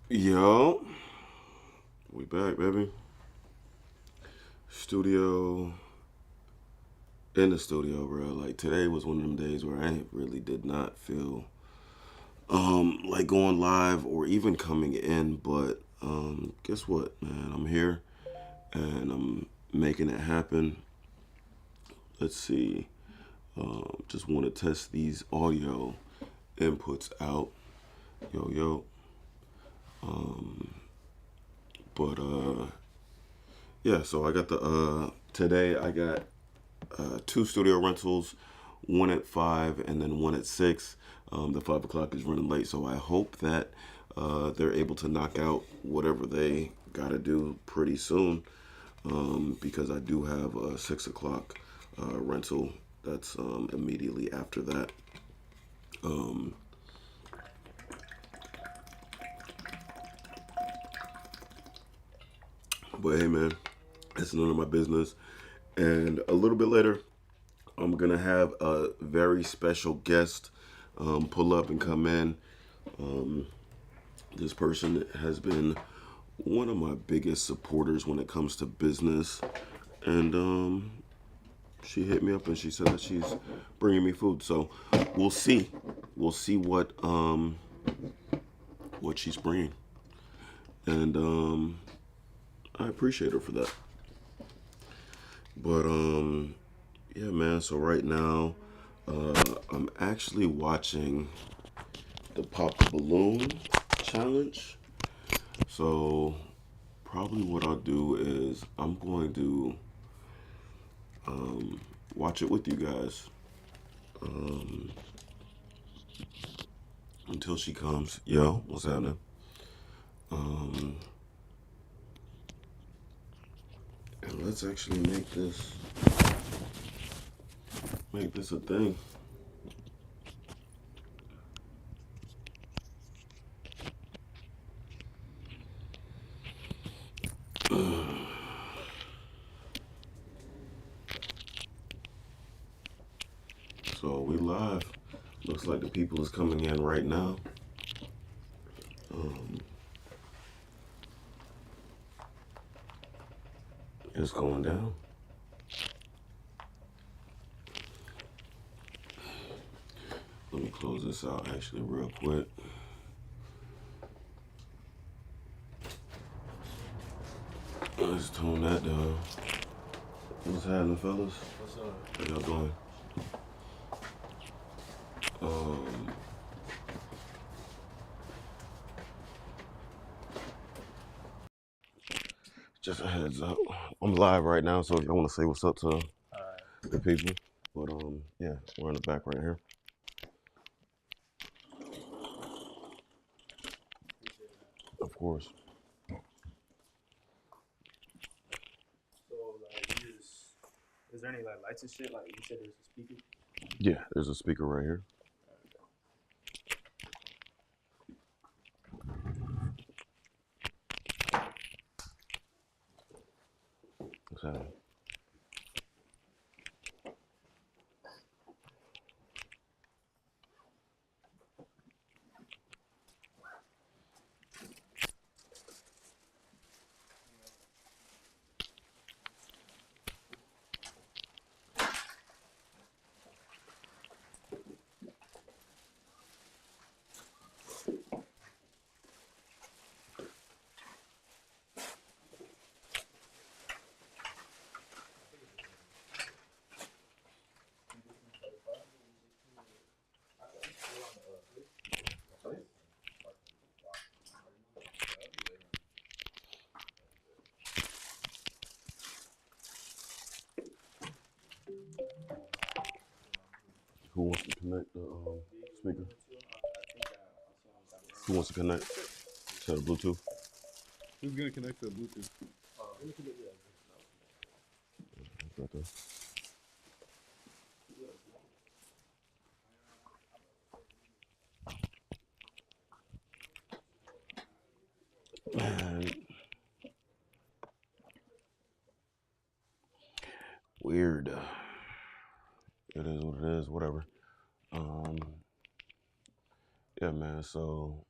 Yo, we back, baby. Studio, in the studio, bro. Like today was one of them days where I really did not feel like going live or even coming in. But guess what, man? I'm here and I'm making it happen. Let's see. Just want to test these audio inputs out. Yo, yo. But yeah. So I got the today. I got two studio rentals, one at 5 and then one at 6. The 5 o'clock is running late, so I hope that they're able to knock out whatever they got to do pretty soon, because I do have a 6 o'clock rental that's immediately after that. Um, but hey, man, it's none of my business. And a little bit later, I'm gonna have a very special guest pull up and come in. Um, this person has been one of my biggest supporters when it comes to business, and she hit me up and she said that she's bringing me food. So we'll see. We'll see what she's bringing, and I appreciate her for that. But yeah, man. So right now, I'm actually watching the Pop the Balloon challenge. So probably what I'll do is I'm going to watch it with you guys until she comes. Yo, what's happening? Um, and let's actually make this a thing. So we live. Looks like the people is coming in right now. Um, it's going down. Let me close this out actually real quick. Let's tone that down. What's happening, fellas? What's up? How y'all doing? Um, just a heads up. I'm live right now, so if y'all want to say what's up to Alright. the people. But yeah, we're in the back right here. Appreciate that. Of course. So, like, you just, is there any, like, lights and shit? Like, you said there's a speaker? Yeah, there's a speaker right here. What's happening? Who wants to connect the speaker? Who wants to connect to the Bluetooth? Who's gonna connect to the Bluetooth? Right there. Man, weird. It is what it is. Whatever. Um, yeah, man. So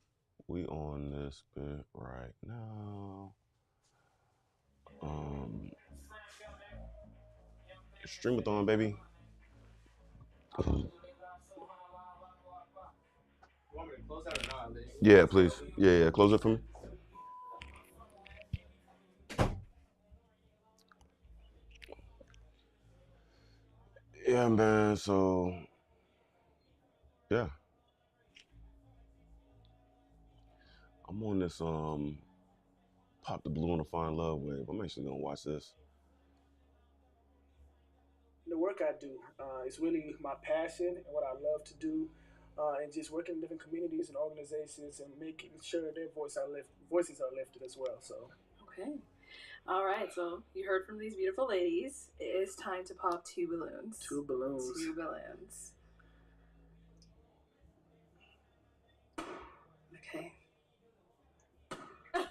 we on this bit right now. Streamathon, baby. You want me to close that or not? Yeah, please. Yeah, close it for me. Yeah, man. So, yeah, I'm on this pop the blue on the fine love wave. I'm actually gonna watch this. The work I do is really my passion and what I love to do, and just working in different communities and organizations and making sure their voices are lifted as well. So, okay. All right, so you heard from these beautiful ladies. It is time to pop 2 balloons. 2 balloons. 2 balloons. Okay.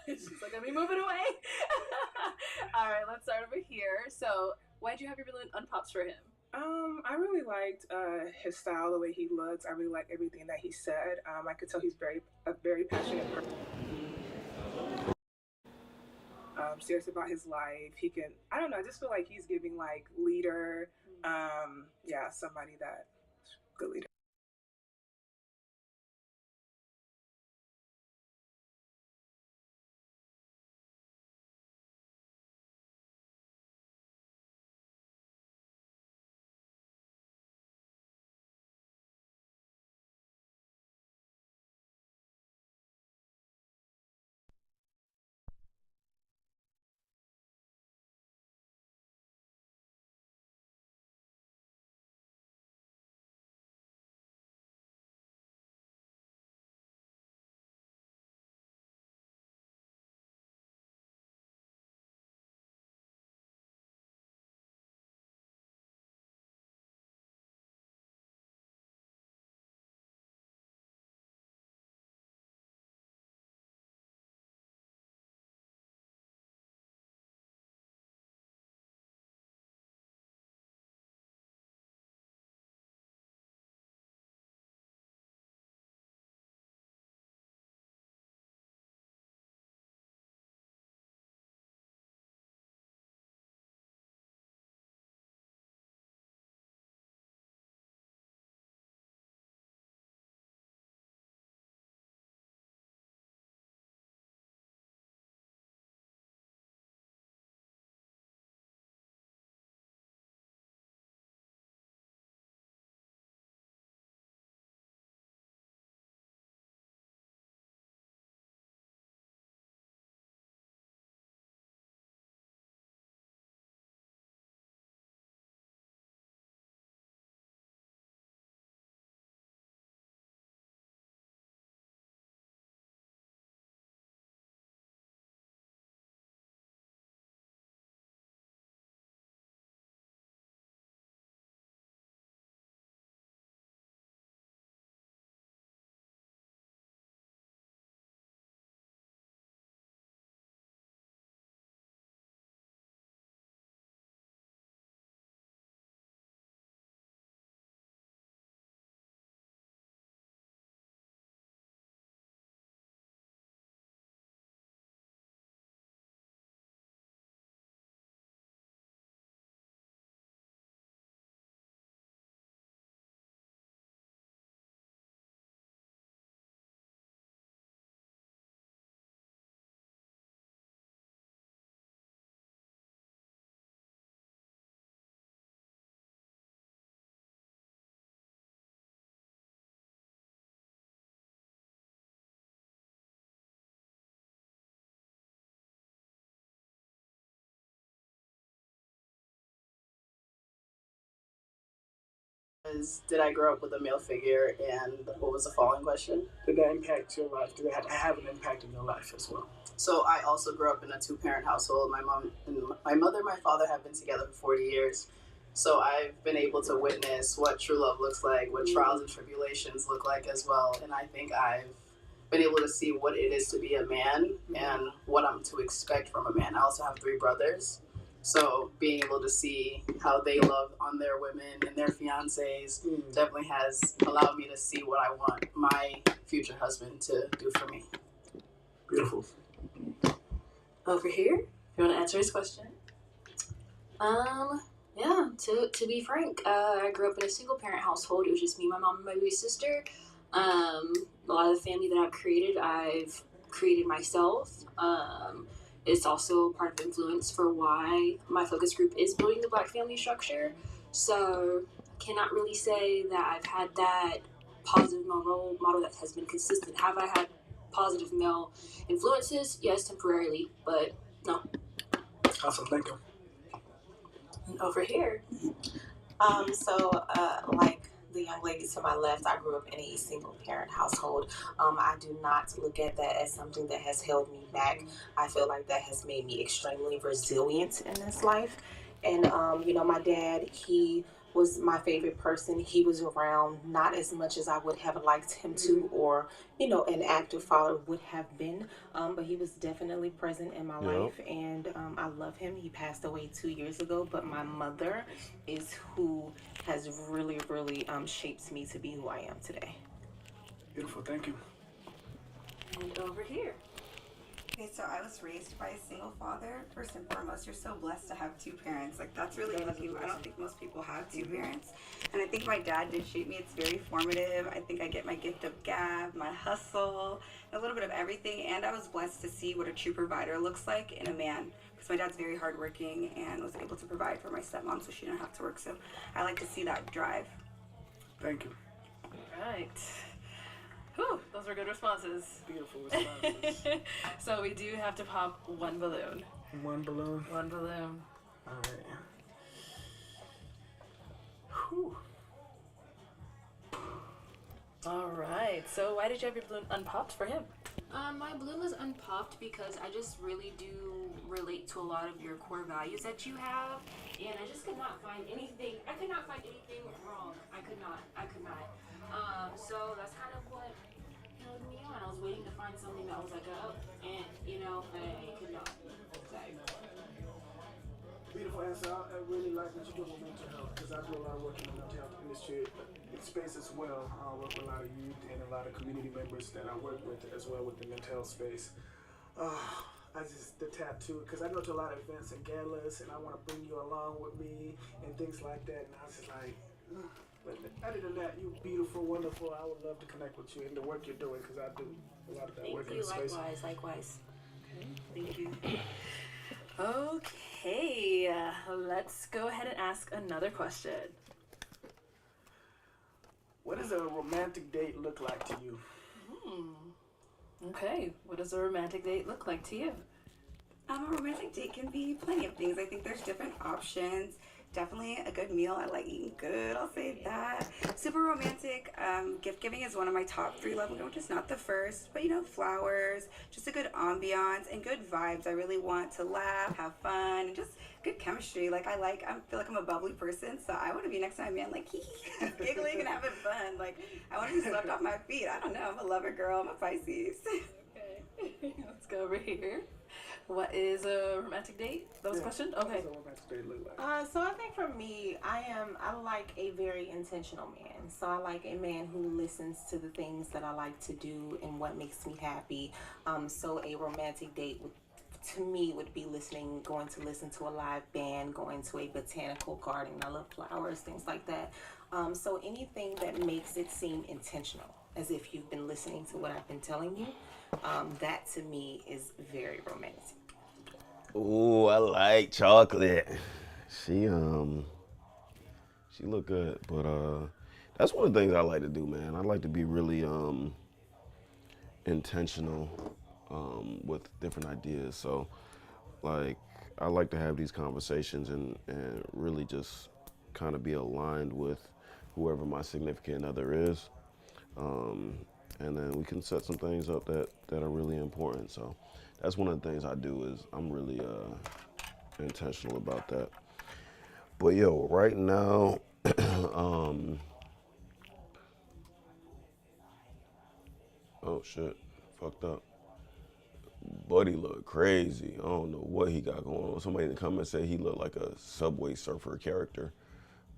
She's like, let me move it away. All right, let's start over here. So, why'd you have your balloon unpops for him? I really liked his style, the way he looks. I really liked everything that he said. I could tell he's a very passionate person. Serious about his life. He can, I don't know, I just feel like he's giving like leader. Yeah, somebody that good leader. Did I grow up with a male figure, and what was the following question? did that impact your life? Did that have an impact in your life as well? So I also grew up in a 2-parent household. My mother and my father have been together for 40 years. So I've been able to witness what true love looks like, what trials and tribulations look like as well. And I think I've been able to see what it is to be a man and what I'm to expect from a man. I also have 3 brothers. So being able to see how they love on their women and their fiancés definitely has allowed me to see what I want my future husband to do for me. Beautiful. Over here, if you want to answer his question. Yeah, to be frank, I grew up in a single parent household. It was just me, my mom, and my baby sister. A lot of the family that I've created myself. It's also part of influence for why my focus group is building the Black family structure. So I cannot really say that I've had that positive male role model that has been consistent. Have I had positive male influences? Yes, temporarily, but no. Awesome. Thank you. And over here, Like the young lady to my left, I grew up in a single parent household. I do not look at that as something that has held me back. I feel like that has made me extremely resilient in this life. And, my dad, he was my favorite person. He was around not as much as I would have liked him to, or, an active father would have been. But he was definitely present in my life, and I love him. He passed away 2 years ago, but my mother is who has really, really shaped me to be who I am today. Beautiful. Thank you. and over here. Okay, so I was raised by a single father. First and foremost, you're so blessed to have two parents. Like, that's really lucky. I don't think most people have two parents. And I think my dad did shape me. It's very formative. I think I get my gift of gab, my hustle, a little bit of everything. And I was blessed to see what a true provider looks like in a man. Because my dad's very hardworking and was able to provide for my stepmom so she didn't have to work. So I like to see that drive. Thank you. All right. Whew, those were good responses. Beautiful responses. So we do have to pop one balloon. One balloon. One balloon. All right. Whew. All right. So why did you have your balloon unpopped for him? My balloon was unpopped because I just really do relate to a lot of your core values that you have, and I just could not find anything. I could not find anything wrong. I could not. So that's kind of what held me on. I was waiting to find something that was like, oh, and I could not. So. Beautiful answer. I really like what you do with mental health because I do a lot of work in the mental health industry space as well. I work with a lot of youth and a lot of community members that I work with as well with the mental health space. The tattoo, because I go to a lot of events and galas and I want to bring you along with me and things like that. And I was just like, but other than that, you're beautiful, wonderful. I would love to connect with you and the work you're doing because I do a lot of that work in the space. Likewise. Okay, thank you. Okay, let's go ahead and ask another question. What does a romantic date look like to you? Okay, what does a romantic date look like to you? A romantic date can be plenty of things. I think there's different options. Definitely a good meal. I like eating good, I'll say that. Super romantic. Gift giving is one of my top 3 love languages, not the first, but flowers, just a good ambiance and good vibes. I really want to laugh, have fun, and just good chemistry. I feel like I'm a bubbly person, so I want to be next to my man, giggling and having fun. I want to be swept off my feet. I don't know. I'm a lover girl. I'm a Pisces. Okay, let's go over here. What is a romantic date? That was a question? Okay. What does a romantic date look like? So I think for me, I like a very intentional man. So I like a man who listens to the things that I like to do and what makes me happy. So a romantic date to me would be going to listen to a live band, going to a botanical garden. I love flowers, things like that. So anything that makes it seem intentional, as if you've been listening to what I've been telling you. That to me is very romantic. Ooh, I like chocolate. She look good, but that's one of the things I like to do, man. I like to be really intentional with different ideas. So I like to have these conversations and really just kind of be aligned with whoever my significant other is. And then we can set some things up that are really important. So that's one of the things I do is I'm really intentional about that. But yo, right now, oh shit, fucked up. Buddy look crazy. I don't know what he got going on. Somebody in the comments said he looked like a Subway Surfer character,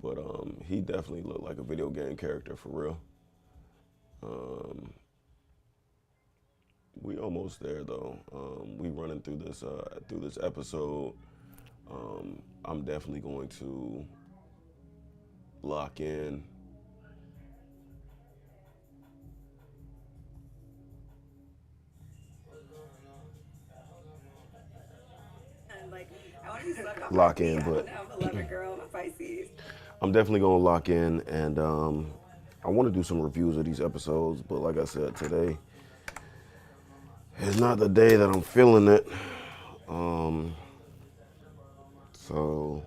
but he definitely looked like a video game character for real. We almost there though. We running through this episode. I'm definitely going to lock in. And like, I want to be sucked off Lock my feet. in, I but don't know. I'm a lover girl. I'm a Pisces. I'm definitely gonna lock in, and I want to do some reviews of these episodes. But like I said, today is not the day that I'm feeling it. So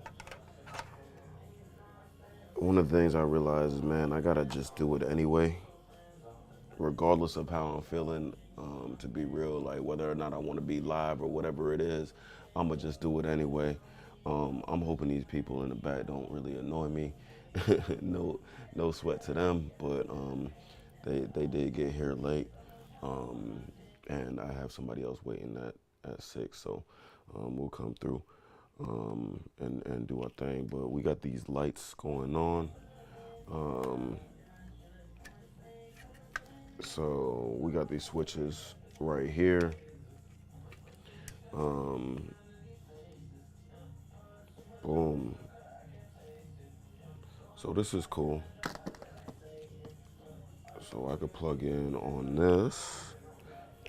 one of the things I realized is, man, I gotta just do it anyway, regardless of how I'm feeling. To be real, like whether or not I want to be live or whatever it is, I'ma just do it anyway. I'm hoping these people in the back don't really annoy me. No sweat to them, but they did get here late, and I have somebody else waiting at 6, so we'll come through and do our thing. But we got these lights going on. So we got these switches right here. Boom. So this is cool. So I could plug in on this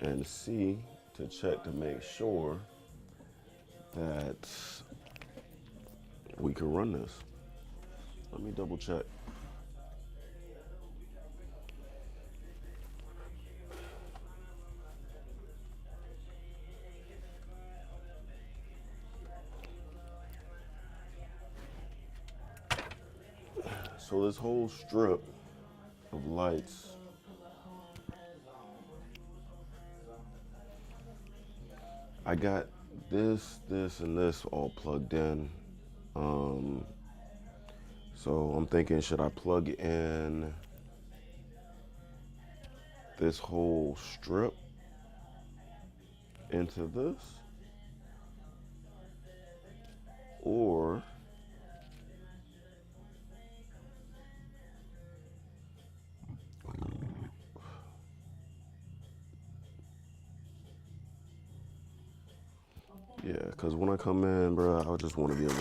and see to check to make sure that we can run this. Let me double check. So this whole strip of lights, I got this, and this all plugged in. So I'm thinking, should I plug in this whole strip into this? Or yeah, because when I come in, bro, I just want to be able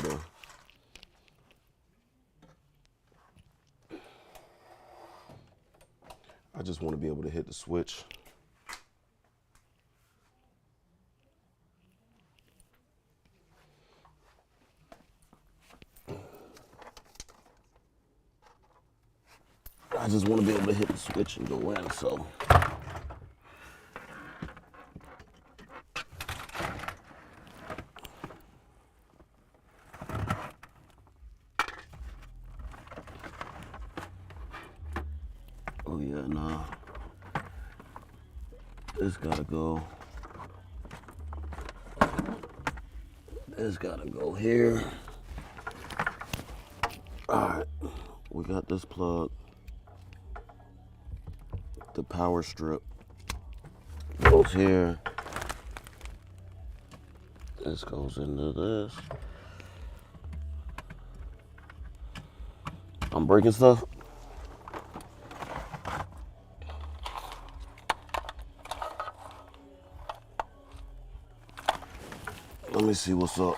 to hit the switch. I just want to be able to hit the switch and go in, so. Oh yeah, nah. This gotta go. This gotta go here. Alright, we got this plug. The power strip goes here. This goes into this. I'm breaking stuff. Let me see what's up.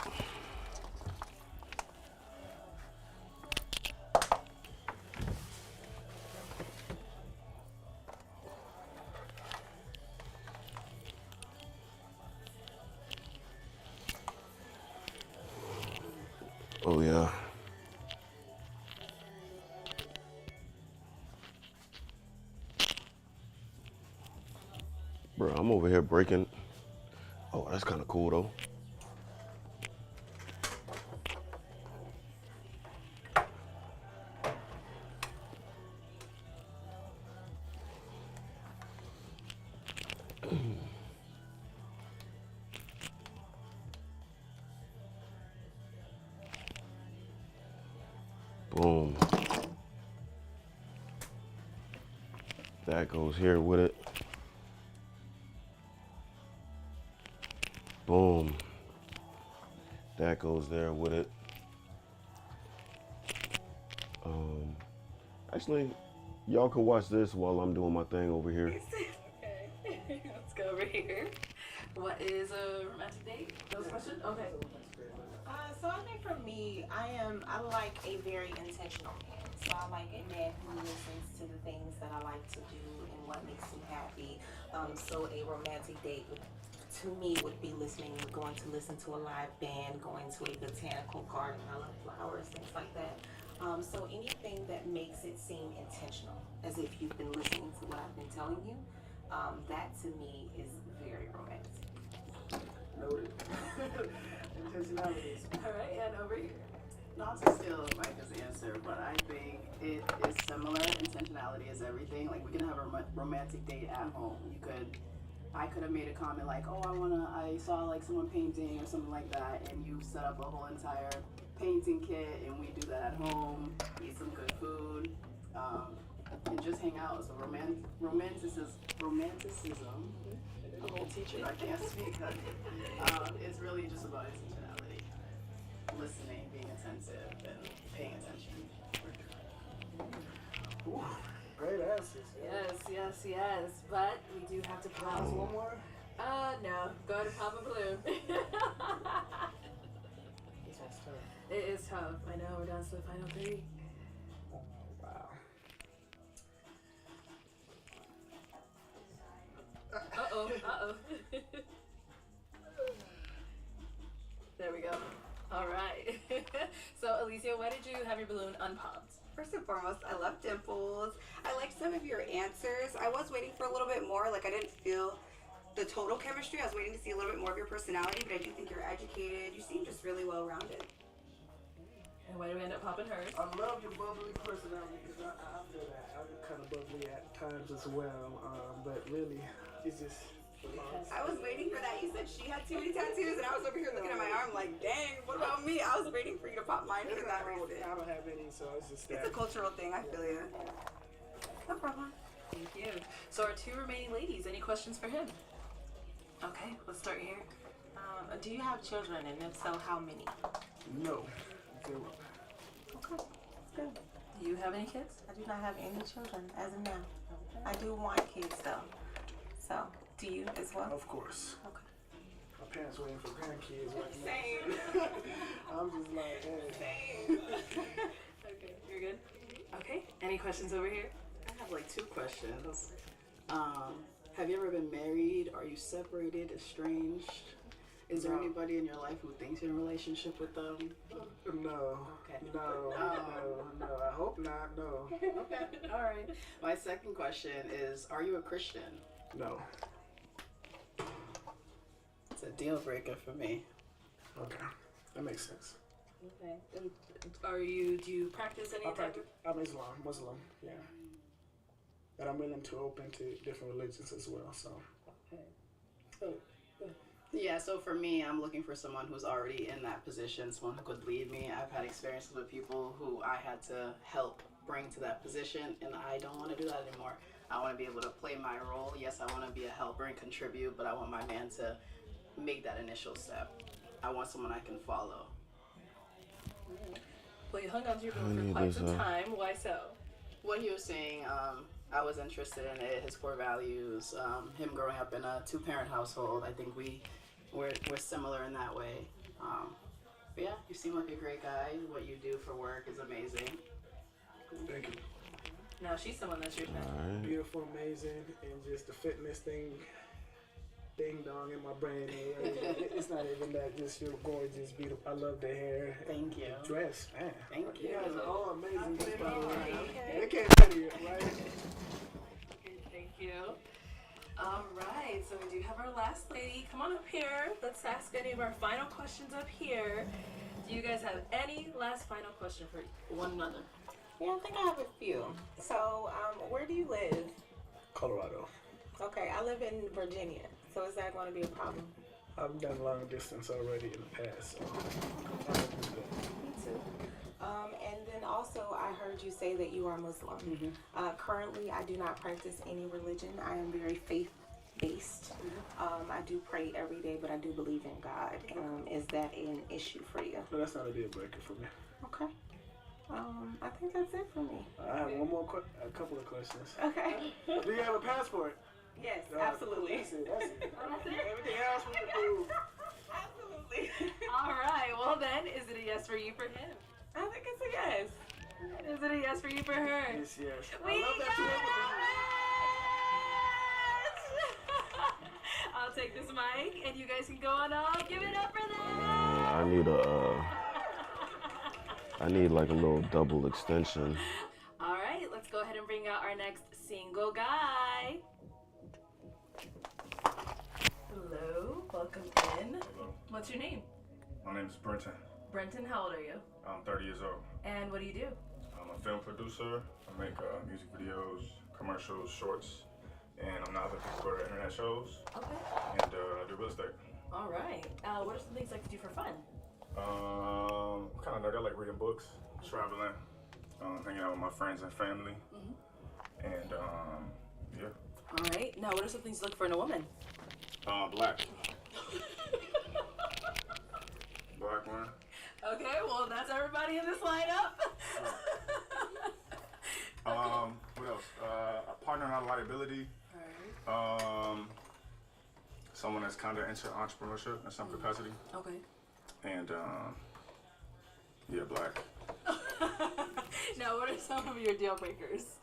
Oh yeah. Bro, I'm over here breaking. Oh, that's kind of cool though. Boom. That goes here with it. Boom. That goes there with it. Actually, y'all can watch this while I'm doing my thing over here. Okay, let's go over here. here. What is a romantic date? Those questions? Okay. So I think for me, I like a very intentional man. So I like a man who listens to the things that I like to do and what makes me happy. So a romantic date to me would be going to listen to a live band, going to a botanical garden. I love flowers, things like that. So anything that makes it seem intentional, as if you've been listening to what I've been telling you, that to me is very romantic. Noted. Intentionality. All right, and over here. Not to steal Micah's answer, but I think it is similar. Intentionality is everything. Like, we can have a romantic date at home. I could have made a comment like, oh, I saw like someone painting or something like that, and you set up a whole entire painting kit, and we do that at home, eat some good food, and just hang out. So romanticism, I'm a whole teacher, I can't speak. It's really just about intentionality, listening, being attentive, and paying attention. Ooh, great answers. Yes. But we do have to pause. One more? No. Go to pop a balloon. This one's tough. It is tough. I know, we're down to the final 3. Oh, wow. Uh-oh. There we go. All right. So, Alicia, why did you have your balloon unpopped? First and foremost, I love dimples. I liked some of your answers. I was waiting for a little bit more. Like, I didn't feel the total chemistry. I was waiting to see a little bit more of your personality, but I do think you're educated. You seem just really well-rounded. And why did we end up popping hers? I love your bubbly personality because I feel that. I'm kind of bubbly at times as well, but really, it's just. I was waiting for that. You said she had too many tattoos, and I was over here looking at my arm like, dang, what about me? I was waiting for you to pop mine for that reason. I don't have any, so it's just that. It's a cultural thing, I feel you. No problem. Thank you. So, our 2 remaining ladies, any questions for him? Okay, let's start here. Do you have children, and if so, how many? No. Zero. Okay, that's good. Do you have any kids? I do not have any children as of now. I do want kids though. So, do you as well? Of course. Okay. My parents waiting for grandkids right now. Same. I'm just like, hey. Same. Okay, you're good? Okay, any questions over here? I have like 2 questions. Have you ever been married? Are you separated, estranged? Is there anybody in your life who thinks you're in a relationship with them? No. Okay. No. I hope not. No. Okay. All right. My second question is, are you a Christian? No. It's a deal breaker for me. Okay. That makes sense. Okay. And do you practice any type of... I'm Muslim, yeah. But I'm willing to open to different religions as well, so. Okay. Yeah, so for me, I'm looking for someone who's already in that position, someone who could lead me. I've had experiences with people who I had to help bring to that position, and I don't want to do that anymore. I want to be able to play my role. Yes, I want to be a helper and contribute, but I want my man to make that initial step. I want someone I can follow. Well, you hung on to your balloon for quite some time. Why so? What he was saying, I was interested in it, his core values, him growing up in a 2-parent household. I think we're similar in that way. But yeah, you seem like a great guy. What you do for work is amazing. Thank you. Now she's someone that's your friend. Beautiful, amazing, and just the fitness thing, ding dong in my brain. It's not even that. Just you're gorgeous, beautiful. I love the hair. Thank you. The dress, man. Thank you. You guys are all amazing. Just by the way. Okay. They can't tell you, right? Okay, thank you. All right, so we do have our last lady. Come on up here. Let's ask any of our final questions up here. Do you guys have any last final question for one another? Yeah, I think I have a few. So, where do you live? Colorado. Okay, I live in Virginia. So is that going to be a problem? I've done long distance already in the past, so Me too. And then also, I heard you say that you are Muslim. Mm-hmm. Currently, I do not practice any religion. I am very faith-based. I do pray every day, but I do believe in God. Is that an issue for you? No, that's not a deal breaker for me. Okay. I think that's it for me. I have a couple of questions. Okay. Do you have a passport? Yes, absolutely. That's it. That's it. Oh, that's it? Everything else we can do. Absolutely. All right. Well, then, is it a yes for you for him? I think it's a yes. Is it a yes for you for her? Yes, yes. We I love that you got ever it! I'll take this mic, and you guys can go on off. Give it up for them. I need like a little double extension. All right, let's go ahead and bring out our next single guy. Hello, welcome in. Hello. What's your name? My name is Brenton. Brenton, how old are you? I'm 30 years old. And what do you do? I'm a film producer. I make music videos, commercials, shorts, and I'm now looking for internet shows. Okay. And I do real estate. All right. What are some things you like to do for fun? Kind of nerd. I like reading books, traveling, hanging out with my friends and family, and yeah. All right. Now, what are some things you look for in a woman? Black. Black one. Okay, well, that's everybody in this lineup. What else? A partner, not a liability. Someone that's kind of into entrepreneurship in some capacity. Okay. And yeah, black. Now, what are some of your deal breakers?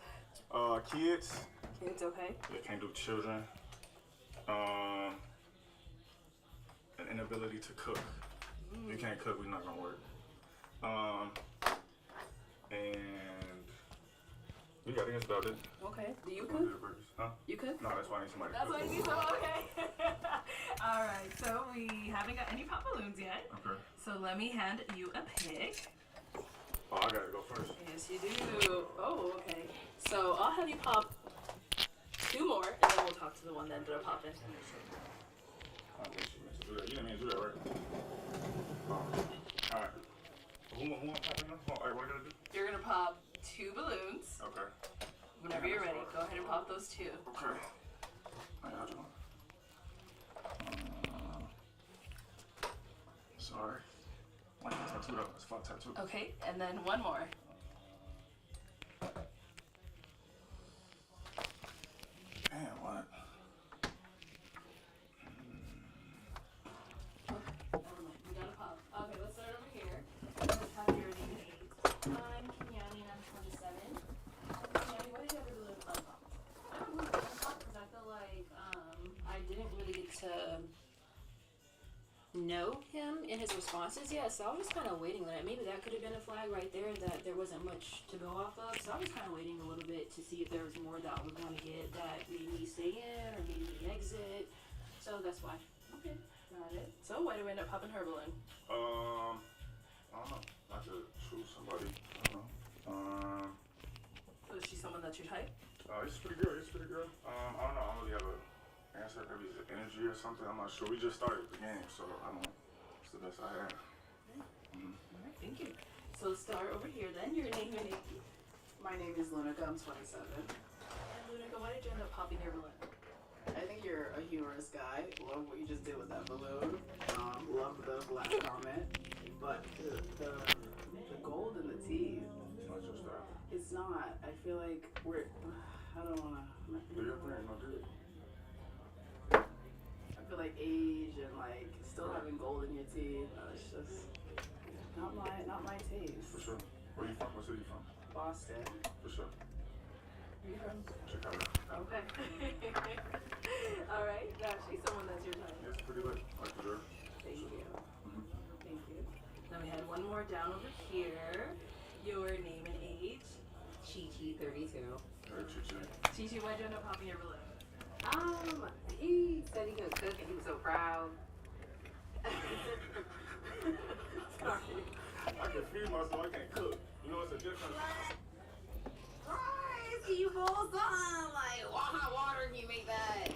Kids. Kids, okay. Yeah, can't do children. An inability to cook. You can't cook, we're not gonna work. And yeah, I think that's about it. Okay. Do you Deal cook? breakers. Huh? You cook? No, that's why I need somebody to That's cook. why you need some. Okay. All right. So we haven't got any pop balloons yet. Okay. So let me hand you a pick. Oh, I gotta go first. Yes, you do. Oh, okay. So I'll have you pop 2 more, and then we'll talk to the one that ended up popping. I wish you meant to do that. You didn't mean to do that, right? Alright. Who wants popping now? Alright, what are you gonna do? You're gonna pop 2 balloons. Okay. Whenever you're ready, go ahead and pop those 2. Okay. How y'all doing? Sorry. Like that tattoo though. It's a fun tattoo. Okay, and then 1 more. Damn, what? We gotta pop. Okay, let's start over here. Let's have your name and age. I'm Kenyani and I'm 27. Kenyani, why did you have your balloon unpopped? I don't know, because I feel like I didn't really get to know him in his responses yet, so I was kind of waiting on it. Maybe that could have been a flag right there that there wasn't much to go off of, so I was kind of waiting a little bit to see if there was more that I was going to get that made me stay in or made me exit, so that's why. Okay, got it. So why did we end up popping her balloon? I don't know. I could choose somebody. I don't know. Was she someone that you type? It's pretty good. It's pretty good. I don't know. I don't really have a answer. Maybe it's energy or something. I'm not sure. We just started the game, so I don't know. It's the best I have. All right, thank you. So let's start over here then. Your name and age. My name is Lunica. I'm 27. And Lunica, why did you end up popping your balloon? I think you're a humorous guy. Love what you just did with that balloon. Love the black comment. But the gold in the teeth, It's not just that. it's not. I feel like I don't want to. Do your thing. No, do it. I feel like age and like still having gold in your teeth. It's just not my taste. For sure. Where you from? What city you from? Boston. For sure. Where you from? Chicago. Okay. All right. Now she's someone that's your type. Yeah, it's pretty lit. Like the dirt. Thank you. Thank you. Then we had 1 more down over here. Your name and age. Chi-Chi, 32. Hey, Chi-Chi. Chi-Chi, why'd you end up popping your balloon? He said he could cook and he was so proud. Sorry. I can feed myself. I can't cook. You know, it's a difference. Right, so you boil something like hot water can you make that?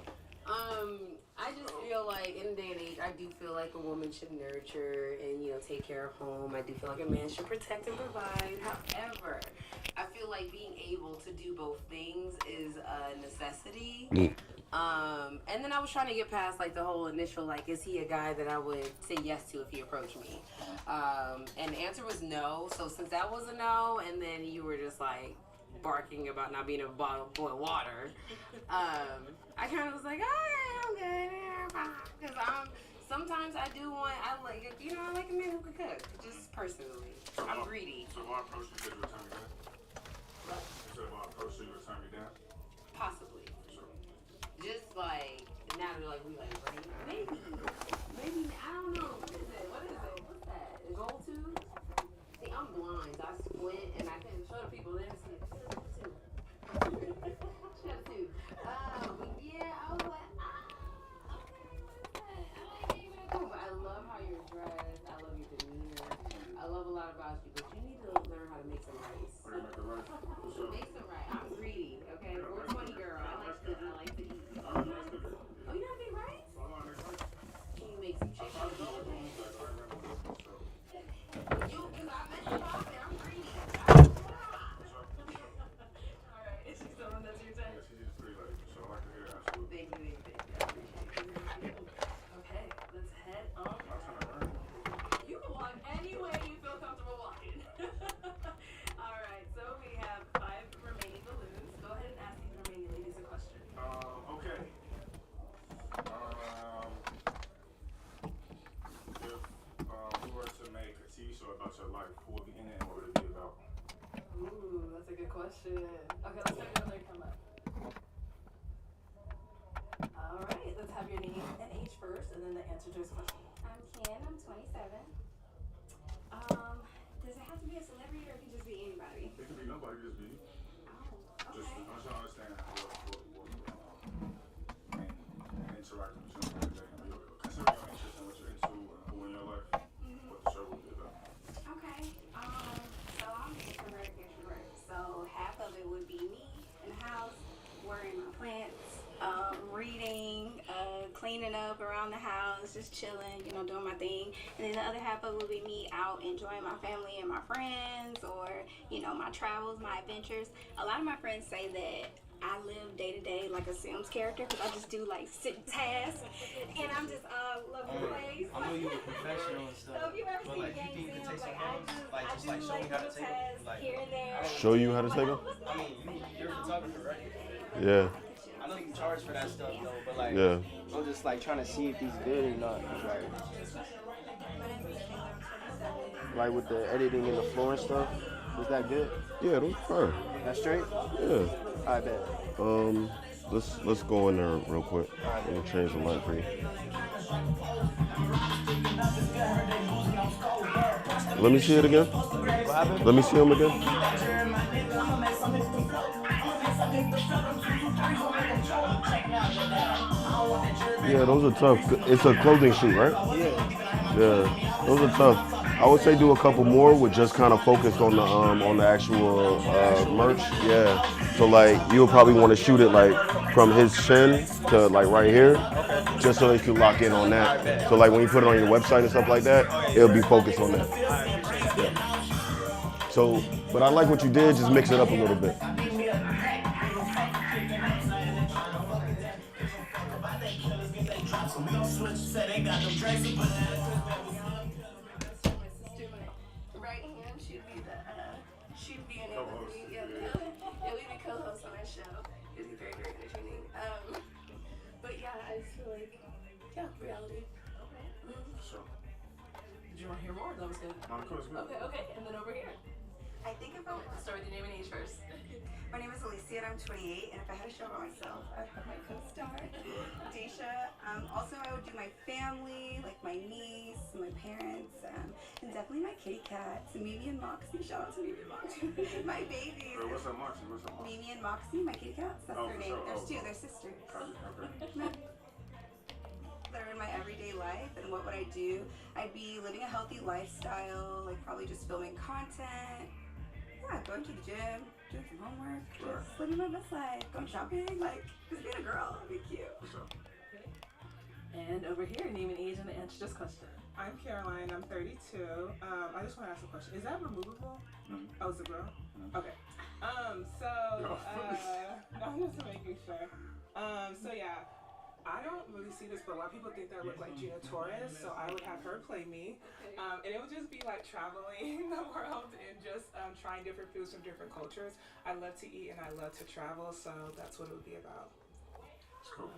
I just feel like in the day and age, I do feel like a woman should nurture and take care of home. I do feel like a man should protect and provide. However, I feel like being able to do both things is a necessity. And then I was trying to get past like the whole initial like, is he a guy that I would say yes to if he approached me? And the answer was no. So since that was a no, and then you were just like barking about not being able to boil water, I kind of was like, oh yeah, I'm good. Because sometimes I do want, I like a man who can cook. Just personally. I'm greedy. So if I approach you, you would turn me down? What? So if I approach you, you would turn me down? Possibly. Sure. Just like, now they're like, we like, maybe, I don't know. What is it? What's that? A gold tooth? See, I'm blind. I squint and I can't show the people. They don't see it. Shut the tooth. But yeah, I was like, okay, what is that? But I love how you're dressed. I love your demeanor. I love a lot about you, but you need to learn how to make some rice. How do you make the rice? What's up? Make some rice. I'm greedy, okay? 420 girl. I like to eat. I don't know how to do it. Oh, you know how to make rice? I don't know how to make rice. Can you make some chicken? I tried to do it wrong, but I remember this one, so. Because I met you off there. I'm greedy. Alright, is she still on that to your time? Yeah, she's pretty late, so I like to hear that. Absolutely. Thank you. I appreciate it. Okay, let's head on. I'm trying to learn. You can walk any way you feel comfortable walking. Alright, so we have 5 remaining balloons. Go ahead and ask these remaining ladies a question. Okay. If we were to make a TV show about your life, who would be in it and what would it be about? Ooh, that's a good question. Okay, let's start with come up. Alright, let's have your name and age first, and then the answer to this question. I'm Ken, I'm 27. Does it have to be a celebrity or it can just be anybody? It could be nobody, it could just be you. Oh, Just, okay. I'm trying to understand and interacting with you every day. Considering your interest and what you're into and who in your life, what the show would be about. Okay. So I'm extrovert. So half of it would be me in the house, watering my plants, reading, cleaning up around the house, just chilling, doing my thing. And then the other half of it would be me out enjoying my family and my friends, or, my travels, my adventures. A lot of my friends say that I live day to day like a Sims character because I just do like sit tasks and I'm just all over the place. I know you're a professional and stuff. So if you ever but see like, game you think you Sims, could take like some photos? Like, just I like do show me how to take them? Like, little tasks here and there. Show you how to take them? I mean, you're a photographer, right? Yeah. I know you charge for that stuff though, but like, Yeah. I'm just like trying to see if he's good or not. Like with the editing in the floor and stuff, was that good? Yeah, those fire. That's straight? Yeah. I bet. Let's go in there real quick. Let me change the light for you. Let me see it again. What happened? Let me see them again. Yeah, those are tough. It's a clothing shoot, right? Yeah. Yeah, those are tough. I would say do a couple more with just kind of focused on the actual merch. Yeah. So like you'll probably want to shoot it like from his chin to like right here, just so that you lock in on that. So like when you put it on your website and stuff like that, it'll be focused on that. Yeah. So, but I like what you did. Just mix it up a little bit. Right hand should be an co-host. Yeah, we be co-hosts on our show. It'd be very, very entertaining. But yeah, I just feel like reality. Okay. Sure. Did you want to hear more? That was good. No, of course, good. Okay, and then over here. I think if I would Start with your name and age first. My name is Alicia and I'm 28, and if I had a show about myself, I'd have my co-star, Daisha. Also, I would do my family, like my niece, my parents, and definitely my kitty cats, Mimi and Moxie. Shout out to Mimi and Moxie. My babies. Wait, what's up, Moxie? What's up, Moxie? Mimi and Moxie, my kitty cats. That's Oh, their for name. sure. There's Oh, two. oh. They're sisters. Okay. That are in my everyday life, and what would I do? I'd be living a healthy lifestyle, like probably just filming content. Yeah, going to the gym, doing some homework, just living my best life, going shopping, like just being a girl, be cute. And over here, name and age and answer this question. I'm Caroline, I'm 32. I just want to ask a question. Is that removable? Oh, it's a girl? Okay. I'm just making sure. So yeah, I don't really see this, but a lot of people think that I look like Gina Torres, so I would have her play me. And it would just be like traveling the world and just trying different foods from different cultures. I love to eat and I love to travel, so that's what it would be about. cool.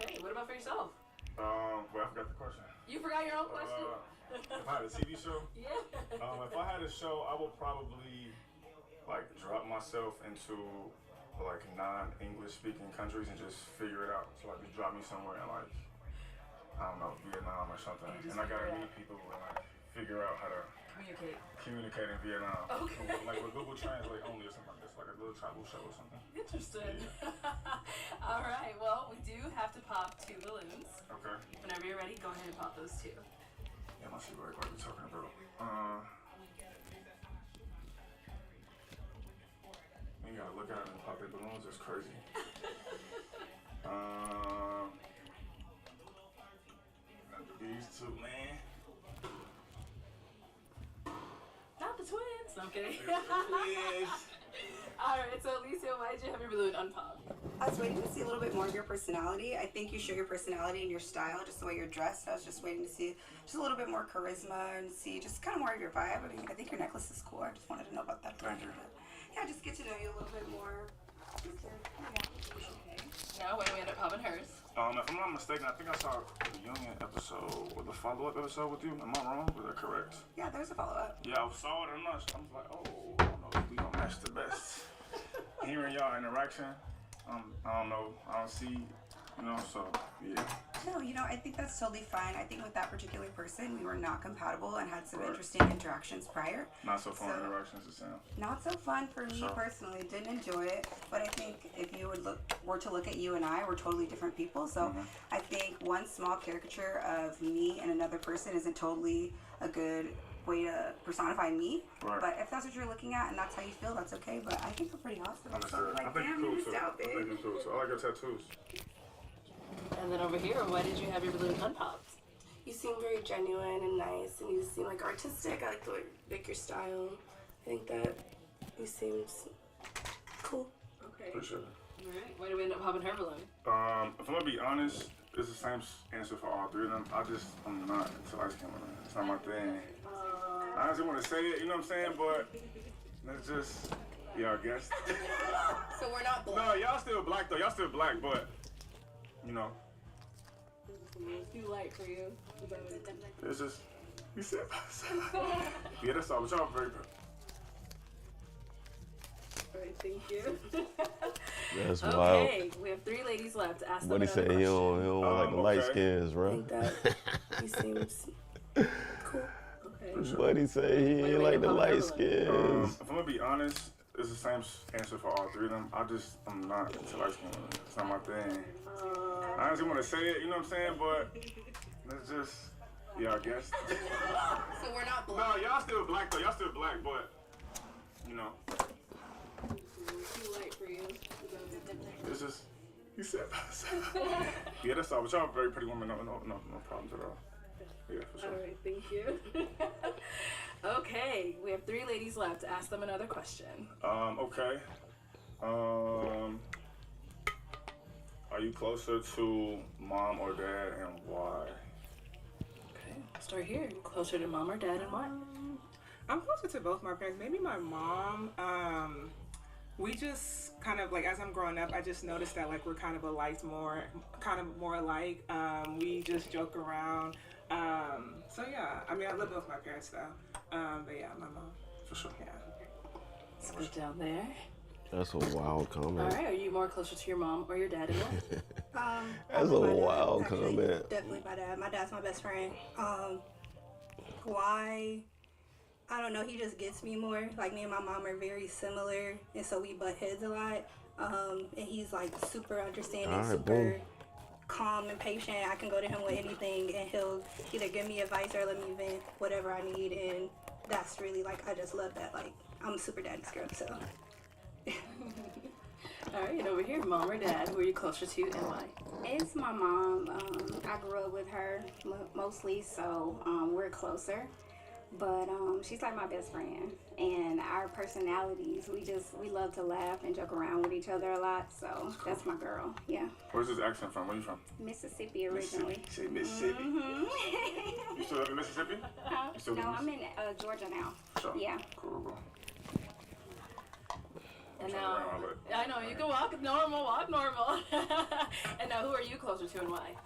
Hey, what about for yourself? Well, I forgot the question. You forgot your own question? If I had a TV show? Yeah. If I had a show, I would probably like drop myself into like non-English speaking countries and just figure it out. So like just drop me somewhere in like, I don't know, Vietnam or something. And I gotta meet people and like figure out how to communicate in Vietnam. Okay. Like with Google Translate only or something like this, like a little tribal show or something. Interesting. All right, well, we do have to pop 2 balloons. Okay. Whenever you're ready, go ahead and pop those 2. Yeah, let's see what we're talking about. You gotta look at it and pop their balloons, it's crazy. These 2, man. Not the twins. No, I'm kidding. Yes. All right, so Alicia, why did you have your balloon unpopped? I was waiting to see a little bit more of your personality. I think you show your personality and your style, just the way you're dressed. I was just waiting to see just a little bit more charisma and see just kind of more of your vibe. I mean, I think your necklace is cool. I just wanted to know about that. Thank you. Yeah, just get to know you a little bit more. Now, when do we end up popping hers? If I'm not mistaken, I think I saw the Union episode or the follow-up episode with you. Am I wrong? Was that correct? Yeah, there's a follow-up. Yeah, I saw it. I was like, oh, I don't know if we gonna match the best. Hearing y'all interaction, I don't know. I don't see, so yeah. No, I think that's totally fine. I think with that particular person, we were not compatible and had some interesting interactions prior. Not so fun interactions, it sounds. Not so fun for me personally. Didn't enjoy it. But I think if you were to look at you and I, we're totally different people. So I think one small caricature of me and another person isn't totally a good way to personify me. Right. But if that's what you're looking at and that's how you feel, that's okay. But I think we're pretty awesome. Understood. I think you're cool too. I think you're cool too. I like your tattoos. And then over here, why did you have your balloon unpopped? You seem very genuine and nice, and you seem like artistic. I like the way, like your style. I think that you seem cool. Okay. Appreciate it. All right. Why did we end up popping her balloon? If I'm gonna be honest, it's the same answer for all 3 of them. I'm not into light skin women. It's not my thing. I honestly want to say it, you know what I'm saying? But it's just, I guess. So we're not black. No, y'all still black though. Y'all still black, but Too light for you. it's just, you said. Yeah, that's all. But y'all very good. All right, thank you. That's okay, wild. we have 3 ladies left. Ask What them he say? another He don't like the light skins, bro. He seems cool. Okay. What he say? He ain't like the light skins. If I'm gonna be honest, it's the same answer for all 3 of them. I'm not into light skin women. It's not my thing. I honestly want to say it, you know what I'm saying? But it's just, I guess. So we're not black. No, y'all still black though. Y'all still black, but Too light for you. it's just, you said. Yeah, that's all. But y'all very pretty women. No problems at all. Yeah, for sure. All right, thank you. Okay, we have 3 ladies left. Ask them another question. Okay. Are you closer to mom or dad, and why? Okay, start here. Closer to mom or dad, and why? I'm closer to both my parents. Maybe my mom. We just kind of as I'm growing up, I just noticed that we're kind of more alike. We just joke around. So yeah, I mean I love both my parents though. But yeah, my mom. For sure. Yeah. Let's go down there. That's a wild comment. All right, are you more closer to your mom or your dad, and why? That's a wild comment. Definitely my dad. My dad's my best friend. Why? I don't know. He just gets me more. Me and my mom are very similar, and so we butt heads a lot. And he's super understanding, super calm and patient. I can go to him with anything, and he'll either give me advice or let me vent whatever I need. And that's really I just love that. I'm a super daddy's girl, so. All right, and over here, mom or dad, who are you closer to and why? It's my mom. I grew up with her mostly, so we're closer. But she's like my best friend, and our personalities, we love to laugh and joke around with each other a lot. So that's my girl. Yeah. Where's this accent from? Where you from? Mississippi originally. Mississippi. Mm-hmm. You still live in Mississippi? No, I'm in Georgia now. Sure. Yeah. Cool. And trying now, to run all that. I know, you can walk normal, And now, who are you closer to and why?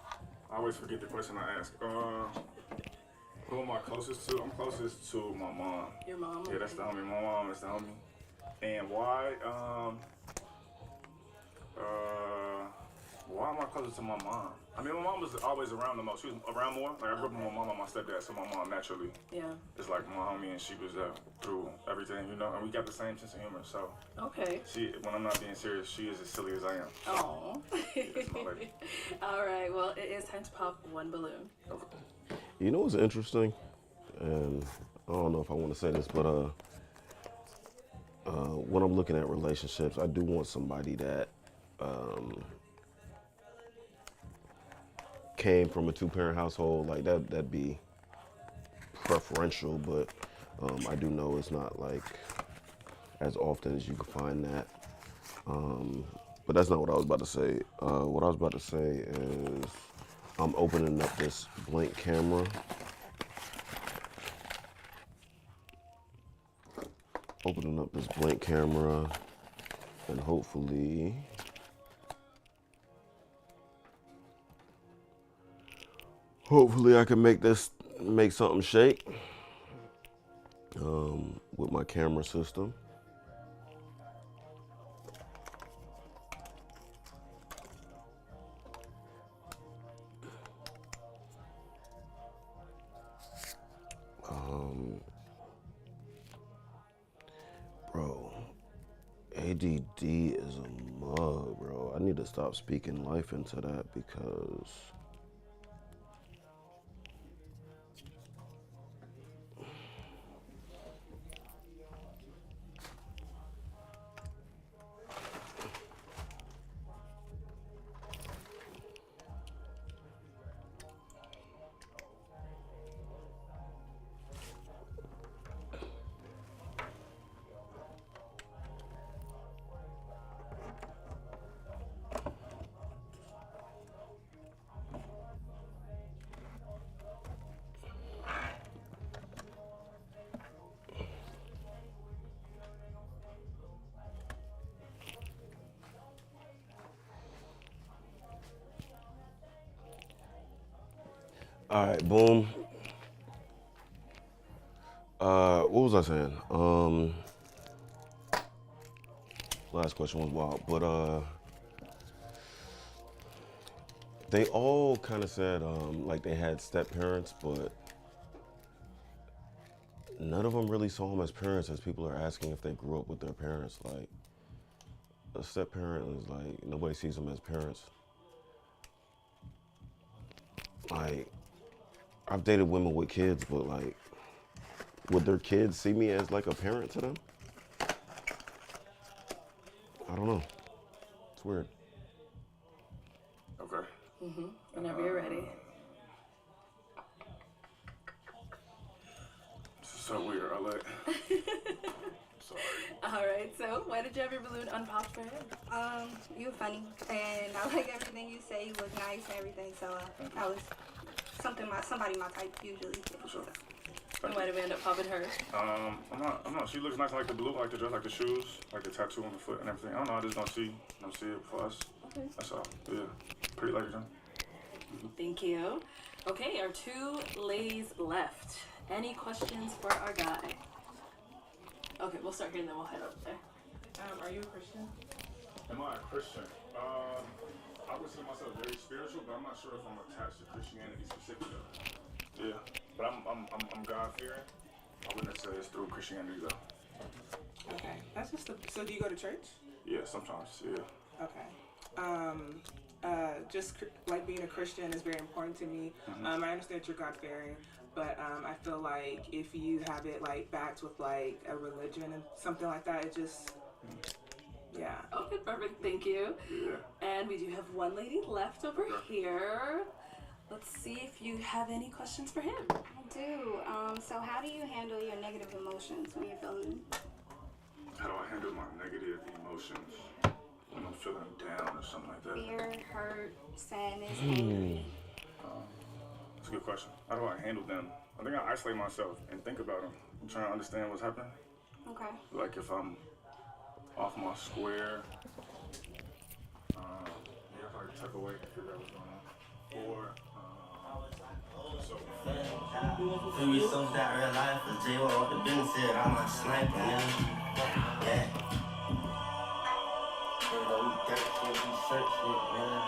I always forget the question I ask. Who am I closest to? I'm closest to my mom. Your mom? Yeah, that's the homie. My mom is the homie. And why? Why am I closer to my mom? I mean, my mom was always around the most. She was around more. Like, I grew up with my mom and my stepdad, so my mom naturally is like my homie, and she was there through everything, you know? And we got the same sense of humor, so. Okay. She, when I'm not being serious, she is as silly as I am. So. Oh. That's my lady. All right, well, it is time to pop one balloon. Okay. You know what's interesting? And I don't know if I want to say this, but when I'm looking at relationships, I do want somebody that came from a two-parent household. Like that'd be preferential, but I do know it's not like as often as you can find that. But that's not what I was about to say. What I was about to say is I'm opening up this blank camera. Opening up this blank camera, and hopefully I can make something shake with my camera system. Bro, ADD is a mug, bro. I need to stop speaking life into that because all right, boom. What was I saying? Last question was wild, but they all kind of said like they had step parents, but none of them really saw them as parents. As people are asking if they grew up with their parents, like a step parent is like nobody sees them as parents. Like I've dated women with kids, but like, would their kids see me as like a parent to them? I don't know. It's weird. Okay. Whenever you're ready. This is so weird. I like. Sorry. All right, so why did you have your balloon unpopped for him? You were funny, and I like everything you say. You look nice and everything, so I was somebody my type usually. For sure. And why did we end up popping her? I'm not. She looks nice. I like the blue, I like the dress, like the shoes, like the tattoo on the foot and everything. I don't know. I just don't see it for us. Okay. That's all. Yeah. Pretty lady, John. Thank you. Okay, our two ladies left. Any questions for our guy? Okay, we'll start here and then we'll head up there. Are you a Christian? Am I a Christian? I would say myself very spiritual, but I'm not sure if I'm attached to Christianity specifically. Yeah, but I'm God fearing. I wouldn't say it's through Christianity though. Okay, that's just so do you go to church? Yeah, sometimes. Yeah. Okay. Just like being a Christian is very important to me. I understand you're God fearing, but I feel like if you have it like backed with like a religion and something like that, it just yeah. Okay, perfect. Thank you. Yeah. And we do have one lady left over here. Let's see if you have any questions for him. I do. So how do you handle your negative emotions when you're feeling? How do I handle my negative emotions when I'm feeling down or something like that? Fear, hurt, sadness, angry. That's a good question. How do I handle them? I think I isolate myself and think about them. I'm trying to understand what's happening. Okay. Like if I'm off my square. Yeah, I probably tuck away, figure out what's going on. Or, so. We so that real life, the J off the business said I'm a sniper, nigga. Yeah.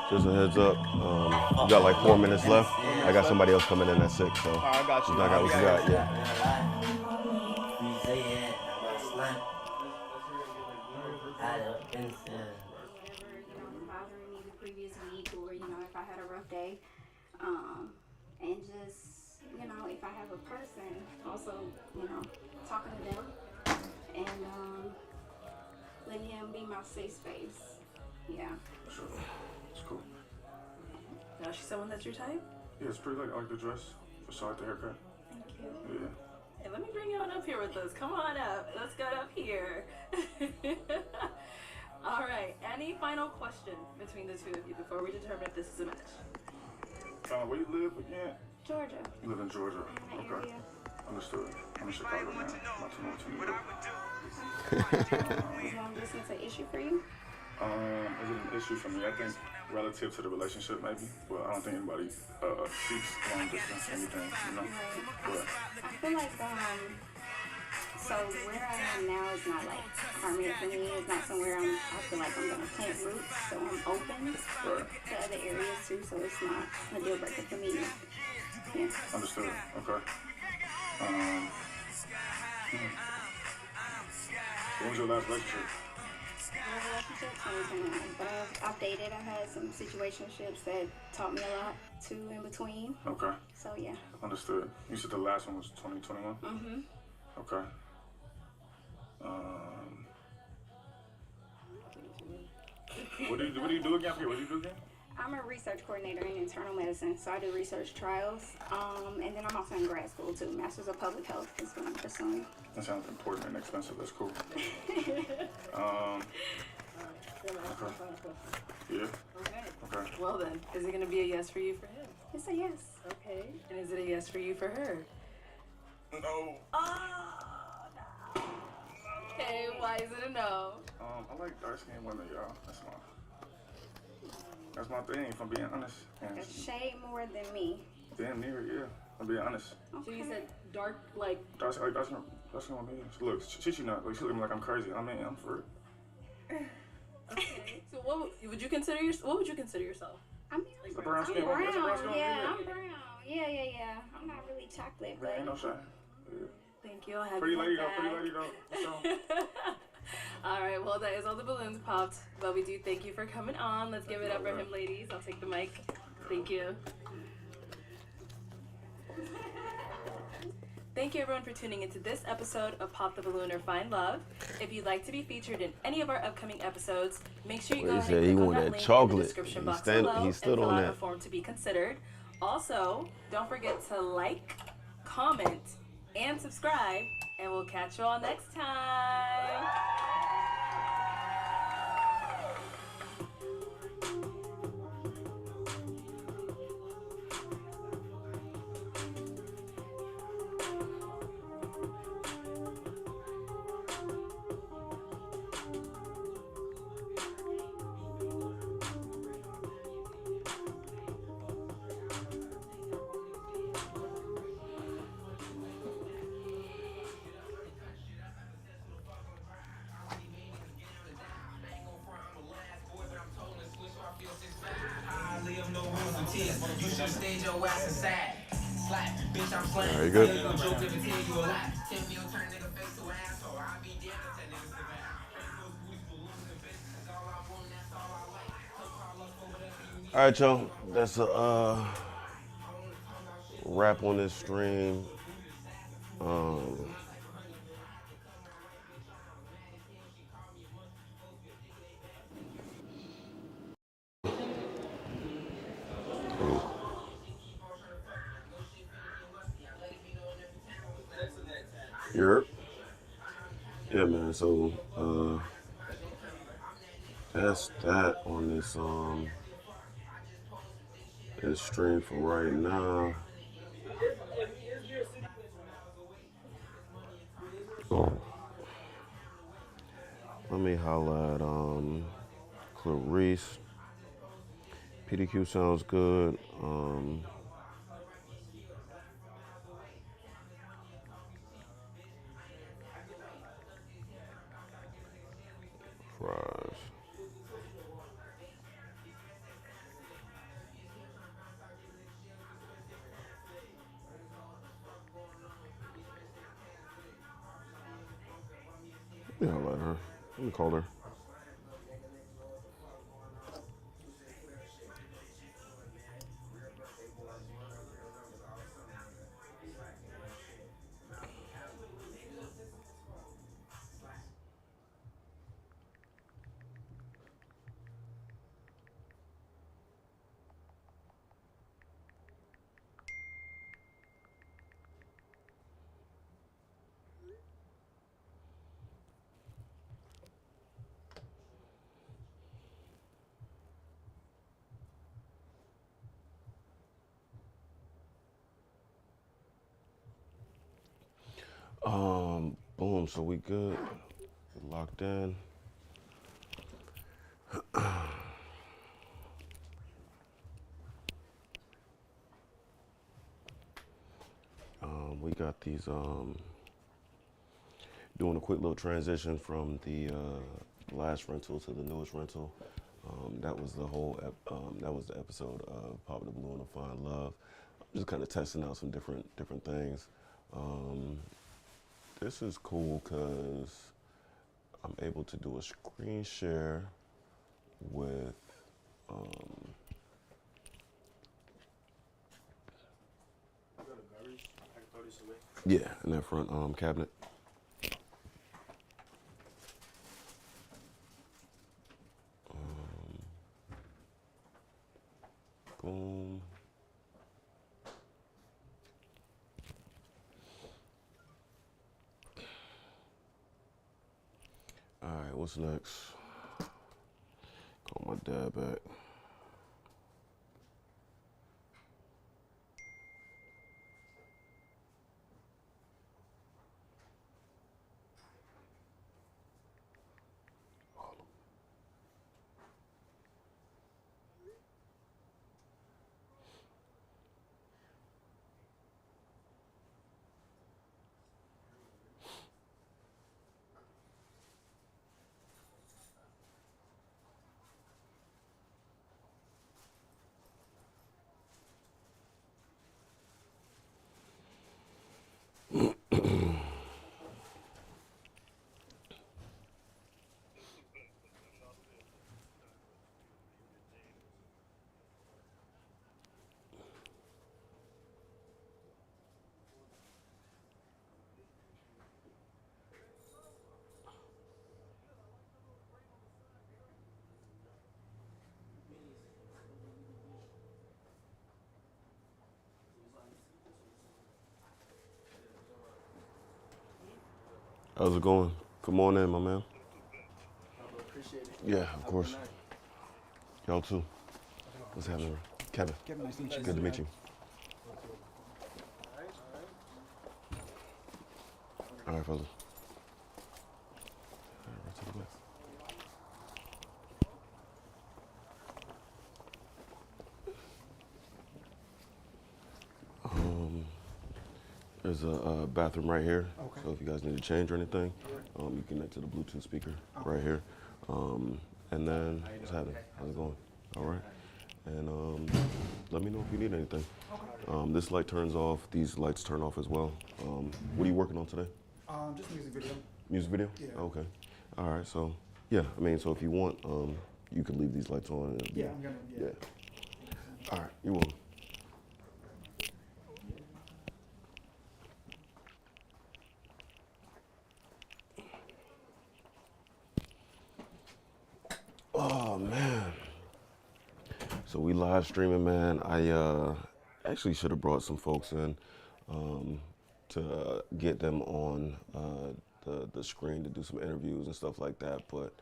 Just a heads up. You got like 4 minutes left. I got somebody else coming in at 6, so. I got you. I got what you got, yeah. Bothering me the previous week, or if I had a rough day, and just if I have a person, also talking to them and letting him be my safe space. Yeah. Sure. It's cool. Now she's someone that's your type? Yeah, it's pretty light. I like the dress. For sure, I like the haircut. Thank you. Yeah. Hey, let me bring you on up here with us. Come on up. Let's get up here. All right. Any final question between the two of you before we determine if this is a match? Where you live again? Georgia. You live in Georgia. Okay. Understood. I'm in Chicago now. Not too much in New York. Is long distance an issue for you? Is it an issue for me? I think relative to the relationship, maybe. But I don't think anybody seeks long distance anything, But I feel like so where I am now is not like permanent for me. It's not somewhere I feel like I'm gonna plant roots. So I'm open to other areas too. So it's not a deal breaker for me. Yeah. Understood. Okay. When was your last relationship? Relationship 2021, but I've dated. I had some situationships that taught me a lot too in between. Okay. So yeah. Understood. You said the last one was 2021? Mhm. Okay. What do you do again? What do you do again? I'm a research coordinator in internal medicine, so I do research trials. And then I'm also in grad school too. Masters of Public Health is what I'm pursuing. That sounds important and expensive. That's cool. Okay. Yeah. Okay. Well then, is it gonna be a yes for you for him? It's a yes. Okay. And is it a yes for you for her? No. Oh, no. Okay, why is it a no? I like dark-skinned women, y'all. That's my thing, if I'm being honest. Like a shade more than me. Damn near, yeah. I'm being honest. So you said dark, like... Dark-skinned women. Look, she not, like, she looking like I'm crazy. I mean, I'm for it. Okay. So what would you consider yourself? I mean, like I'm brown skin. brown. Yeah, Yeah, I'm brown. Yeah. I'm not really chocolate, but... Ain't no shine. Yeah. Thank you. I'll have Pretty you lady back. though, pretty lady though. All right, well, that is all the balloons popped. But we do thank you for coming on. Let's give it up for him, ladies. I'll take the mic. Thank you. Thank you, everyone, for tuning into this episode of Pop the Balloon or Find Love. If you'd like to be featured in any of our upcoming episodes, make sure you go ahead and click on that link in the description box below and fill out a form to be considered. Also, don't forget to like, comment, and subscribe, and we'll catch you all next time. Very good. All right, y'all. That's a wrap on this stream. Yeah, man. So that's that on this stream for right now. Let let me holla at Clarice. PDQ sounds good. Fries. Yeah, I'll let her. Let me call her. Boom, so we good. Locked in. We got these, doing a quick little transition from the last rental to the newest rental. That was the whole, that was the episode of Pop the Blue and to Find Love. I'm just kind of testing out some different things. This is cool because I'm able to do a screen share with, yeah, in that front cabinet. Boom. All right, what's next? Call my dad back. How's it going? Come on in, my man. Appreciate it. Yeah, of course. Y'all too. What's happening? Kevin. Kevin, nice to meet you. Good to meet you. All right, fellas. All right, right to the left. There's a bathroom right here. Okay. So if you guys need to change or anything, you connect to the Bluetooth speaker right here. And then, what's happening? How's it going? All right. And let me know if you need anything. This light turns off. These lights turn off as well. What are you working on today? Just music video. Music video? Yeah. Okay. All right. So, yeah. I mean, so if you want, you could leave these lights on. Yeah, I'm gonna. Yeah. All right. You're welcome. Oh man. So we live streaming, man. I actually should have brought some folks in to get them on the screen to do some interviews and stuff like that, but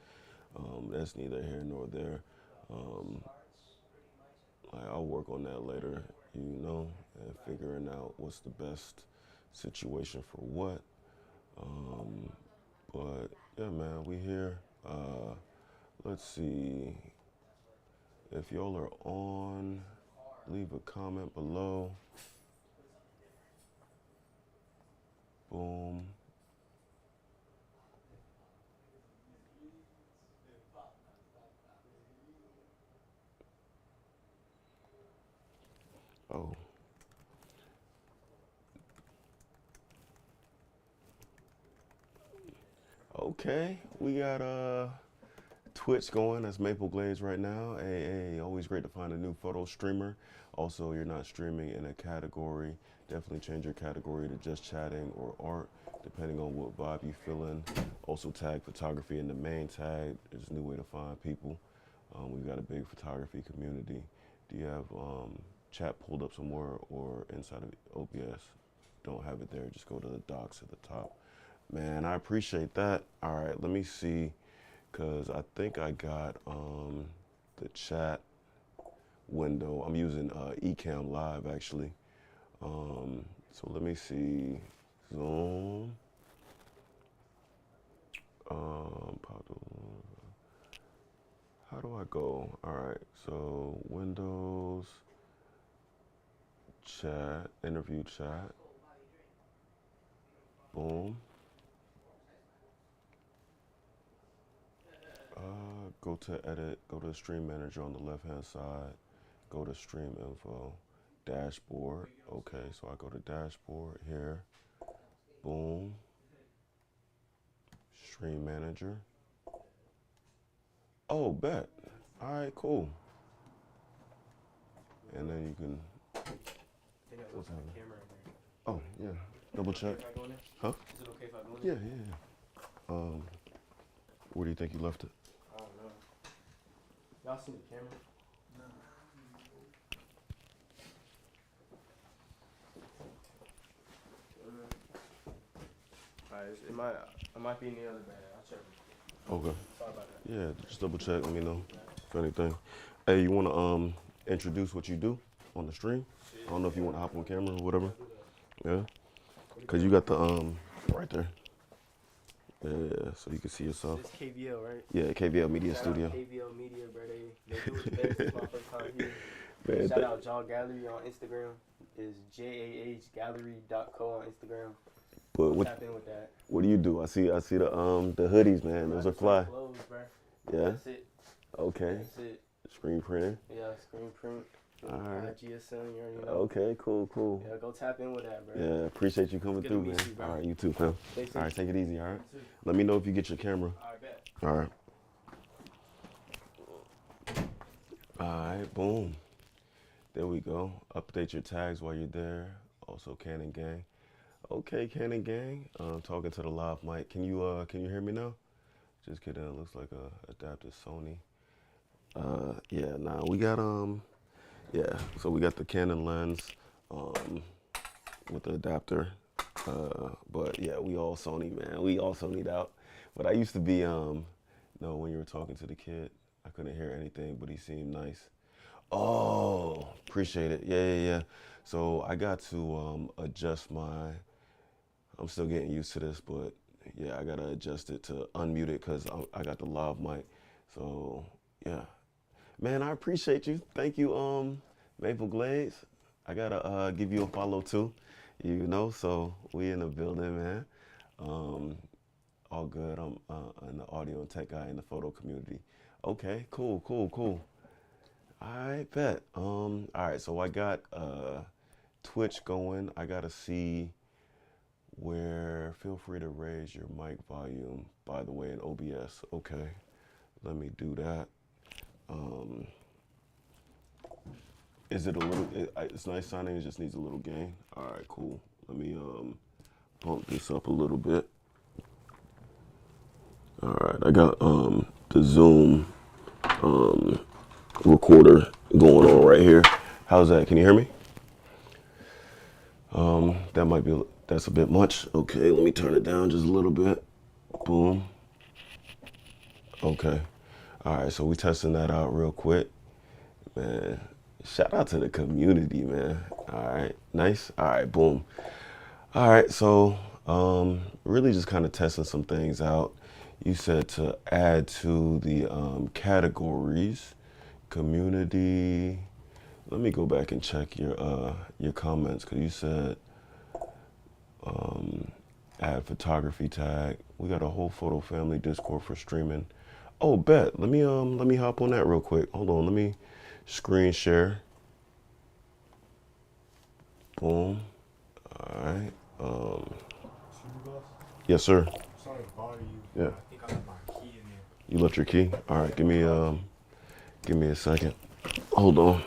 that's neither here nor there. I'll work on that later, you know, and figuring out what's the best situation for what. But yeah, man, we here. Let's see. If y'all are on, leave a comment below. Boom. Oh. Okay, we got Twitch going. That's Maple Glades right now. Hey, always great to find a new photo streamer. Also, you're not streaming in a category. Definitely change your category to just chatting or art, depending on what vibe you feeling. Also tag photography in the main tag. It's a new way to find people. We've got a big photography community. Do you have chat pulled up somewhere or inside of OBS? Don't have it there. Just go to the docs at the top. Man, I appreciate that. All right, let me see, because I think I got the chat window. I'm using Ecamm Live, actually. So let me see. Zoom. How do I go? All right, so Windows, chat, interview chat. Boom. Go to edit, go to stream manager on the left hand side, go to stream info, dashboard. Okay, so I go to dashboard here, boom, stream manager. Oh, bet. All right, cool. And then you can, what's happening? Oh, yeah, double check. Huh? Is it okay if I go in Yeah, there? yeah. Where do you think you left it? I don't know. Y'all see the camera? No. Alright, it might be in the other bag. I'll check it. Okay. Sorry about that. Yeah, just double check. Let me know if anything. Hey, you wanna introduce what you do on the stream? I don't know if you want to hop on camera or whatever. Yeah. Cause you got the right there. Yeah, so you can see yourself. It's KVL, right? Yeah, KVL Media Shout Studio. Out KVL Media, bro. They do it the best. It's my first time here. Man, Shout out Jaw Gallery on Instagram. It's jahgallery.co on Instagram. But what, tap in with that. What do you do? I see the hoodies, man. Those are fly. Clothes, bro. Yeah. That's it. Okay. That's it. Screen printer. Yeah, screen print. All right. GSM, you already know. Okay, cool. Yeah, go tap in with that, bro. Yeah, appreciate you coming Good through, to meet man. you, bro. All right, you too, fam. Stay safe. All right, take it easy, all right? You too. Let me know if you get your camera. All right, bet. All right. All right, boom. There we go. Update your tags while you're there. Also, Canon Gang. Okay, Canon Gang. Talking to the live mic. Can you hear me now? Just kidding. It looks like a adapted Sony. Yeah. Nah, we got yeah. So we got the Canon lens with the adapter. But yeah, we all Sony, man. We all Sony'd out. But I used to be no, when you were talking to the kid, I couldn't hear anything, but he seemed nice. Oh, appreciate it. Yeah. So I got to adjust my, I'm still getting used to this, but yeah, I gotta adjust it to unmute it because I got the live mic. So yeah, man, I appreciate you. Thank you, Maple Glades. I gotta give you a follow too, you know. So we in the building, man. All good. I'm an audio and tech guy in the photo community. Okay, cool. I bet. All right, so I got Twitch going. I gotta see where, feel free to raise your mic volume, by the way, in OBS. Okay, let me do that. Is it a little, it's nice sounding, it just needs a little gain. All right, cool. Let me bump this up a little bit. All right, I got the Zoom recorder going on right here. How's that? Can you hear me? That might be, that's a bit much. Okay, let me turn it down just a little bit. Boom. Okay. All right, so we testing that out real quick. Man, shout out to the community, man. All right, nice. All right, boom. All right, so really just kind of testing some things out. You said to add to the categories, community. Let me go back and check your comments, because you said add photography tag. We got a whole photo family Discord for streaming. Oh, bet. Let me hop on that real quick. Hold on. Let me screen share. Boom. All right. Yes, sir. Sorry to bother you. Yeah. I think I left my key in there. You left your key? All right. Give me a second. Hold on.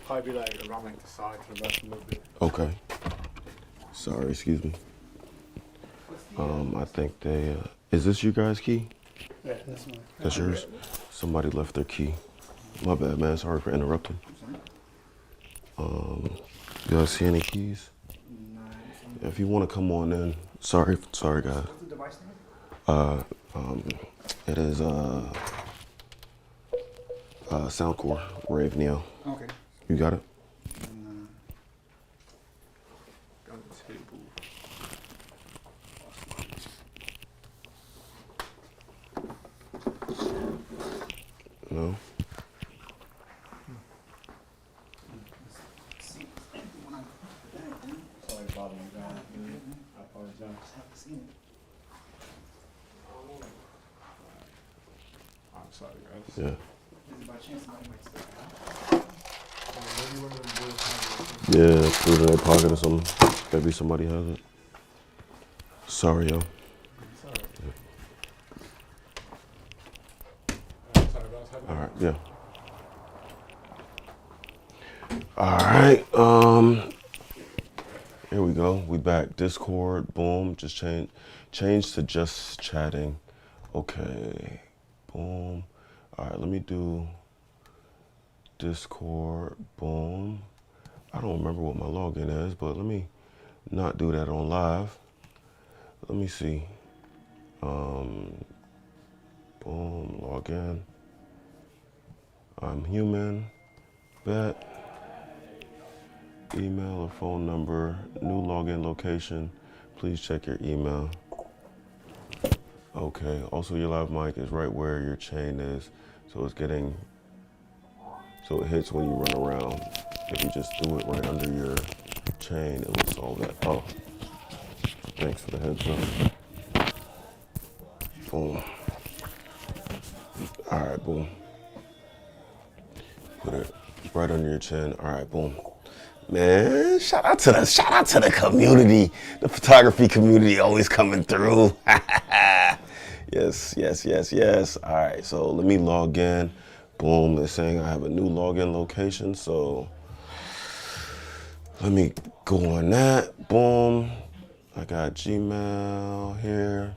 Probably be like around like the side to the left a little bit. Okay. Sorry. Excuse me. I think they. Is this your guys' key? Yeah, that's mine. That's yours? Somebody left their key. My bad, man. Sorry for interrupting. You guys see any keys? If you want to come on in. Sorry, guys. What's the device name? It is Soundcore Rave Neo. Okay. You got it? Got the table. No. Sorry to bother you guys. I apologize. I'm sorry, guys. Yeah. By chance, somebody might still Yeah, put it in their pocket or something. Maybe somebody has it. Sorry, yo. All right, yeah. All right, here we go. We back. Discord, boom. Just change to just chatting. Okay, boom. All right, let me do Discord, boom. I don't remember what my login is, but let me not do that on live. Let me see. Boom, login. I'm human. Bet. Email or phone number. New login location. Please check your email. Okay. Also, your live mic is right where your chain is, so it hits when you run around. If you just do it right under your chain, it will solve that. Oh, thanks for the heads up. Boom. All right, boom. Put it right under your chin. All right, boom. Man, shout out to the community. The photography community always coming through. Yes. All right, so let me log in. Boom, it's saying I have a new login location, so let me go on that. Boom. I got Gmail here.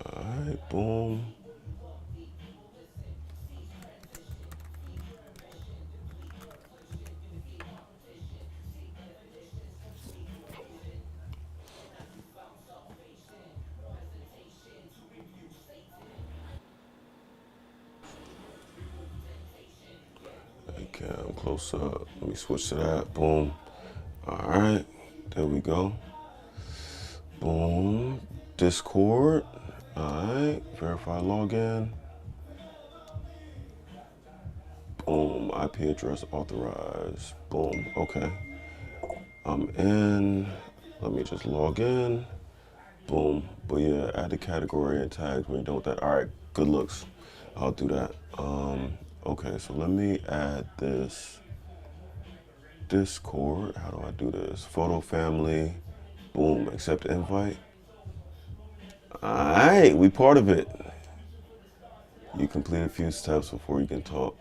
All right, boom. Okay, I'm close up. Let me switch to that. Boom. All right, there we go. Boom. Discord. All right, verify login. Boom, IP address authorized. Boom, okay. I'm in. Let me just log in. Boom. But yeah, add the category and tags when you're done with that. All right, good looks. I'll do that. Okay, so let me add this Discord. How do I do this? Photo family. Boom, accept invite. All right, we part of it. You complete a few steps before you can talk.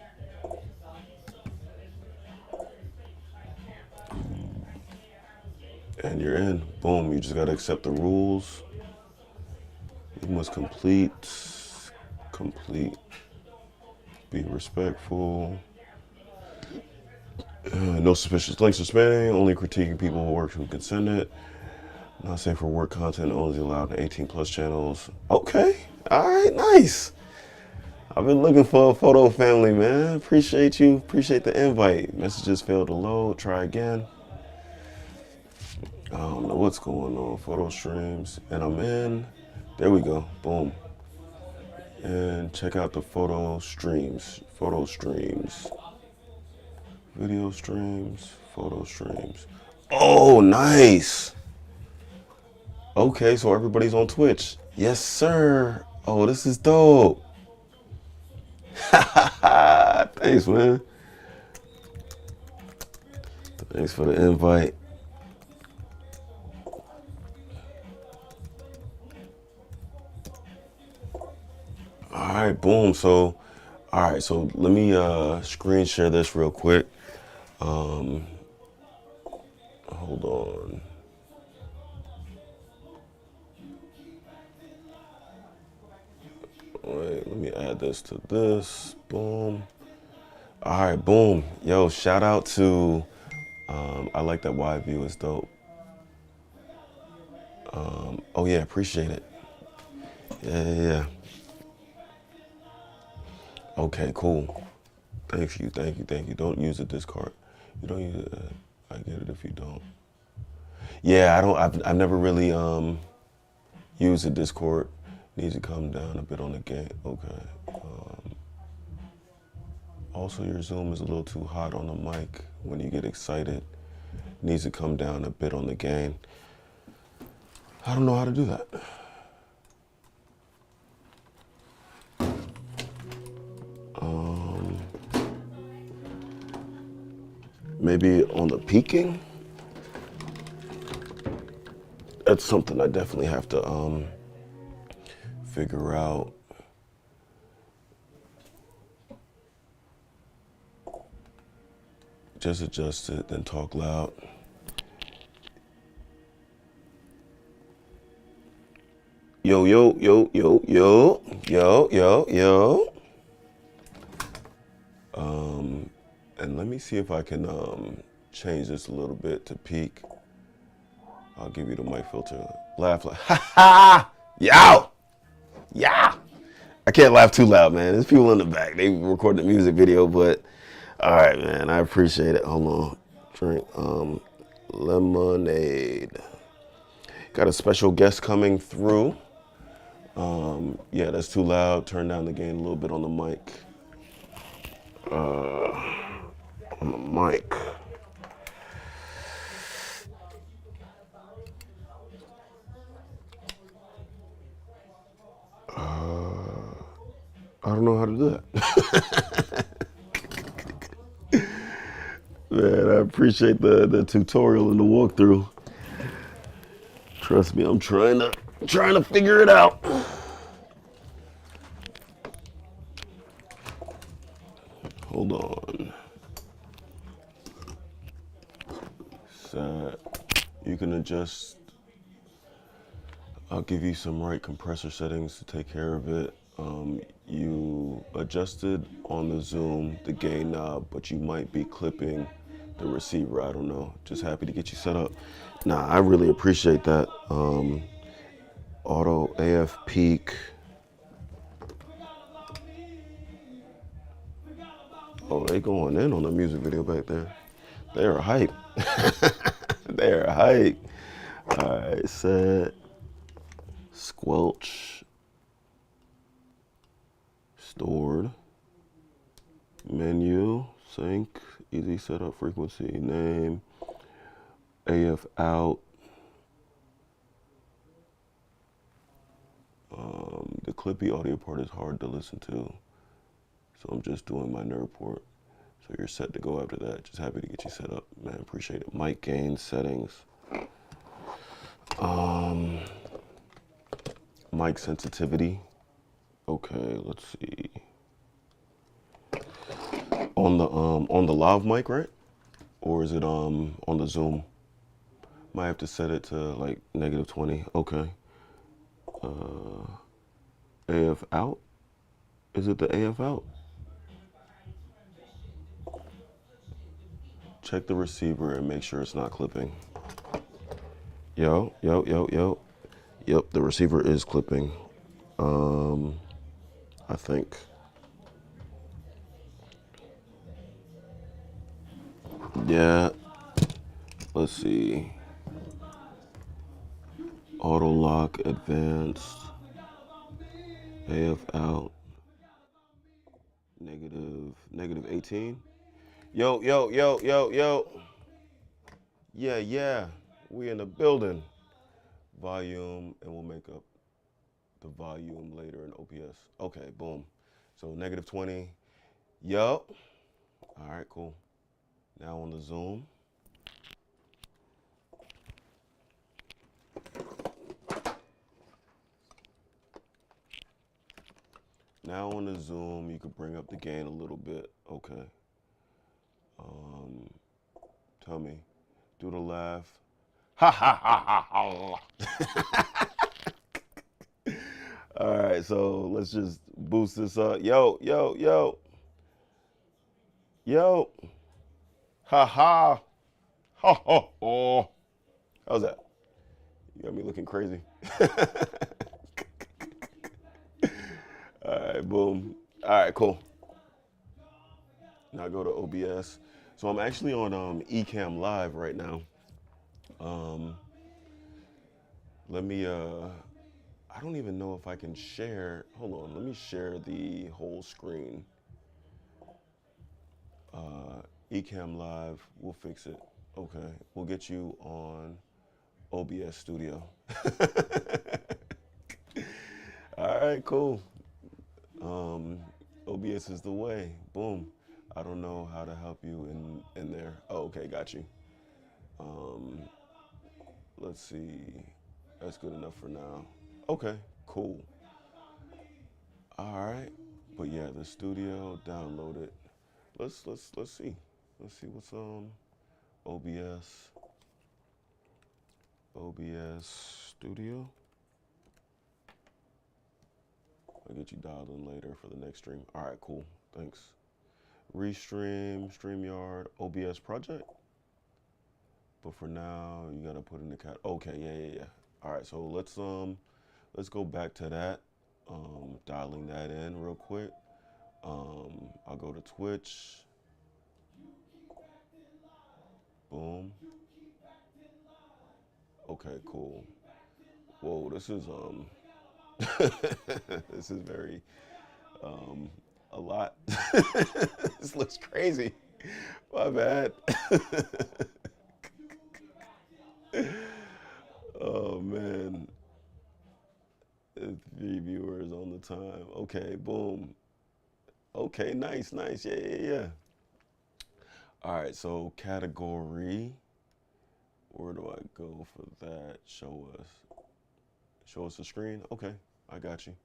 And you're in. Boom, you just gotta accept the rules. You must complete. Be respectful. No suspicious links or spamming. Only critiquing people who work who consented. Not safe for work content. Only allowed in 18+ channels. Okay. All right. Nice. I've been looking for a photo family, man. Appreciate you. Appreciate the invite. Messages failed to load. Try again. I don't know what's going on. Photo streams. And I'm in. There we go. Boom. And check out the photo streams. Photo streams. Video streams. Photo streams. Oh, nice. Okay, so everybody's on Twitch. Yes, sir. Oh, this is dope. Thanks, man. Thanks for the invite. All right, boom. So, all right, so let me screen share this real quick. Hold on. Wait, let me add this to this. Boom. All right, boom. Yo, shout out to, I like that wide view, it's dope. Oh yeah, appreciate it. Yeah. Okay, cool. Thank you. Don't use the Discord. You don't use it. I get it if you don't. Yeah, I've never really used the Discord. Needs to come down a bit on the game. Okay. Also, your Zoom is a little too hot on the mic when you get excited. Needs to come down a bit on the gain. I don't know how to do that. Maybe on the peaking? That's something I definitely have to figure out. Just adjust it, then talk loud. Yo. And let me see if I can change this a little bit to peak. I'll give you the mic filter. Laugh like, ha ha! Yo! Yeah! I can't laugh too loud, man. There's people in the back. They recorded the music video, but all right, man. I appreciate it. Hold on. Drink lemonade. Got a special guest coming through. Yeah, that's too loud. Turn down the gain a little bit on the mic. On the mic. I don't know how to do that. Man, I appreciate the tutorial and the walkthrough. Trust me, I'm trying to figure it out. Hold on. Set. You can adjust. I'll give you some right compressor settings to take care of it. You adjusted on the zoom, the gain knob, but you might be clipping the receiver. I don't know. Just happy to get you set up. Nah, I really appreciate that. Auto AF peak. Oh, they going in on the music video back there. They are hype. They are hype. All right, set. Squelch. Stored. Menu. Sync. Easy setup. Frequency. Name. AF out. The clippy audio part is hard to listen to, so I'm just doing my nerd port. So you're set to go after that. Just happy to get you set up, man. Appreciate it. Mic gain settings. Mic sensitivity. Okay, let's see. On the lav mic, right? Or is it on the Zoom? Might have to set it to like -20. Okay. AF out? Is it the AF out? Check the receiver and make sure it's not clipping. Yo. Yep, the receiver is clipping. I think. Yeah. Let's see. Auto lock advanced. AF out. Negative 18. Yo, yo, yo, yo, yo. Yeah, yeah. We in the building. Volume, and we'll make up the volume later in OPS. Okay, boom. So negative 20. Yo. All right, cool. Now on the Zoom. Now on the Zoom, you could bring up the gain a little bit. Okay. Tell me. Do the laugh. Ha ha ha ha ha. All right, so let's just boost this up. Yo, yo, yo. Yo. Ha ha. Ha ha ha. How's that? You got me looking crazy. All right, boom. All right, cool. Now go to OBS. So I'm actually on Ecamm Live right now. Let me, I don't even know if I can share. Hold on, let me share the whole screen. Ecamm Live, we'll fix it. Okay, we'll get you on OBS Studio. All right, cool. OBS is the way. Boom. I don't know how to help you in there. Oh, okay, got you. Let's see. That's good enough for now. Okay, cool. All right. But yeah, the studio, download it. Let's see. Let's see what's OBS Studio. I'll get you dialed in later for the next stream. All right, cool. Thanks. Restream, StreamYard, OBS project. But for now, you gotta put in the cat. Okay, yeah. All right, so let's go back to that. Dialing that in real quick. I'll go to Twitch. Boom. Okay, cool. Whoa, this is this is very a lot. This looks crazy. My bad. Oh man. 3 viewers on the time. Okay, boom. Okay, nice. Yeah. All right, so category. Where do I go for that? Show us the screen. Okay, I got you.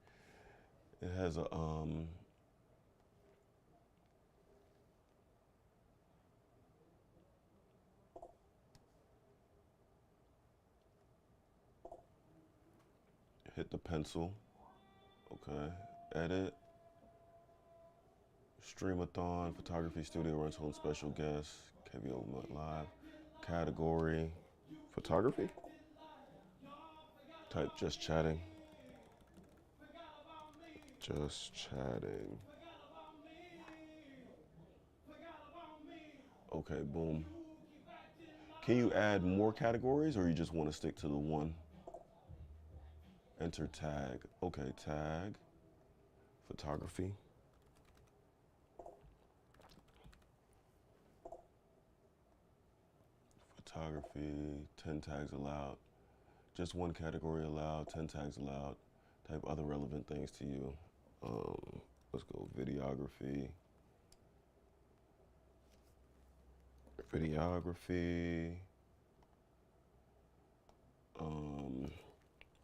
It has a hit the pencil. Okay, edit. Streamathon, photography studio rental and special guests. KVO live. Category, photography. Type just chatting. Just chatting. Okay, boom. Can you add more categories or you just want to stick to the one? Enter tag. Okay, tag. Photography. Photography, 10 tags allowed. Just one category allowed, 10 tags allowed. Type other relevant things to you. Let's go videography.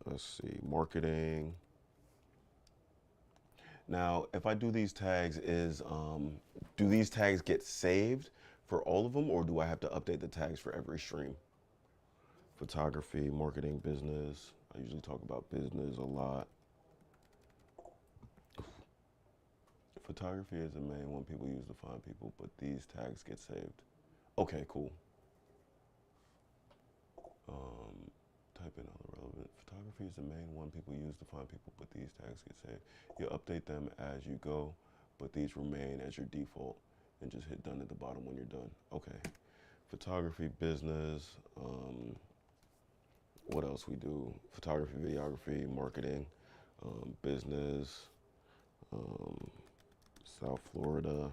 Let's see, marketing. Now, if I do these tags, do these tags get saved for all of them, or do I have to update the tags for every stream? Photography, marketing, business. I usually talk about business a lot. Photography is the main one people use to find people, but these tags get saved. Okay, cool. Type in other relevant. Photography is the main one people use to find people, but these tags get saved. You update them as you go, but these remain as your default, and just hit done at the bottom when you're done. Okay. photography, business. What else we do? Photography, videography, marketing, business. South Florida.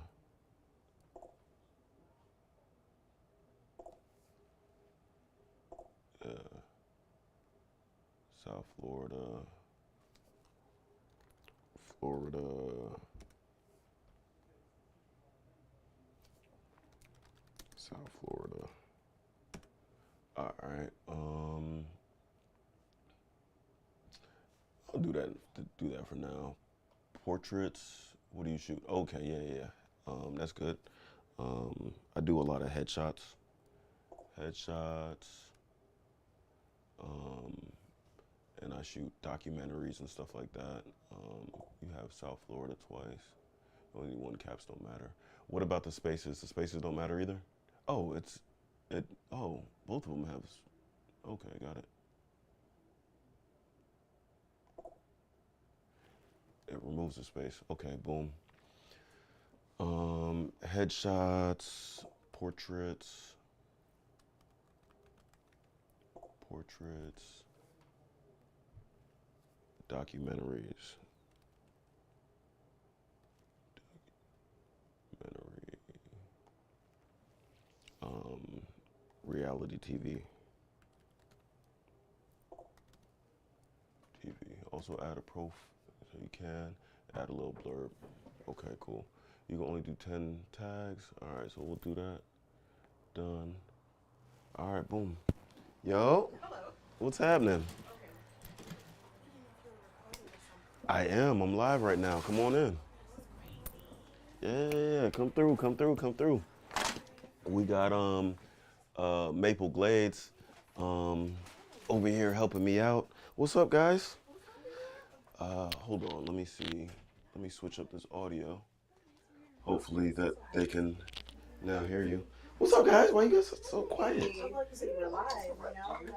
South Florida. Florida. South Florida. All right. I'll do that for now. Portraits. What do you shoot? Okay, yeah. That's good. I do a lot of headshots. And I shoot documentaries and stuff like that. You have South Florida twice. Only one caps don't matter. What about the spaces? The spaces don't matter either? Oh, both of them have, okay, got it. It removes the space. Okay, boom. Headshots, portraits, documentaries. Reality TV. Also add a prof, so you can add a little blurb. Okay, cool. You can only do 10 tags. All right, so we'll do that. Done. All right, boom. Yo. Hello. What's happening? I am. I'm live right now. Come on in. Yeah. Come through. We got Maple Glades over here helping me out. What's up, guys? Hold on. Let me see. Let me switch up this audio. Hopefully that they can now hear you. What's up, guys? Why you guys so quiet?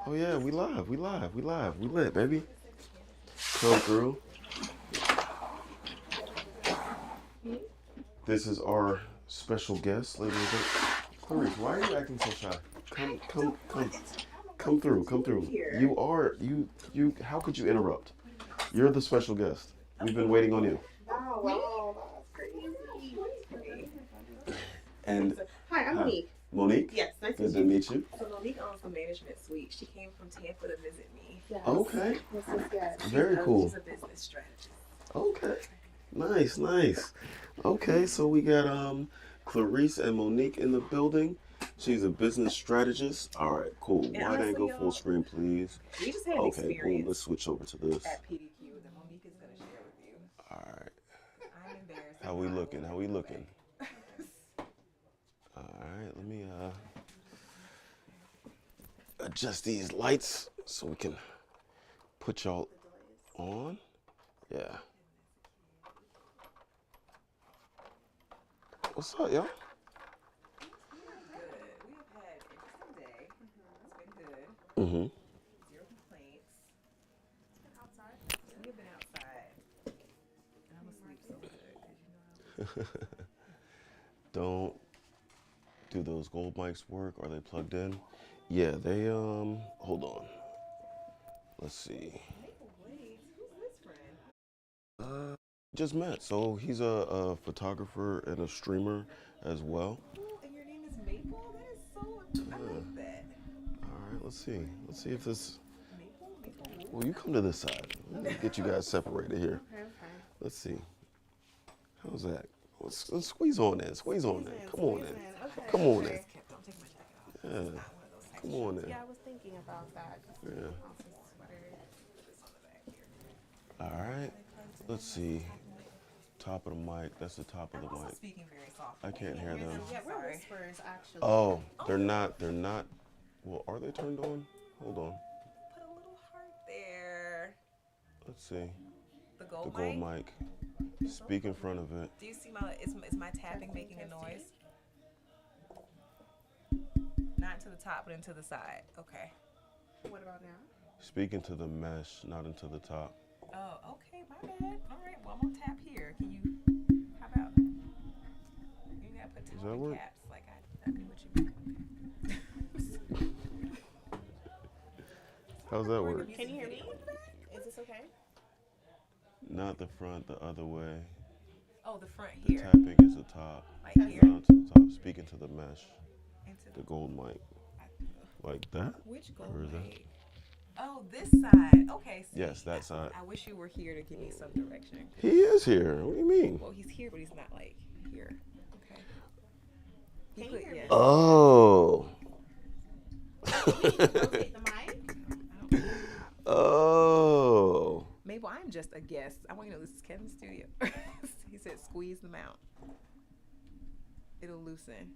Oh yeah, we live. We lit, baby. Come through. This is our special guest, ladies and gentlemen. Clarice, why are you acting so shy? Come through. You how could you interrupt? You're the special guest. We've been waiting on you. Oh, wow, that's crazy. And hi, I'm Monique. Monique? Yes, nice to meet you. So Monique owns the management suite. She came from Tampa to visit me. Yes. Okay. Yes. Very cool. She's a business strategist. Okay. Nice. Okay, so we got Clarice and Monique in the building. She's a business strategist. All right, cool. And Why didn't go honestly, full screen, please? We just had an Okay, experience boom. Let's switch over to this. at PDQ that Monique is going to share with you. All right. I'm embarrassed. How we looking? All right, let me adjust these lights so we can put y'all on. Yeah. What's up, y'all? Mm-hmm. Zero complaints. Outside. We've been outside. And I'm asleep so good. Cause you know Don't do those gold mics work? Are they plugged in? Yeah, they hold on. Let's see. Wait, who's this friend? Just met. So he's a photographer and a streamer as well. Oh, and your name is Maple? That is so I like that. All right, let's see. Let's see if this. Well, you come to this side. Let me get you guys separated here. Okay. Let's see. How's that? Let's squeeze on in. Come on in. Okay. Come on in. Don't take my jacket off. Yeah. Come on in. Yeah, I was thinking about that. Yeah. All right. Let's see. Top of the mic. That's the top of the mic. Speaking very softly. I can't hear them. Yeah, we're whispers actually. Oh, they're not. Well, are they turned on? Hold on. Put a little heart there. Let's see. The gold mic. Speak in front of it. Do you see is my tapping making a noise? Not to the top, but into the side. Okay. What about now? Speak into the mesh, not into the top. Oh, okay, my bad. All right, well, I'm gonna tap here. Can you? How about? You gotta put Does that work? caps like I knew what you meant. Okay. How's that work? Can you hear me? Is this okay? Not the front, the other way. Oh, the front The here. tapping is the top. Like here? Down to the top. Speaking to the mesh. The gold mic. Like that? Which Or gold is that- mic? Oh, this side. Okay. See, Yes, that side. I wish you were here to give me some direction. He is here. What do you mean? Well, he's here, but he's not like here. Okay. Can you hear me? Oh. Rotate the mic. Oh. Mabel, I'm just a guest. I want you to know this is Kevin's studio. He said squeeze them out. It'll loosen.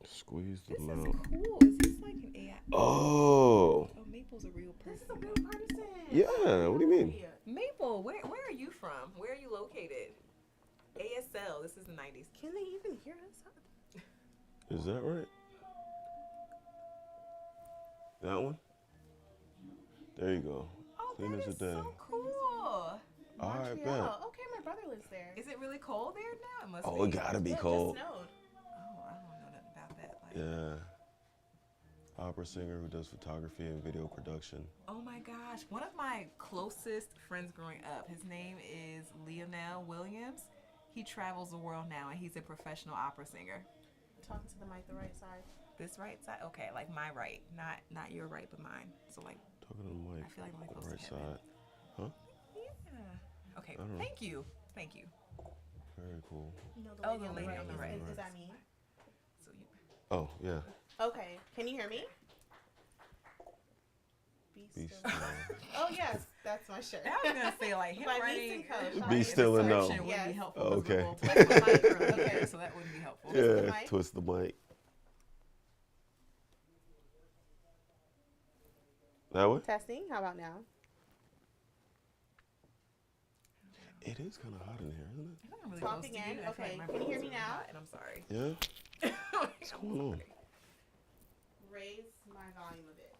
Squeeze the This is mouth. cool. Is this like an AI? Oh. Oh, Maple's a real person. This is a real person. Yeah. What do you mean? Maple, where are you from? Where are you located? ASL. This is the 90s. Can they even hear us? Is that right? That one? There you go. Clean as a day. So cool. All right, bet. Montreal. Okay, my brother lives there. Is it really cold there now? It must Oh, it gotta be cold. It just snowed. Oh, I don't know nothing about that. Like, Yeah. Opera singer who does photography and video production. oh my gosh. One of my closest friends growing up, his name is Lionel Williams. He travels the world now and he's a professional opera singer. Talking to the mic, the right side. This right side? Okay, like my right. Not your right, but mine. So like Talking to the mic. I feel like I'm really the close right to Kevin. side. Huh? Yeah. Okay, I don't know. thank you. Thank you. Very cool. You know Oh, the the lady lady on the right. on the Is right. that me? So you Oh, yeah. Okay. Can you hear me? Be still. Oh yes, that's my shirt. I was gonna say like him My writing niece and coach. Be still and know. description wouldn't be Yes. helpful. Oh, 'cause we're okay. both twist the mic earlier, so that wouldn't be helpful. Yeah, mic. twist the mic. That way? Testing. How about now? It is kind of hot in here, isn't it? I'm really Talk close to again. you. I feel Okay, like my can you hear voice me is now? hot, and I'm sorry. Yeah? What's going on? Raise my volume a bit.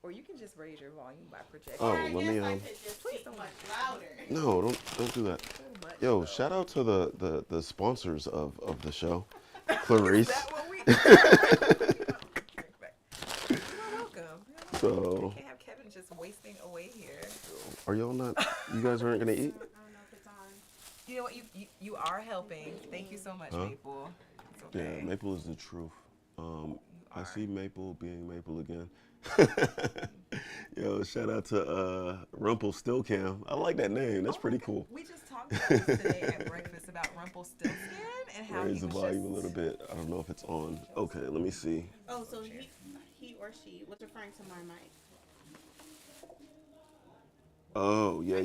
Or you can just raise your volume by projecting. Oh, Or I let me, guess I could just speak much louder. No, don't do that. much, Yo, shout out to the sponsors of the show. Clarice. Is that what we You're welcome. So, We can't have Kevin just wasting away here. are y'all not, you guys aren't going to eat? You know what? You are helping. Thank you so much, Huh? Maple. It's okay. Yeah, Maple is the truth. I see Maple being Maple again. Yo, shout out to Rumpelstiltskin. I like that name. That's pretty cool. We just talked about this today at breakfast about Rumpelstiltskin and how Raise he the was volume a just... little bit. I don't know if it's on. Okay, let me see. Oh, so he or she was referring to my mic. Oh, yeah. By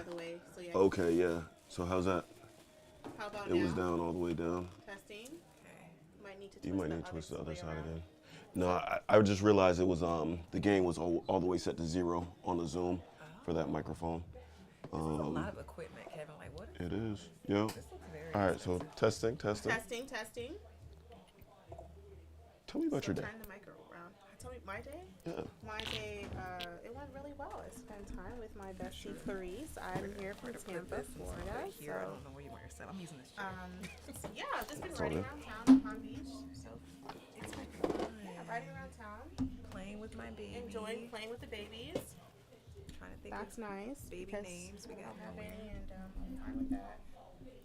the way, so yeah. Okay, yeah. So how's that? How about It now? was down all the way down. Testing. Might need to twist You might the need to twist the other way side around. again. No, I just realized it was the gain was all the way set to 0 on the Zoom for that microphone. This is a lot of equipment, Kevin. Like, what is It is. Yo. This looks very All right, so testing. Testing. Tell me about your day. Turn the mic around. Tell me my day. Yeah. My day, it went really well. I spent time with my bestie Clarice. I'm here from Tampa, Florida. here? I don't know where you want your set. I'm using this chair. Yeah, I've just been It's all riding good. around town, Palm Beach. So It's like fun. yeah, riding around town, Playing with my baby. enjoying playing with the babies. Trying to think That's of nice. baby because names. We I got don't have nowhere. any, and I'm fine with that.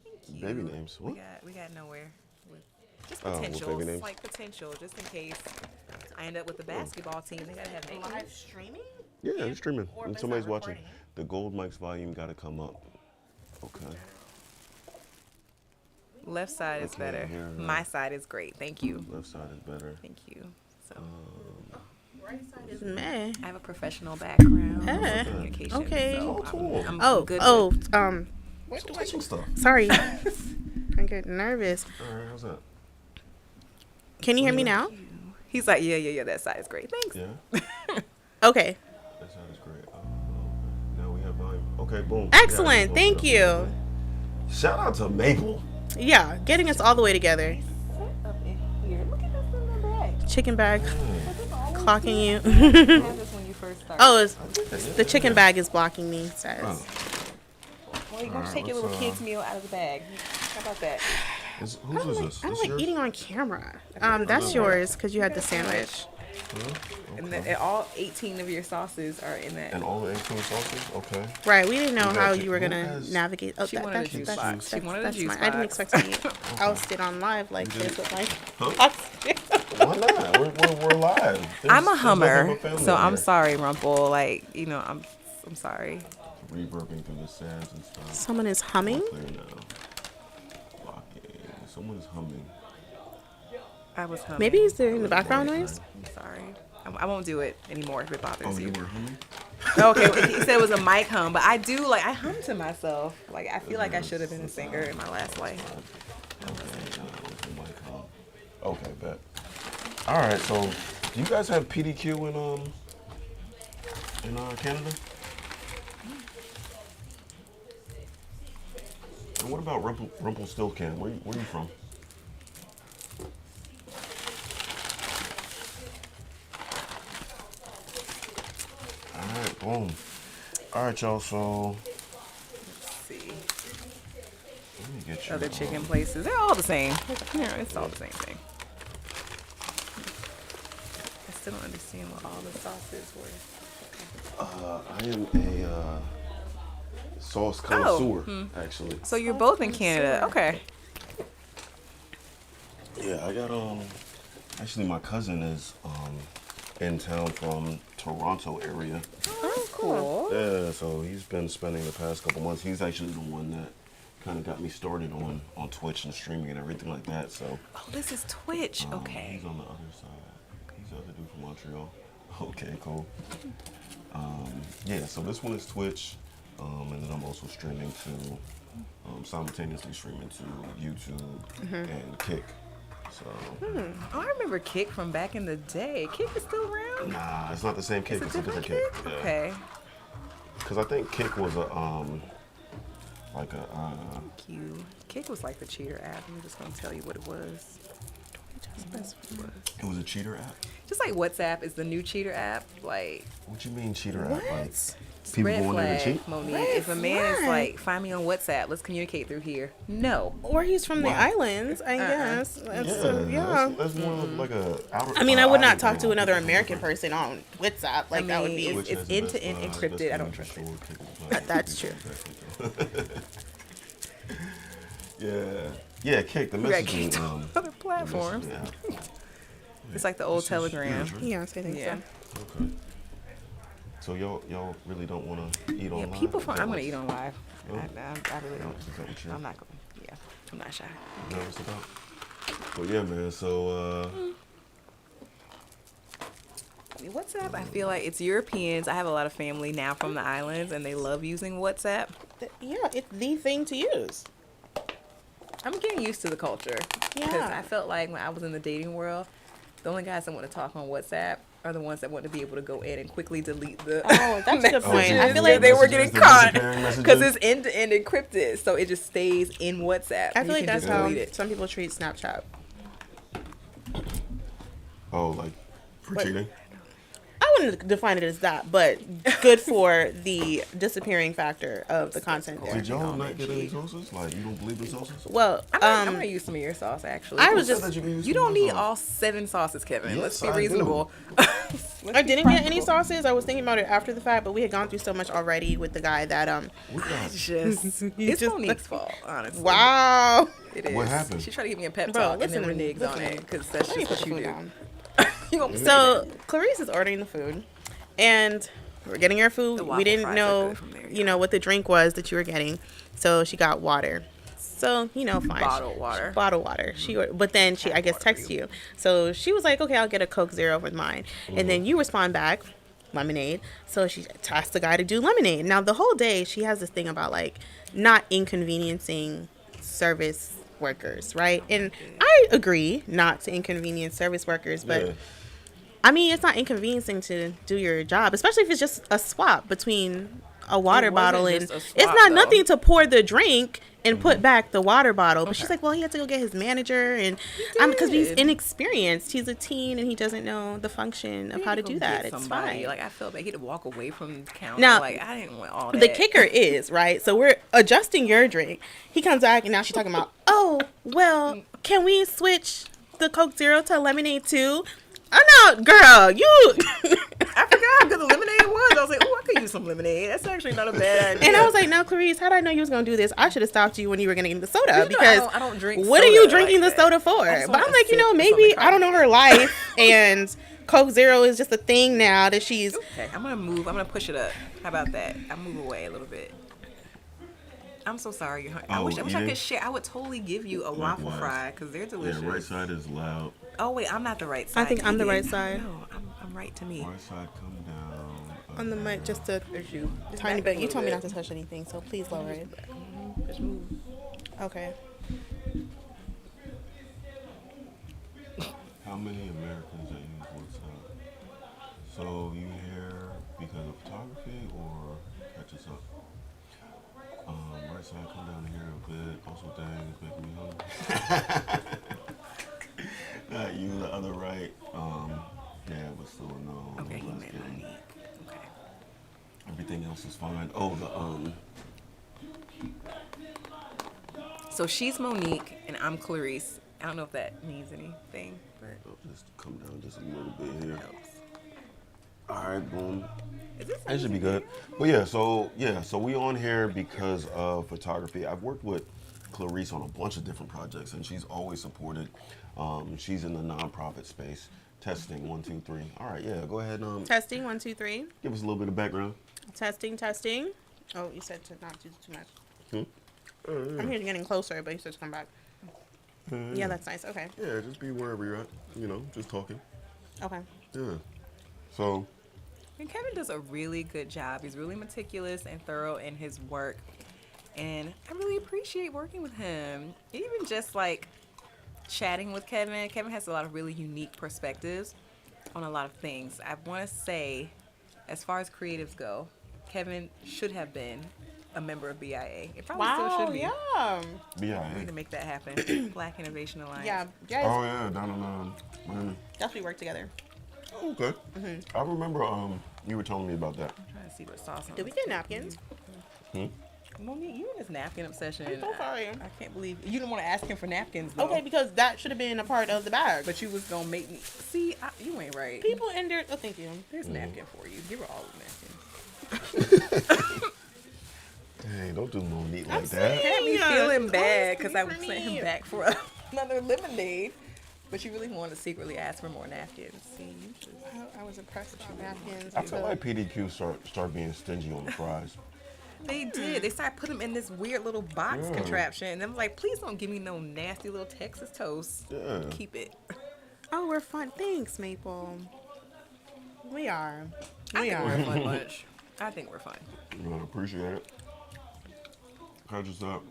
Thank you. Baby names. What? We got nowhere. With just Oh, with potential. baby names. Like potential, just in case I end up with the basketball team. They gotta have names. Live streaming? Yeah, you're streaming. Or And if somebody's it's not watching. The gold mic's volume got to come up. Okay. Left side is Okay, better. here, My side is great. Thank you. Left side is better. Thank you. So Right side is meh. I have a professional background Eh. in communication. Okay. So I'm Oh, good what Some touching stuff. Sorry. I'm getting nervous. All right, how's that? Can you hear me now? He's like, yeah, that side is great. Thanks. Yeah. Okay. That side is great. Now we have volume. Okay, boom. Excellent. Yeah, Thank you. Shout out to Maple. Yeah, getting us all the way together. Up in here. Look at this in the bag. Chicken bag. Clocking you. Have this when you first start. Oh, the chicken bag is blocking me, it says. Oh. Well, you're going to Alright, take your little what's, kid's meal out of the bag. How about that? Whose is this? I don't This like yours? eating on camera. That's yours because you had the sandwich. And then all 18 of your sauces are in that. And all the 18 sauces? Okay. Right, we didn't know We got how you. you were Who gonna has- navigate. Oh, She wanted a juice box. She wanted a that's juice mine. I didn't box. expect to be ousted on live like this with my. Why not? We're live. I'm a There's Hummer, nothing but family so I'm here. sorry, Rumple. Like, you know, I'm sorry. Reverbing through the sands and stuff. Someone is humming? Clear now. Locking. Someone is humming. I was humming. Maybe he's doing the background noise. I'm sorry. I won't do it anymore if it bothers Oh, you. you were humming? Okay, he said it was a mic hum, but I do like I hum to myself. Like I feel like I should have been a singer in my last life. Okay, bet. All right, so do you guys have PDQ in Canada? And what about Rumpelstiltskin? Where you from? All right, boom. All right, y'all. So Let's see. let me get you Other chicken places, they're all the same. Yeah, it's all the same thing. I still don't understand what all the sauces were. I am a sauce connoisseur, actually. So you're both in Canada, okay? Yeah, I got actually my cousin is in town from Toronto area. Oh, cool. Yeah, so he's been spending the past couple months. He's actually the one that kind of got me started on Twitch and streaming and everything like that. So Oh, this is Twitch. Okay. he's on the other side. He's the other dude from Montreal. Okay, cool. Yeah, so this one is Twitch, and then I'm also streaming to simultaneously streaming to YouTube and Kick. So Oh, I remember Kick from back in the day. Kick is still around? nah, it's not the same Kick. It's a different Kick. Yeah. Okay. Because I think Kick was a like a Thank you. Kick was like the cheater app. I'm just gonna tell you what it was. That's what it was. it was a cheater app. Just like WhatsApp is the new cheater app. Like What you mean cheater app? Like it's people red going there to flag, cheat? Monique. Red If a man is flag. like, find me on WhatsApp, let's communicate through here. No. Or he's from the Why? islands, I guess. That's, That's more like a. I mean, I would not talk to another American person on WhatsApp. Like that would be. It's end-to-end encrypted. I don't trust it. That's true. Yeah, Kick the You got messaging. kicked on other platforms. It's like the old Telegram. Yes, I think so. Okay. So y'all really don't want to eat on Yeah, live? people from. Is that I'm gonna what- eat on live. Oh. I really don't. Is that what you're I'm not going. Yeah, I'm not shy. nervous about? But yeah, man. So WhatsApp, I feel like it's Europeans. I have a lot of family now from the islands, and they love using WhatsApp. Yeah, it's the thing to use. I'm getting used to the culture. Because Yeah. I felt like when I was in the dating world, the only guys that want to talk on WhatsApp are the ones that want to be able to go in and quickly delete the. Oh, that's a good point. messages. I feel like they were getting the caught disappearing messages. because it's end-to-end encrypted, so it just stays in WhatsApp. I You feel like can that's just how delete it. some people treat Snapchat. like for But- cheating. I wouldn't define it as that, but good for the disappearing factor of the content there. Did y'all not get any sauces? Like you don't believe in sauces? Well, I'm gonna use some of your sauce actually. I was Who said just. that you can use You some don't of my need sauce? all 7 sauces, Kevin. Yes, Let's be I do. reasonable. I didn't get any sauces. I was thinking about it after the fact, but we had gone through so much already with the guy that It's Monique's fault, honestly. Wow. It is. What happened? She tried to give me a pep Bro, talk and listen then to me, reneges on listen. it because that's Let me just what put you the do. food You gonna So Clarice is ordering the food, and we're getting our food. The We waffle didn't fries are know, good from there, you know, what the drink was that you were getting, so she got water. So fine. Bottled water. Bottled water. She ordered, but then she, I guess, texted you. So she was like, okay, I'll get a Coke Zero with mine, and then you respond back, lemonade. So she asked the guy to do lemonade. Now the whole day she has this thing about like not inconveniencing service workers, right? And I agree not to inconvenience service workers, but Yeah. I mean, it's not inconveniencing to do your job, especially if it's just a swap between a water bottle and just a swap, it's not though. nothing to pour the drink and put back the water bottle. But she's like, well, he had to go get his manager, and because he's did. inexperienced, he's a teen and he doesn't know the function of how to do that. It's fine. Like I felt bad. He had to walk away from the counter. Now, Like I didn't want all that. The kicker is, right, so we're adjusting your drink. He comes back and now she's talking about, oh, well, can we switch the Coke Zero to lemonade too? I know, girl. You. I forgot how good the lemonade was. I was like, oh, I could use some lemonade. That's actually not a bad idea. And I was like, no, Clarice, how did I know you was gonna do this? I should have stopped you when you were gonna get the soda because I don't drink. What soda are you drinking like the soda for? I just But I'm wanna like, you sip know, for maybe something I don't know her life, and Coke Zero is just a thing now that she's. Okay, I'm gonna move. I'm gonna push it up. How about that? I move away a little bit. I'm so sorry. I wish I could share. I would totally give you a waffle fry because they're delicious. Yeah, right side is loud. Oh wait, I'm not the right side. I think I'm the right side. No, I'm right to me. Right side, come down. On the mic, just a tiny bit. You told me not to touch anything, so please lower it. Just move. Okay. How many Americans that use WhatsApp? So you here because of photography or catch us up? Right side, come down here a bit. Also, dang, it's making me hungry. You the other right. Yeah, but still no. Okay, he meant Monique. Okay. Everything else is fine. Oh, So she's Monique and I'm Clarice. I don't know if that means anything, but just come down just a little bit here. All right, boom. It should be good. But so we on here because of photography. I've worked with Clarice on a bunch of different projects, and she's always supported. She's in the nonprofit space. Testing 1 2 3. All right, yeah. Go ahead. Testing 1 2 3. Give us a little bit of background. Testing. Oh, you said to not do too much. I'm here getting closer, but you said to come back. Yeah, that's nice. Okay. Yeah, just be wherever you're at. You know, just talking. Okay. Yeah. So. And Kevin does a really good job. He's really meticulous and thorough in his work. And I really appreciate working with him. Even just like chatting with Kevin. Kevin has a lot of really unique perspectives on a lot of things. I want to say, as far as creatives go, Kevin should have been a member of BIA. It probably still should be. Yeah. BIA. We need to make that happen. Black Innovation Alliance. Yeah. Oh yeah, down in Miami. That's we work together. Oh, okay. I remember you were telling me about that. I'm trying to see what sauce. Did we get napkins? Monique, you and this napkin obsession. I'm so sorry. I can't believe you didn't want to ask him for napkins. Though. Okay, because that should have been a part of the bag. But you was gonna make me see. You ain't right. People in there. Oh, thank you. There's a napkin for you. Give her all the napkins. Hey, don't do Monique like that. It had me feeling bad because I sent him back for another lemonade. But you really wanted to secretly ask for more napkins. See, you should. I was impressed with your napkins. I feel like PDQ start being stingy on the fries. They did. They started putting them in this weird little box contraption. And I'm like, please don't give me no nasty little Texas toast. Yeah. Keep it. Oh, we're fun. Thanks, Maple. We are. I think we're a fun bunch. I think we're fun. I appreciate it. Catch us up.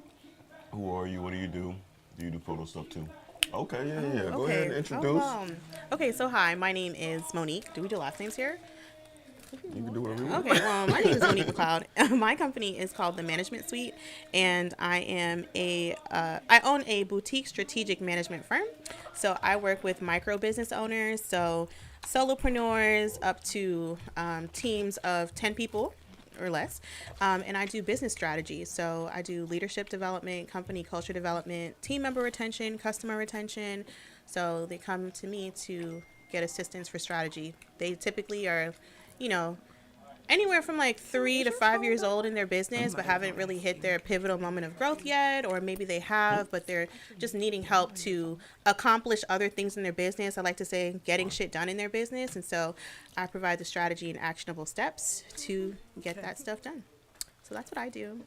Who are you? What do you do? Do you do photo stuff too? Okay, yeah. Go ahead and introduce. Okay, so hi, my name is Monique. Do we do last names here? You can do whatever you want. Okay, well, my name is Monique McLeod. My company is called The Management Suite, and I am I own a boutique strategic management firm. So I work with micro business owners, so solopreneurs up to teams of 10 people or less, and I do business strategy. So I do leadership development, company culture development, team member retention, customer retention. So they come to me to get assistance for strategy. They typically are, anywhere from like 3 to 5 years old in their business, but haven't really hit their pivotal moment of growth yet, or maybe they have, but they're just needing help to accomplish other things in their business. I like to say getting shit done in their business. And so I provide the strategy and actionable steps to get that stuff done. So that's what I do.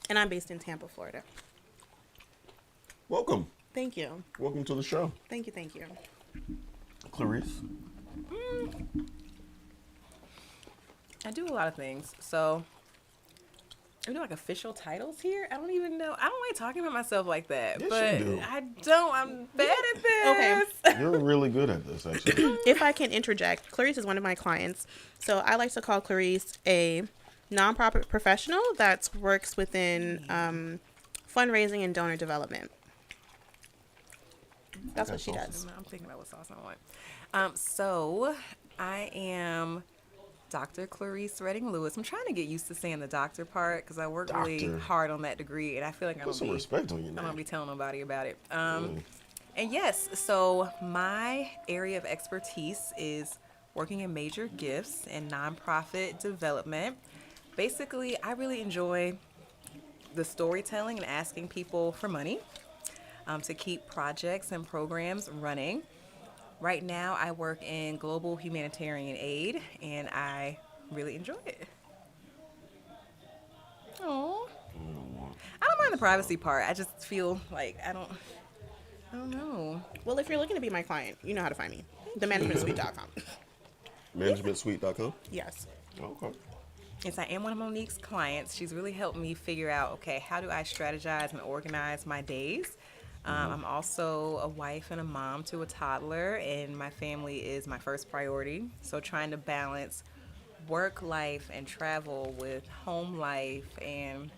And I'm based in Tampa, Florida. Welcome. Thank you. Welcome to the show. Thank you. Clarice. I do a lot of things. So, we do like official titles here. I don't even know. I don't like talking about myself like that. Yes, but you do. I don't. I'm bad at this. Okay. You're really good at this, actually. If I can interject, Clarice is one of my clients. So I like to call Clarice a nonprofit professional that works within fundraising and donor development. That's what she does. I'm thinking about what sauce I want. So I am Dr. Clarice Redding Lewis. I'm trying to get used to saying the doctor part because I worked really hard on that degree, and I feel like Put some respect on your name. I'm gonna be telling nobody about it. And yes, so my area of expertise is working in major gifts and nonprofit development. Basically, I really enjoy the storytelling and asking people for money to keep projects and programs running. Right now, I work in global humanitarian aid, and I really enjoy it. Oh, I don't mind the privacy part. I just feel like I don't know. Well, if you're looking to be my client, you know how to find me. TheManagementSuite.com. Managementsuite.com? Yes. Okay. Yes, I am one of Monique's clients. She's really helped me figure out, okay, how do I strategize and organize my days? I'm also a wife and a mom to a toddler, and my family is my first priority. So trying to balance work life and travel with home life and,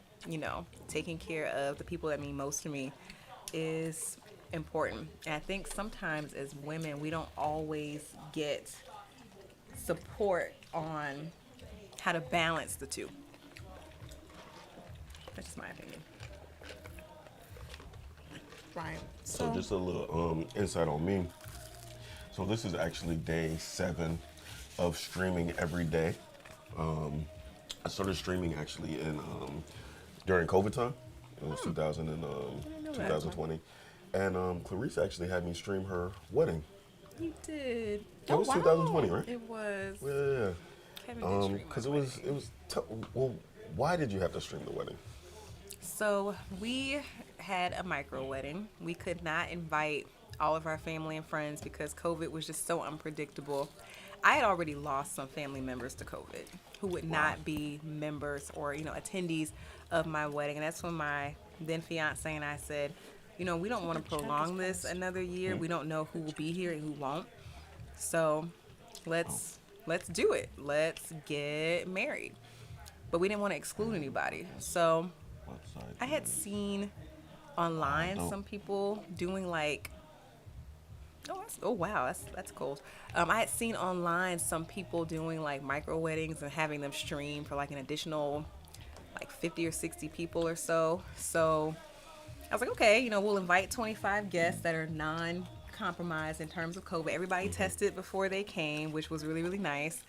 taking care of the people that mean most to me is important. And I think sometimes as women, we don't always get support on how to balance the two. That's just my opinion. Right. So just a little insight on me. So this is actually day 7 of streaming every day. I started streaming actually in during COVID time. It was 2020. And Clarice actually had me stream her wedding. You did. It was 2020, right? It was. Yeah. Kevin did Because it was well, why did you have to stream the wedding? So we had a micro wedding. We could not invite all of our family and friends because COVID was just so unpredictable. I had already lost some family members to COVID who would not be members or, attendees of my wedding. And that's when my then fiance and I said, we don't want to prolong this another year. We don't know who will be here and who won't. So let's do it. Let's get married. But we didn't want to exclude anybody. So I had seen online some people doing like, wow, that's cool. I had seen online some people doing like micro weddings and having them stream for like an additional like 50 or 60 people or so. So I was like, okay, we'll invite 25 guests that are non-compromised in terms of COVID. Everybody tested before they came, which was really, really nice.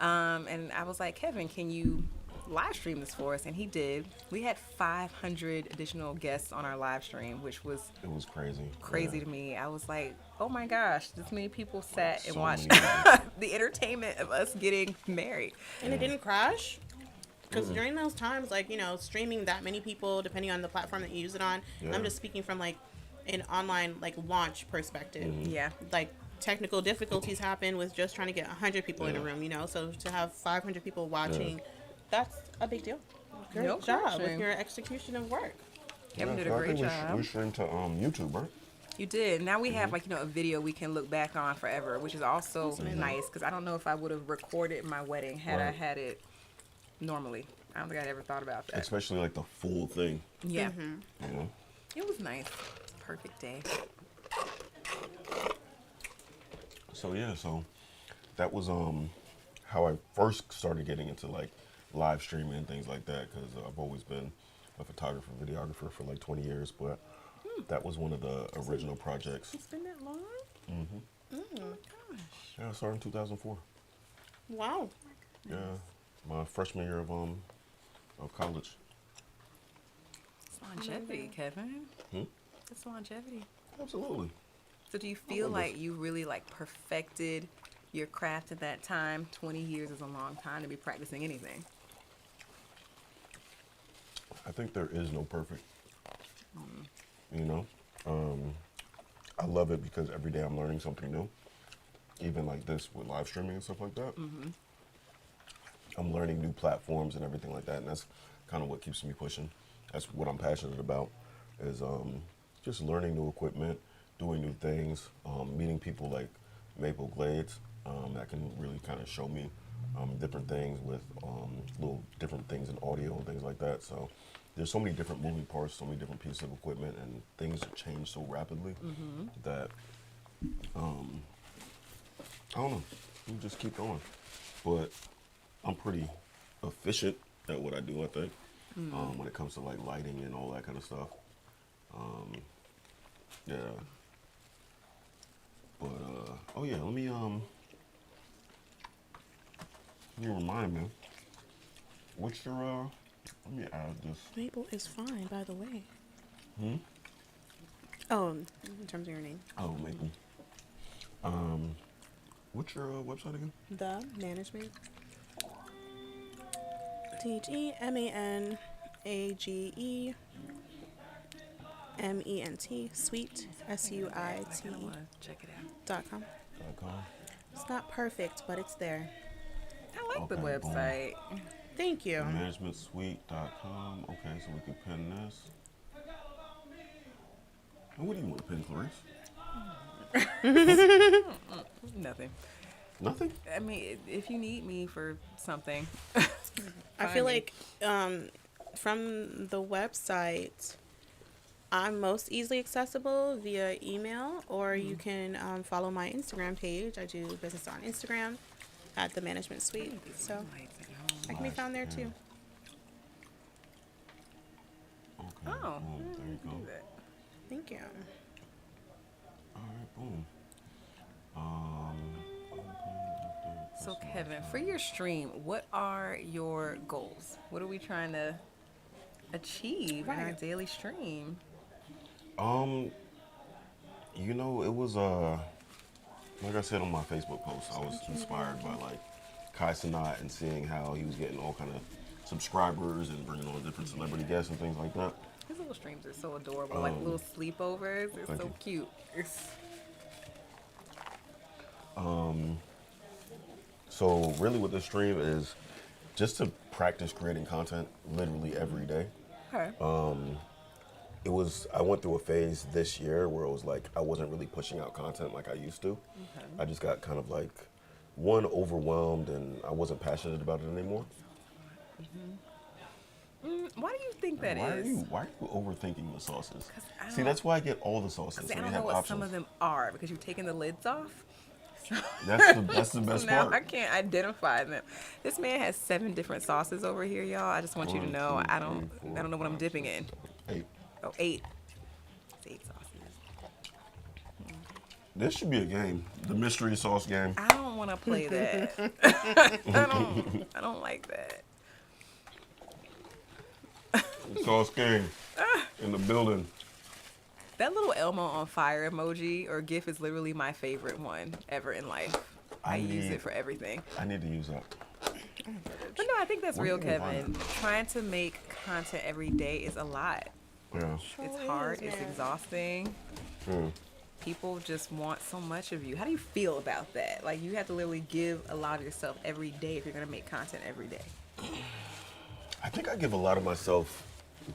And I was like, Kevin, can you live stream this for us? And he did. We had 500 additional guests on our live stream, which was crazy to me. I was like, oh my gosh, this many people sat and watched the entertainment of us getting married. And it didn't crash? Because during those times, streaming that many people, depending on the platform that you use it on, I'm just speaking from like an online launch perspective. Yeah. Like technical difficulties happen with just trying to get 100 people in a room, So to have 500 people watching, that's a big deal. Great job with your execution of work. Kevin did a great job. We streamed to YouTube, right? You did. Now we have a video we can look back on forever, which is also nice because I don't know if I would have recorded my wedding had I had it normally. I don't think I'd ever thought about that. Especially like the full thing. Yeah. Mm-hmm. It was nice. Perfect day. So that was how I first started getting into like live streaming and things like that because I've always been a photographer, videographer for like 20 years, but that was one of the original projects. It's been that long? Mm-hmm. Oh my gosh. Yeah, I started in 2004. Wow. Yeah, my freshman year of college. It's longevity, Kevin. It's longevity. Absolutely. So do you feel like you really perfected your craft at that time? 20 years is a long time to be practicing anything. I think there is no perfect. I love it because every day I'm learning something new. Even like this with live streaming and stuff like that. I'm learning new platforms and everything like that, and that's kind of what keeps me pushing. That's what I'm passionate about, is just learning new equipment, doing new things, meeting people like Maple Glades that can really kind of show me different things with little different things in audio and things like that. So there's so many different moving parts, so many different pieces of equipment, and things change so rapidly that I don't know, you just keep going. But I'm pretty efficient at what I do, I think, when it comes to like lighting and all that kind of stuff. Yeah, But oh yeah, let me remind me. What's your let me add this. Mabel is fine, by the way. Hmm? Oh, in terms of your name. Oh, Mabel. What's your website again? The Management. TheManagement Suite SUIT.com. Check it out. .com. It's not perfect, but it's there. I like the website. Boom. Thank you. ManagementSuite.com. Okay, so we can pin this. And what do you want to pin, Clarice? Nothing. Nothing? I mean, if you need me for something. I feel like from the website, I'm most easily accessible via email, or you can follow my Instagram page. I do business on Instagram at the Management Suite, so I can be found there too. Okay. Oh, Boom. There you go. Thank you. All right, boom. So Kevin, for your stream, what are your goals? What are we trying to achieve in our daily stream? You know, it was like I said on my Facebook post, I was inspired by like Kai Cenat and seeing how he was getting all kind of subscribers and bringing on different celebrity guests and things like that. His little streams are so adorable, like little sleepovers. It's so cute. So really what this stream is just to practice creating content literally every day. Okay. I went through a phase this year where it was like I wasn't really pushing out content like I used to. Okay. I just got kind of like overwhelmed and I wasn't passionate about it anymore. Why do you think that is? Why are you overthinking the sauces? See, that's why I get all the sauces. I don't know what some of them are because you've taken the lids off. That's the best now part. I can't identify them. This man has 7 different sauces over here, y'all. I just want you to know I don't know what I'm dipping in. 8. Oh, 8. It's 8 sauces. This should be a game. The mystery sauce game. I don't want to play that. I don't like that. Sauce game in the building. That little Elmo on fire emoji or GIF is literally my favorite one ever in life. I use it for everything. I need to use that. But no, I think that's real, Kevin. Trying to make content every day is a lot. Yeah. It's hard. It's exhausting. People just want so much of you. How do you feel about that? Like, you have to literally give a lot of yourself every day if you're going to make content every day. I think I give a lot of myself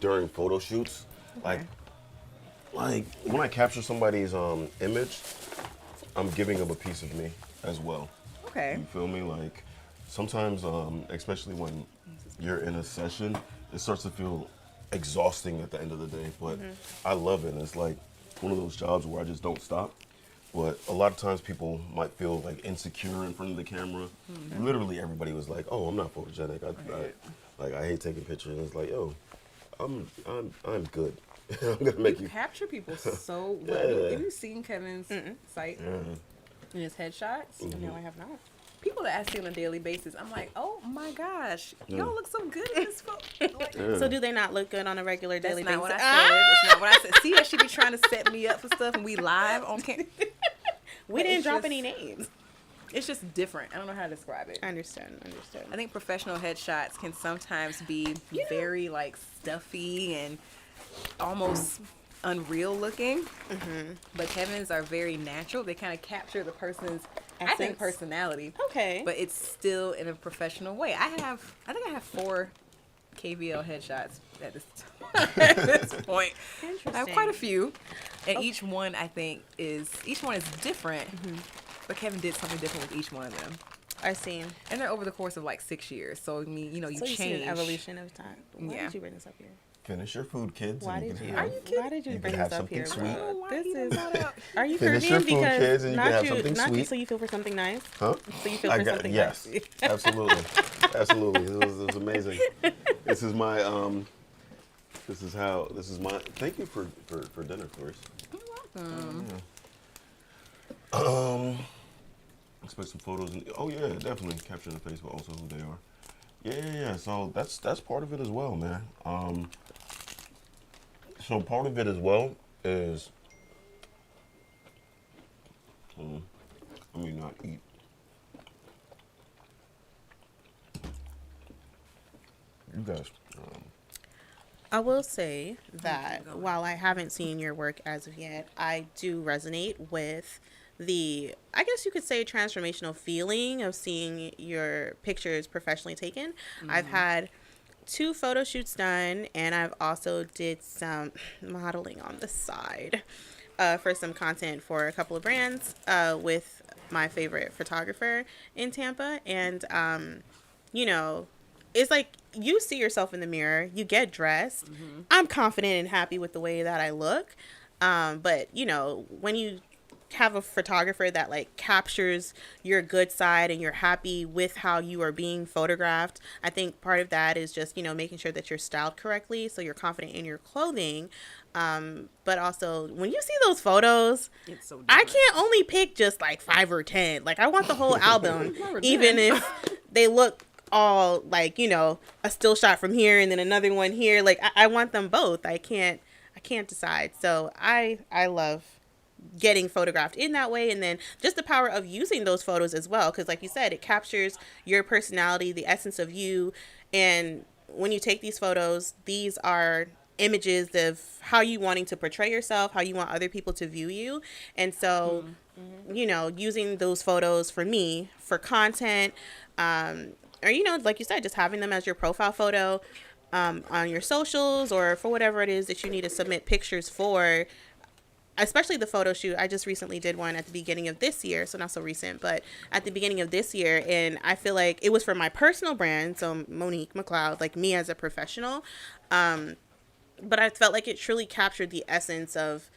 during photo shoots. Okay. Like when I capture somebody's image, I'm giving them a piece of me as well. Okay. You feel me? Like sometimes, especially when you're in a session, it starts to feel exhausting at the end of the day. But I love it. It's like one of those jobs where I just don't stop. But a lot of times people might feel like insecure in front of the camera. Literally everybody was like, "Oh, I'm not photogenic. I hate taking pictures." And it's like, "Yo, I'm good." I'm gonna make you capture people so well. Have you seen Kevin's site and his headshots? No, I have not. People that I see on a daily basis, I'm like, oh my gosh, y'all look so good in this photo. Like, So do they not look good on a regular daily basis? That's not what I said. That's not what I said. See how she be trying to set me up for stuff and we live on camera. We didn't drop any names. It's just different. I don't know how to describe it. I understand. I think professional headshots can sometimes be very like stuffy and almost unreal looking, but Kevin's are very natural. They kind of capture the person's, I think, personality. Okay, but it's still in a professional way. I think I have 4 KVL headshots at this point. Interesting. I have quite a few, and each one is different. But Kevin did something different with each one of them. I see. And they're over the course of like 6 years. So I mean, you So change. see an evolution of time. Why did you bring this up here? finish your food, kids. Why and did you? can have, Are you kidding? Why did you bring this up here? Sweet. This is. Are you Finish your Caribbean? food, Because kids, and you can have something not sweet. so you feel for something nice. Huh? So you feel for something yes, nice. absolutely, absolutely. It was amazing. This is my Thank you for dinner, Clarice. You're welcome. Expect some photos. Oh yeah, definitely capturing the face, but also who they are. Yeah. So that's part of it as well, man. So part of it as well is, not eat. You guys. I will say that while I haven't seen your work as of yet, I do resonate with the, I guess you could say, transformational feeling of seeing your pictures professionally taken. I've had 2 photo shoots done, and I've also did some modeling on the side for some content for a couple of brands with my favorite photographer in Tampa. And, it's like you see yourself in the mirror, you get dressed. I'm confident and happy with the way that I look. But, when you have a photographer that like captures your good side and you're happy with how you are being photographed, I think part of that is just, making sure that you're styled correctly so you're confident in your clothing. But also when you see those photos, it's so I can't only pick just like 5 or 10. Like I want the whole album, even if they look all like, a still shot from here and then another one here. Like I want them both. I can't decide. So I love getting photographed in that way, and then just the power of using those photos as well, because like you said, it captures your personality, the essence of you. And when you take these photos, these are images of how you wanting to portray yourself, how you want other people to view you. And so using those photos for me for content, or like you said, just having them as your profile photo on your socials, or for whatever it is that you need to submit pictures for. Especially the photo shoot. I just recently did one at the beginning of this year, so not so recent, but at the beginning of this year, and I feel like it was for my personal brand, so Monique McLeod, like me as a professional, but I felt like it truly captured the essence of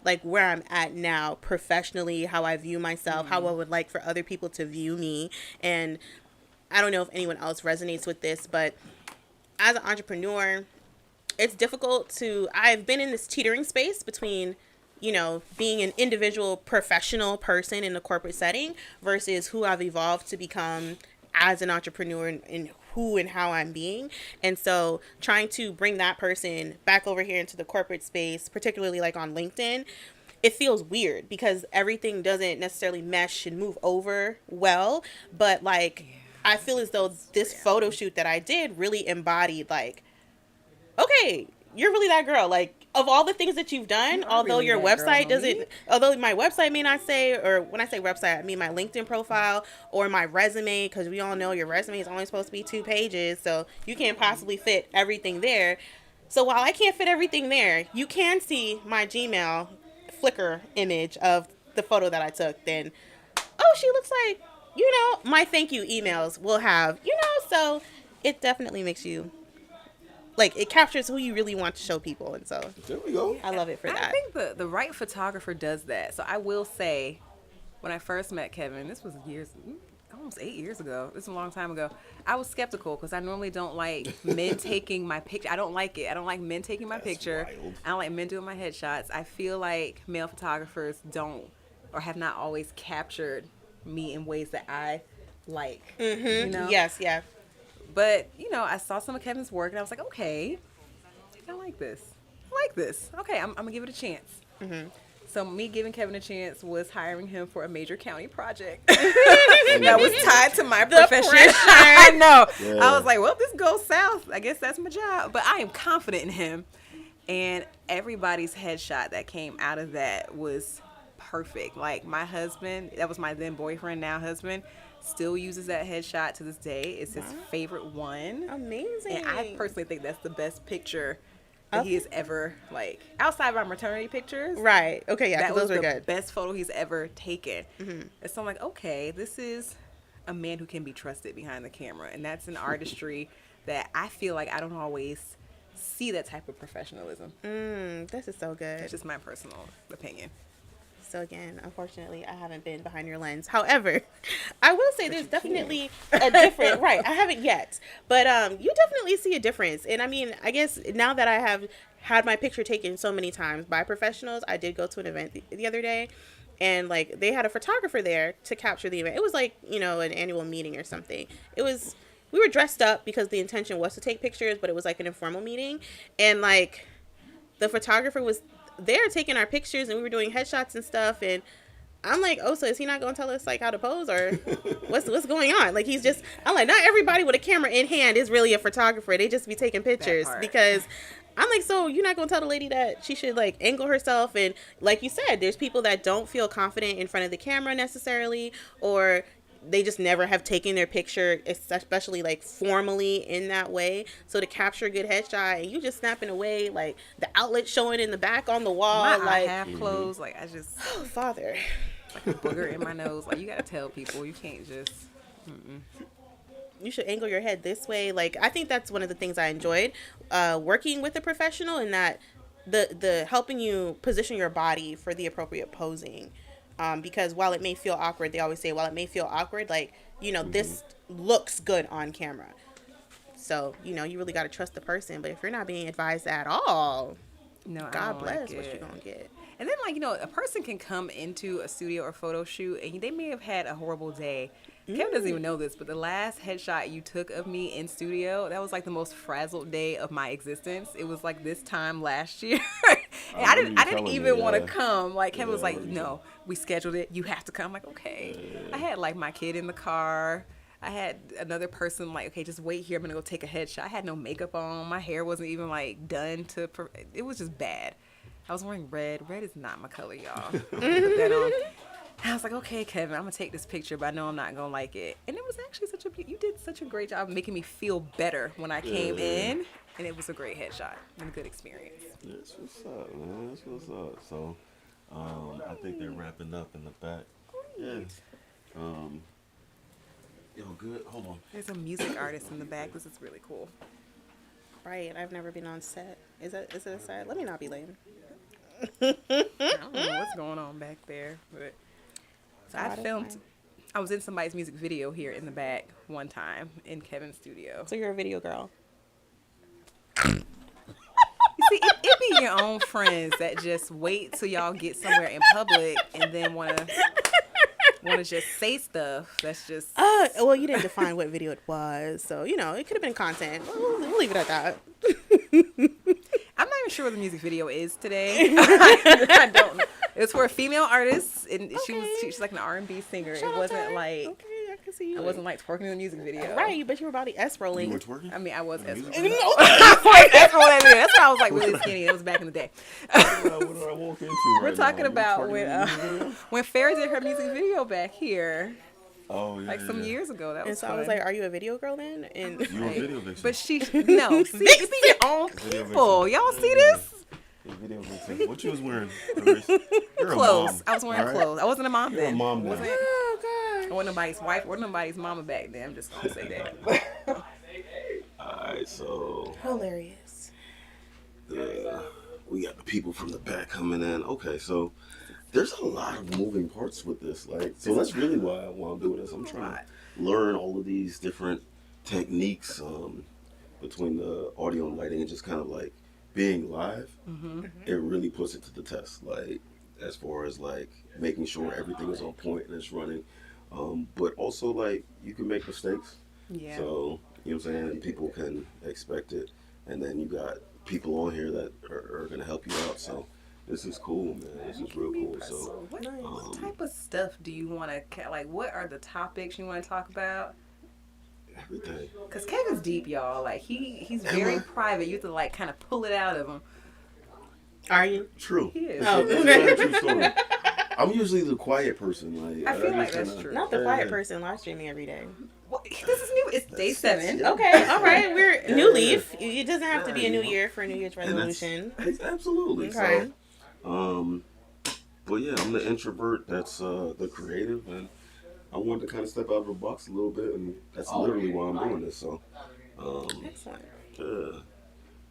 like where I'm at now professionally, how I view myself, how I would like for other people to view me. And I don't know if anyone else resonates with this, but as an entrepreneur, it's difficult I've been in this teetering space between being an individual professional person in a corporate setting versus who I've evolved to become as an entrepreneur and who and how I'm being. And so trying to bring that person back over here into the corporate space, particularly like on LinkedIn, it feels weird because everything doesn't necessarily mesh and move over well. But like, I feel as though this photo shoot that I did really embodied like, okay, you're really that girl. Like, of all the things that you've done, although your website doesn't, although my website may not say, or when I say website, I mean my LinkedIn profile or my resume, because we all know your resume is only supposed to be 2 pages, so you can't possibly fit everything there. So while I can't fit everything there, you can see my Gmail Flickr image of the photo that I took. Then, oh, she looks like, my thank you emails will have, so it definitely makes you, like, it captures who you really want to show people. And so there we go. I love it for that. I think the right photographer does that. So I will say, when I first met Kevin, this was almost 8 years ago. This is a long time ago. I was skeptical because I normally don't like men taking my picture. I don't like it. I don't like men taking my picture. Wild. I don't like men doing my headshots. I feel like male photographers don't or have not always captured me in ways that I like. Yes, yeah. But, I saw some of Kevin's work and I was like, okay, I like this. Okay, I'm going to give it a chance. So me giving Kevin a chance was hiring him for a major county project that was tied to my profession. I know. Yeah. I was like, well, this goes south. I guess that's my job. But I am confident in him. And everybody's headshot that came out of that was perfect. Like my husband, that was my then boyfriend, now husband, still uses that headshot to this day. It's his favorite one. Amazing. And I personally think that's the best picture that he has ever, like, outside of our maternity pictures. Right. Okay, yeah, that was those were the good. best photo he's ever taken. And so I'm like, okay, this is a man who can be trusted behind the camera. And that's an artistry that I feel like I don't always see that type of professionalism. This is so good. That's just my personal opinion. So again, unfortunately, I haven't been behind your lens. However, I will say there's definitely a difference. Right, I haven't yet. But you definitely see a difference. And I mean, I guess now that I have had my picture taken so many times by professionals, I did go to an event the other day. and like they had a photographer there to capture the event. It was like, you know, an annual meeting or something. We were dressed up because the intention was to take pictures, but it was like an informal meeting, and like the photographer was there taking our pictures, and we were doing headshots and stuff, and I'm like, oh, so is he not going to tell us like how to pose or what's going on? Like, I'm like, not everybody with a camera in hand is really a photographer. They just be taking pictures, because I'm like, so you're not going to tell the lady that she should like angle herself? And like you said, there's people that don't feel confident in front of the camera necessarily, or they just never have taken their picture, especially like formally in that way. So to capture a good headshot and you just snapping away, like the outlet showing in the back on the wall, my like eye half closed, like I just oh father, like a booger in my nose. Like you gotta tell people, you can't just. You should angle your head this way. Like I think that's one of the things I enjoyed working with a professional, in that the helping you position your body for the appropriate posing. Because while it may feel awkward, they always say, while it may feel awkward, like, you know, this looks good on camera. So, you know, you really got to trust the person. But if you're not being advised at all, no, God bless what you're going to get. And then, like, you know, a person can come into a studio or photo shoot and they may have had a horrible day. Kevin doesn't even know this, but the last headshot you took of me in studio, that was like the most frazzled day of my existence. It was like this time last year. And I didn't even want to come. Like Kevin was like, no, we scheduled it. You have to come. I'm like, okay. I had like my kid in the car. I had another person like, okay, just wait here. I'm going to go take a headshot. I had no makeup on. My hair wasn't even like done it was just bad. I was wearing red. Red is not my color, y'all. Put that on. I was like, okay, Kevin, I'm going to take this picture, but I know I'm not going to like it. And it was actually you did such a great job making me feel better when I came in. And it was a great headshot and a good experience. That's what's up, man. That's what's up. So, I think they're wrapping up in the back. Yeah. Yo, good. Hold on. There's a music artist in the back. This is really cool. Right. I've never been on set. Is it a set? Let me not be lame. I don't know what's going on back there, but so I was in somebody's music video here in the back one time in Kevin's studio. So you're a video girl. You see, it be your own friends that just wait till y'all get somewhere in public and then want to just say stuff that's just. Well, you didn't define what video it was, so you know it could have been content. We'll leave it at that. I'm not even sure what the music video is today. I don't know. It was for a female artist, and she's like an R&B singer. It wasn't like. Okay, I can see you. I wasn't like twerking in the music video. Right, but you were about to S-rolling. You were twerking? I mean, I was S-rolling. That's why I was like really skinny. It was back in the day. What did I walk into? We're talking about when Farrah did her music video back here. Oh, yeah. Like some years ago. That was so I was like, are you a video girl then? And you a video vixen. But see, it be your own people. Y'all see this? Video vixen. What you was wearing? Clothes. I was wearing clothes. I wasn't a mom then. You're a mom then. Oh, God. I wasn't nobody's wife or nobody's mama back then. I'm just going to say that. Alright, so. Hilarious. We got the people from the back coming in. Okay, so. There's a lot of moving parts with this, like, so that's really why I want to do this. I'm trying to learn all of these different techniques between the audio and lighting and just kind of like being live. It really puts it to the test, like as far as like making sure everything is on point and it's running, but also like you can make mistakes. Yeah. So you know what I'm saying, and people can expect it, and then you got people on here that are going to help you out. So. This is cool, man. This is real cool. So, what type of stuff do you want to, like, what are the topics you want to talk about? Everything. Because Kevin's deep, y'all. Like, he's very private. You have to, like, kind of pull it out of him. Are you? True. He is. It's a true story. I'm usually the quiet person. Like, I feel like that's true. Not the quiet person. Live streaming every day. Well, this is new. It's day 7. Okay, all right. We're new leaf. It doesn't have to be a new year for a New Year's resolution. Absolutely. Okay. So, but yeah, I'm the introvert that's the creative, and I wanted to kind of step out of the box a little bit, and that's literally why I'm doing this. So, excellent. Yeah,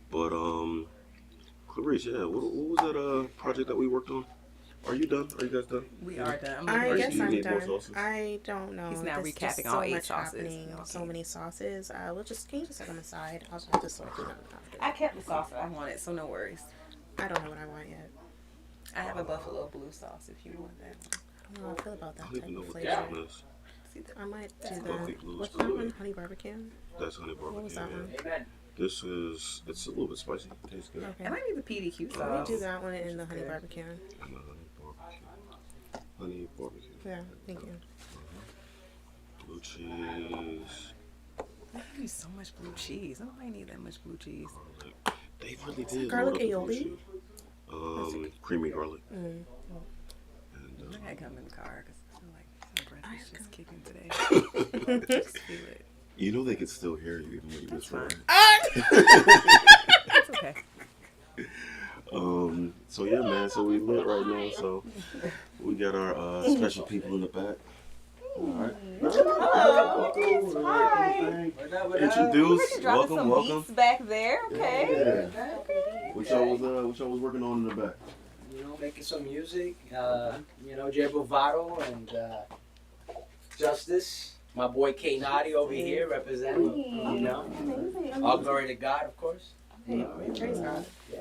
but Clarice, yeah, what was that project that we worked on? Are you done? Are you guys done? We are done. I guess I'm done. I don't know. He's now There's recapping just all so 8 much sauces. happening, so many sauces. Can you just set them aside? I'll just have to sort them out. I kept the sauce that I wanted, so no worries. I don't know what I want yet. I have a buffalo blue sauce if you want that one. I don't know how I feel about I that don't type even know of what flavor. this one is. I might do Buffalo that. blue What's is that good. one? Honey barbecue? That's honey barbecue. What was that one? Yeah. This is, it's a little bit spicy. It tastes good. Okay. And I need the PDQ Let me sauce. do that one in the honey barbecue. And the honey barbecue. Honey barbecue. Yeah, thank you. Blue cheese. I use so much blue cheese. Nobody need that much blue cheese. They really did. Garlic load up the aioli? blue cheese. Creamy garlic. Mm. And, I gotta come in the car because I feel like my breath is just kicking today. Just feel it. you know they can still hear you even when you whisper. It's okay. So yeah, man. So we lit right now. So we got our special people in the back. All right. Hello. Hi. Introduce. Dropping Welcome. some Welcome. beats back there. Okay. Yeah. What y'all was working on in the back? You know, making some music. You know, Jay Bravado and Justice. My boy K Naughty over here representing. You know, all glory to God, of course. Praise God. Yeah.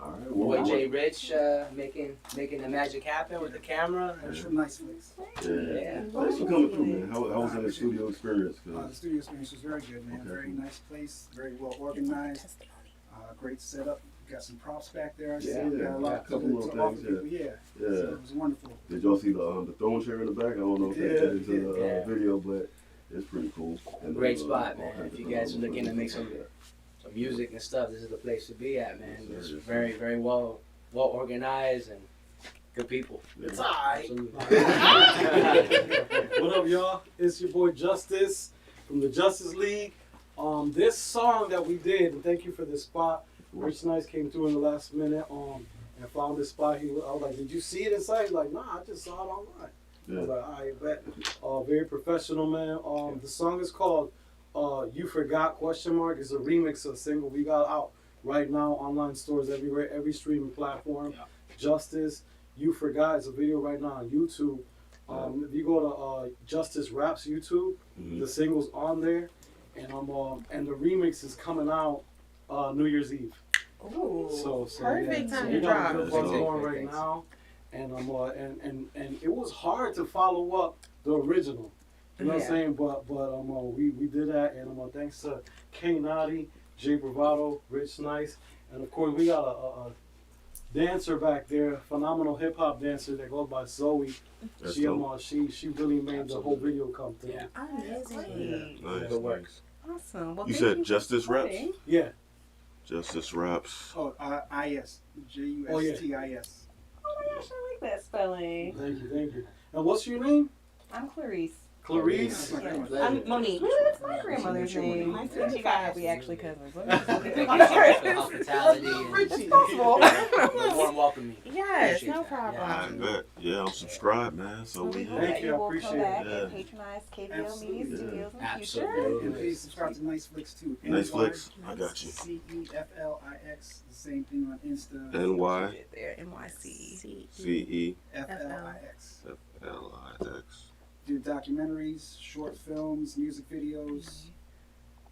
All right. Boy Jay Rich making the magic happen with the camera. There's some nice flicks. Yeah. Thanks for coming through, man. How was that studio experience? The studio experience was very good, man. Okay. Very nice place, very well organized. Great setup. Got some props back there. I see. Yeah, Got a lot a couple to little offer things. people. Yeah. So it was wonderful. Did y'all see the throne chair in the back? I don't know if that fit into the Yeah. video, but it's pretty cool. And Great then, spot, all man. kinds If of you guys are other looking to make some music and stuff, this is the place to be at, man. Yes, It's sir, yes, very, very well organized and good people. It's alright. Absolutely. What up, y'all? It's your boy Justice from the Justice League. This song that we did, and thank you for this spot. Rich Nice came through in the last minute and found this spot. I was like, "Did you see it inside?" He's like, "Nah, I just saw it online." I was like, "All right, bet." Very professional, man. The song is called "You Forgot?" It's a remix of a single we got out right now, online stores everywhere, every streaming platform. Justice, You Forgot. It's a video right now on YouTube. If you go to Justice Raps YouTube, the single's on there, and the remix is coming out New Year's Eve. Ooh, So perfect yeah. time So to we got a drop. good buzz going right now, and and it was hard to follow up the original. You know what I'm saying? But we did that, and thanks to K Naughty, Jay Bravado, Rich Nice, and of course we got a dancer back there, phenomenal hip hop dancer that goes by Zoe. That's She dope. she really made the whole video come through. Amazing. Nice. Good work. Awesome. Well, You thank said for Justice Raps? supporting. Yeah. Justice Raps. Oh, IS. JUSTIS. Oh my gosh, I like that spelling. Thank you. And what's your name? I'm Clarice. Clarice? Yes. I'm Monique. That's my grandmother's name. I'm 55. We actually cousins. Let me just look at the Hospitality and warm welcoming. Yes, no I problem. bet. Yeah, I'm subscribed, man. So we Thank you. I Will appreciate come back it. and patronize KBO Media Absolutely. Studios in the future. Absolutely. And please subscribe to Nice Flicks too. Nice Flicks. I got you. CEFLIX. The same thing on Insta. NY There, NYC. CE FLIX. FLIX. Do documentaries, short films, music videos.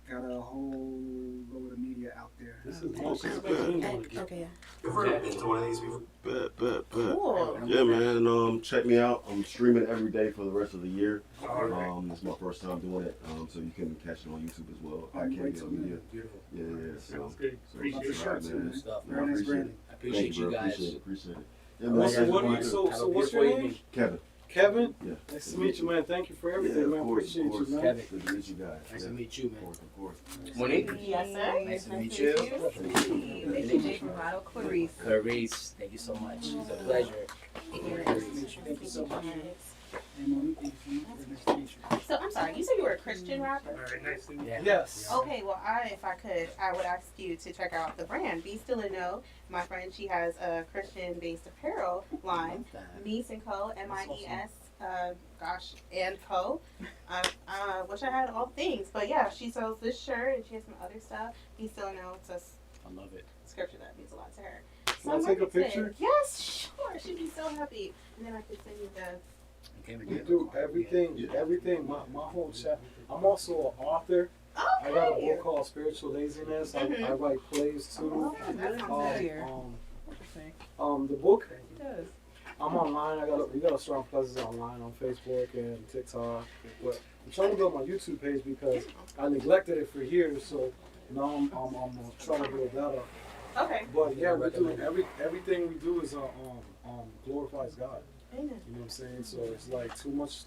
Got a whole load of media out there. This is Okay, yeah. You've been to one of these before? Bet. Cool. Yeah, man. Check me out. I'm streaming every day for the rest of the year. This is my first time doing it, so you can catch it on YouTube as well. I can't get media. Beautiful. Yeah. So, Appreciate it. subscribe, man. Stuff. Very nice branding. I appreciate you guys. Appreciate it. Yeah, So man. what's your name? Kevin. Kevin? Yeah. Nice to meet you, man. Thank you for everything, Yeah, man. of course, Appreciate of course. you, man. Kevin. Good to meet you guys. Nice Yeah. to meet you, man. Of course. Monique. Yes, sir. Nice to meet you. Thank you, Jay Bravado, Clarice. Clarice, thank you so much. It's a pleasure. Thank you so much. And Monique, thank you so much. Nice to meet you. So I'm sorry, you said you were a Christian rapper? Yeah. Yes. Okay, well, if I could, I would ask you to check out the brand. Be Still and Know. My friend, she has a Christian-based apparel line. Mies & Co. MIES. And Co. I wish I had all things, but yeah, she sells this shirt and she has some other stuff. Be Still and Know. It's a I love it. scripture that means a lot to her. Can I take a picture? Yes, sure. She'd be so happy. And then I could send you the. We do everything. My whole chat. I'm also an author. I got a book called Spiritual Laziness. I write plays too. That sounds familiar. The book He does. I'm online. We got a strong presence online on Facebook and TikTok. But I'm trying to build my YouTube page because I neglected it for years. So now I'm trying to build that up. Okay. But yeah, we do everything we do is glorifies God. Amen. You know what I'm saying? So it's like too much.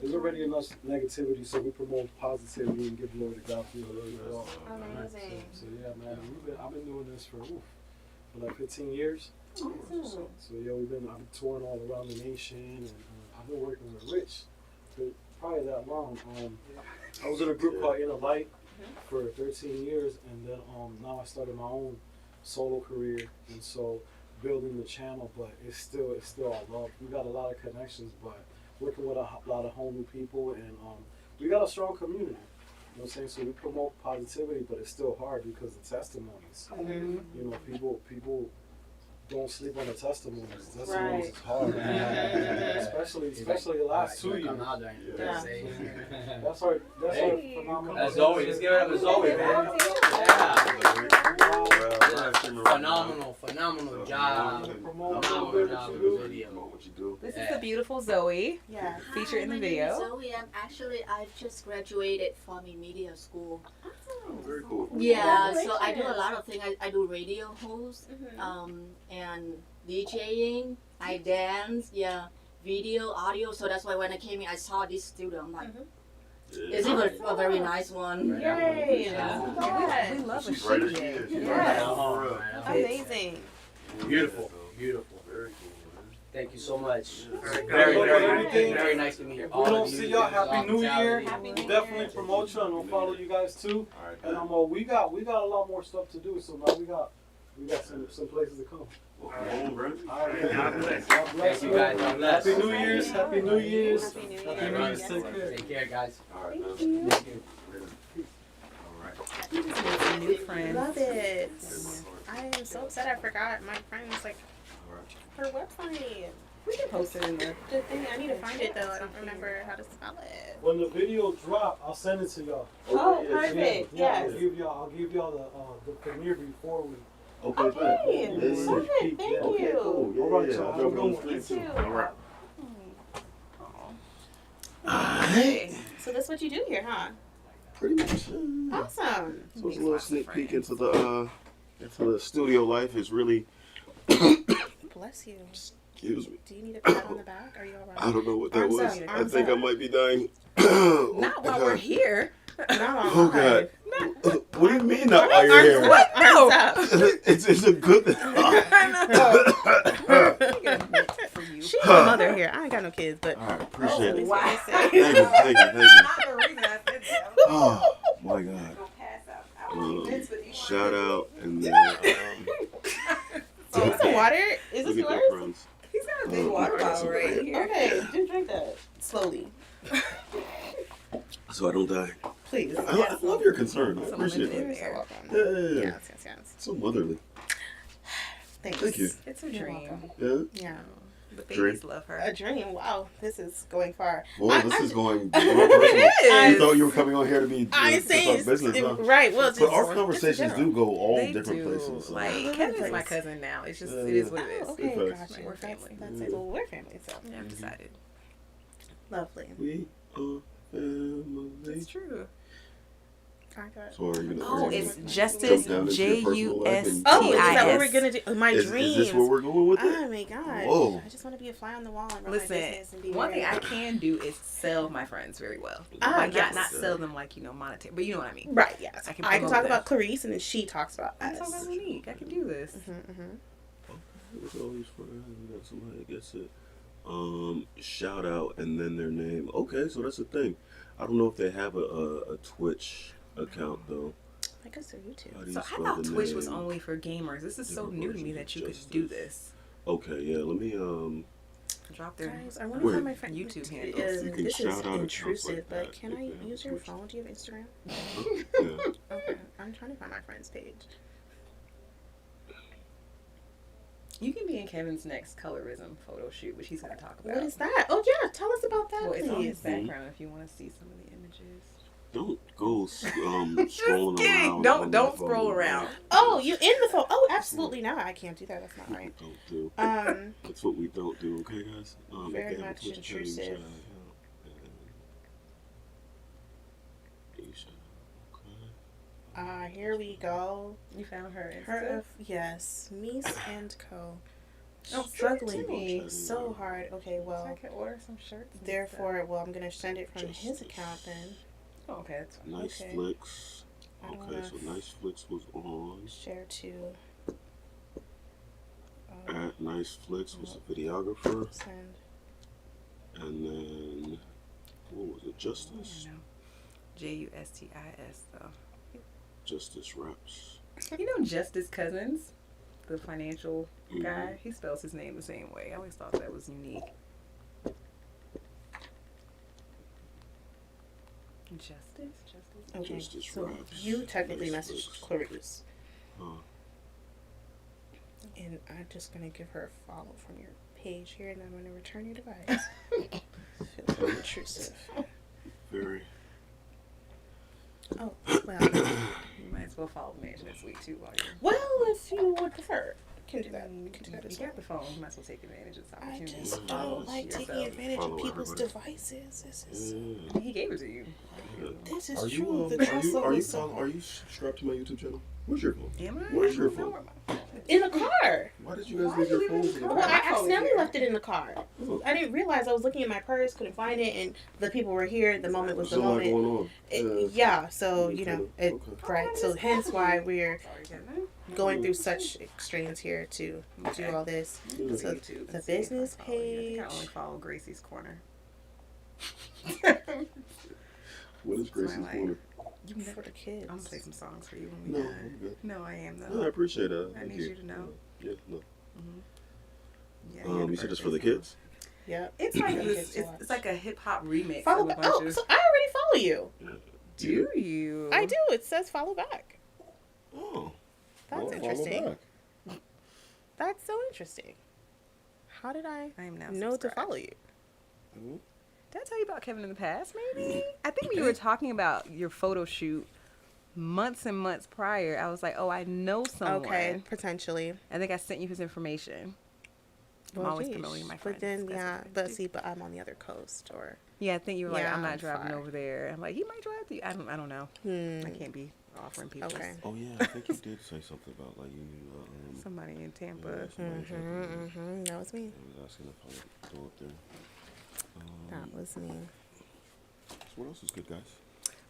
There's already enough negativity, so we promote positivity and give glory to God through the word as well. Amazing. So yeah, man, I've been doing this for like 15 years. Awesome. So yeah, I've been touring all around the nation, and I've been working with Rich for probably that long. I was in a group called Inner Light for 13 years, and then now I started my own solo career, and so building the channel, but it's still all love. We got a lot of connections, but working with a lot of whole new people, and we got a strong community. You know what I'm saying? So we promote positivity, but it's still hard because the testimonies. Mm-hmm. You know, people don't sleep on the testimonies. Testimonies Right. is hard, man. especially the last 2 years. Yeah. That's our phenomenal. That's Zoe. Let's give it up to Zoe, man. Phenomenal job. Phenomenal job with the video. This is the beautiful Zoe. Yeah. Featured in the My name video. is Zoe. I've just graduated from a media school. Very cool. Yeah, so I do a lot of things. I do radio host, and DJing. I dance, video, audio. So that's why when I came in, I saw this studio. I'm like, it's even a very nice one. Yay! Yeah. We love a She's right as shit. she is. Yes. Amazing. Beautiful. Very cool. Thank you so much. Very nice to meet you. If we don't see y'all, Happy New Year. We'll definitely promote you and we'll follow you guys too. And we got a lot more stuff to do. So now we got some places to come. All right. God bless. God bless. Thank you guys. God bless. Happy New Year's. Happy New Year's. Happy New Happy Year. New Year's. Take care. Take care, guys. All right, Thank you. You just made some new friends. Love it. I am so upset I forgot my friend's her website. We can post it in there. The thing, I need to find it though. I don't remember how to spell it. When the video drop, I'll send it to y'all. Oh, perfect. Yeah, Yes. I'll give y'all the premiere before we. Okay, Okay. Listen. Perfect. Thank Okay, you. cool. Yeah, All right, yeah, so I'll have drop a it on good the one. screen You too. too. All right. So that's what you do here, huh? Pretty much. Awesome. So it's a little sneak peek into the studio life. Is really. Bless you. Excuse me. Do you need a pat on the back? Are you alright? I don't know what that Arms was. up, I arms think I up. might be dying. Not while we're here. Oh God. What do you mean not while you're here? Arms up. It's a good thing. She's a mother here. I ain't got no kids, but. All right, appreciate it. Wow. Thank you. Oh my God. Shout out and then. Oh, is some water? Is this look at yours? their friends. He's got a big water bottle right here. Okay, just drink that slowly. So I don't die. Please. I love your concern. I appreciate in it. there. Yeah. Yes. So motherly. Thanks. Thank you. It's a dream. Yeah. The Dream. babies love her. A dream. Wow, this is going far. Well, this is going more It personal. is. You thought you were coming on here to be I to saying talk business, huh? right. Well, but our conversations do go all They different do. places. So. Like Kevin's my cousin now. It's just it is what it is. Okay, Good gotcha. facts. We're family. That's it. Well, we're family, so Yeah, I've decided. lovely. We are family. It's true. So are you gonna? Oh, are you it's gonna Justice, jump down into your personal life and- Oh, is that what we're gonna do? My Is dreams. this where we're going with it? Oh my gosh. Whoa. I just want to be a fly on the wall and run my Listen, business and be one thing I married. can do is sell my friends very well. Ah, Not yes. sell them like monetary, but you know what I mean. Right. Yes. I can talk promote about them. Clarice and then she talks about us. That's so unique. I can do this. It's always fun. We got somebody that gets it. Shout out and then their name. Okay, so that's the thing. I don't know if they have a Twitch account though. I guess they're YouTube. How do you So I spell thought the Twitch was name? only for gamers. This is so Different new to me versions that of you could do this. Okay, yeah. Let me Drop their Guys, I wonder Wait. how my friend YouTube handles. You can This is shout out accounts intrusive, like but that can if I they have use your Twitch. phone? Do you have Instagram? Yeah. Okay, I'm trying to find my friend's page. You can be in Kevin's next colorism photo shoot, which he's going to talk about. What is that? Oh yeah, tell us about that, Well, it's on his please. background if you want to see some of the images. Don't go scrolling around. Don't scroll around. Oh, you in the phone? Oh, absolutely not. I can't do that. That's not right. Don't do. That's what we don't do. Okay, guys. Very much intrusive. Here we go. You found her. Yes, Mies and Co. Oh, Struggling so hard. Okay, well, I can order some shirts. Therefore, well, I'm gonna send it from his account then. Oh, okay, that's fine. Nice Flicks. Okay, so Nice Flicks was on. Share to. At Nice Flicks was the videographer. Send. And then, what was it? Justice? Justis though. Justice Raps. You know Justice Cousins, the financial guy? He spells his name the same way. I always thought that was unique. Justice? Okay, Justice so Raps. you technically Nice messaged Flicks. Clarice. Huh. And I'm just gonna give her a follow from your page here, and I'm gonna return your device. Feels very intrusive. Very. Oh, well. You might as well follow me this week too while you're... Well, if you would prefer. Can do that. Can do that as You well. got the phone. You might as well take advantage of this I opportunity. just don't like taking advantage of people's devices. This is. He gave it to you. This is Are true. you, The trust level is so are you strapped to my YouTube channel? Where's your phone? Am I? Where's your phone? in the car. Why did you guys leave your phones in the Well, car? I accidentally left it in the car. I didn't realize I was looking in my purse, couldn't find it, and the people were here. The moment was the There's a lot moment. going on. Yeah, so you know, right. So hence why we're going through such extremes here to do all this. So the business page. I think I only follow Gracie's Corner. What is Gracie's Corner? You never for the kids. I'm gonna play some songs for you when we No, done. I'm good. No, I am though. No, I appreciate that. I Thank need you to know. Yeah, no. Yeah, You said it's for the kids? Yeah. It's like this. It's like a hip hop remix. Follow of a back. bunch Oh, of, so I already follow you. do you? I do. It says follow back. Oh. That's Well, interesting. follow back. That's so interesting. How did I am now know to follow you? Did I tell you about Kevin in the past? Maybe. I think when you were talking about your photo shoot months and months prior, I was like, "Oh, I know someone." Okay, potentially. I think I sent you his information. I'm Well, always geez. promoting my friends. But then, That's yeah, what I but do. see, but I'm on the other coast, or Yeah, I think you were like, Yeah, "I'm not I'm driving far. over there." I'm like, "He might drive to you." I don't know. I can't be offering people. Okay. Oh yeah, I think you did say something about like you knew Somebody in Tampa. Yeah, somebody tried to- That was me. I was asking if I would go up there. That was me. So what else is good, guys?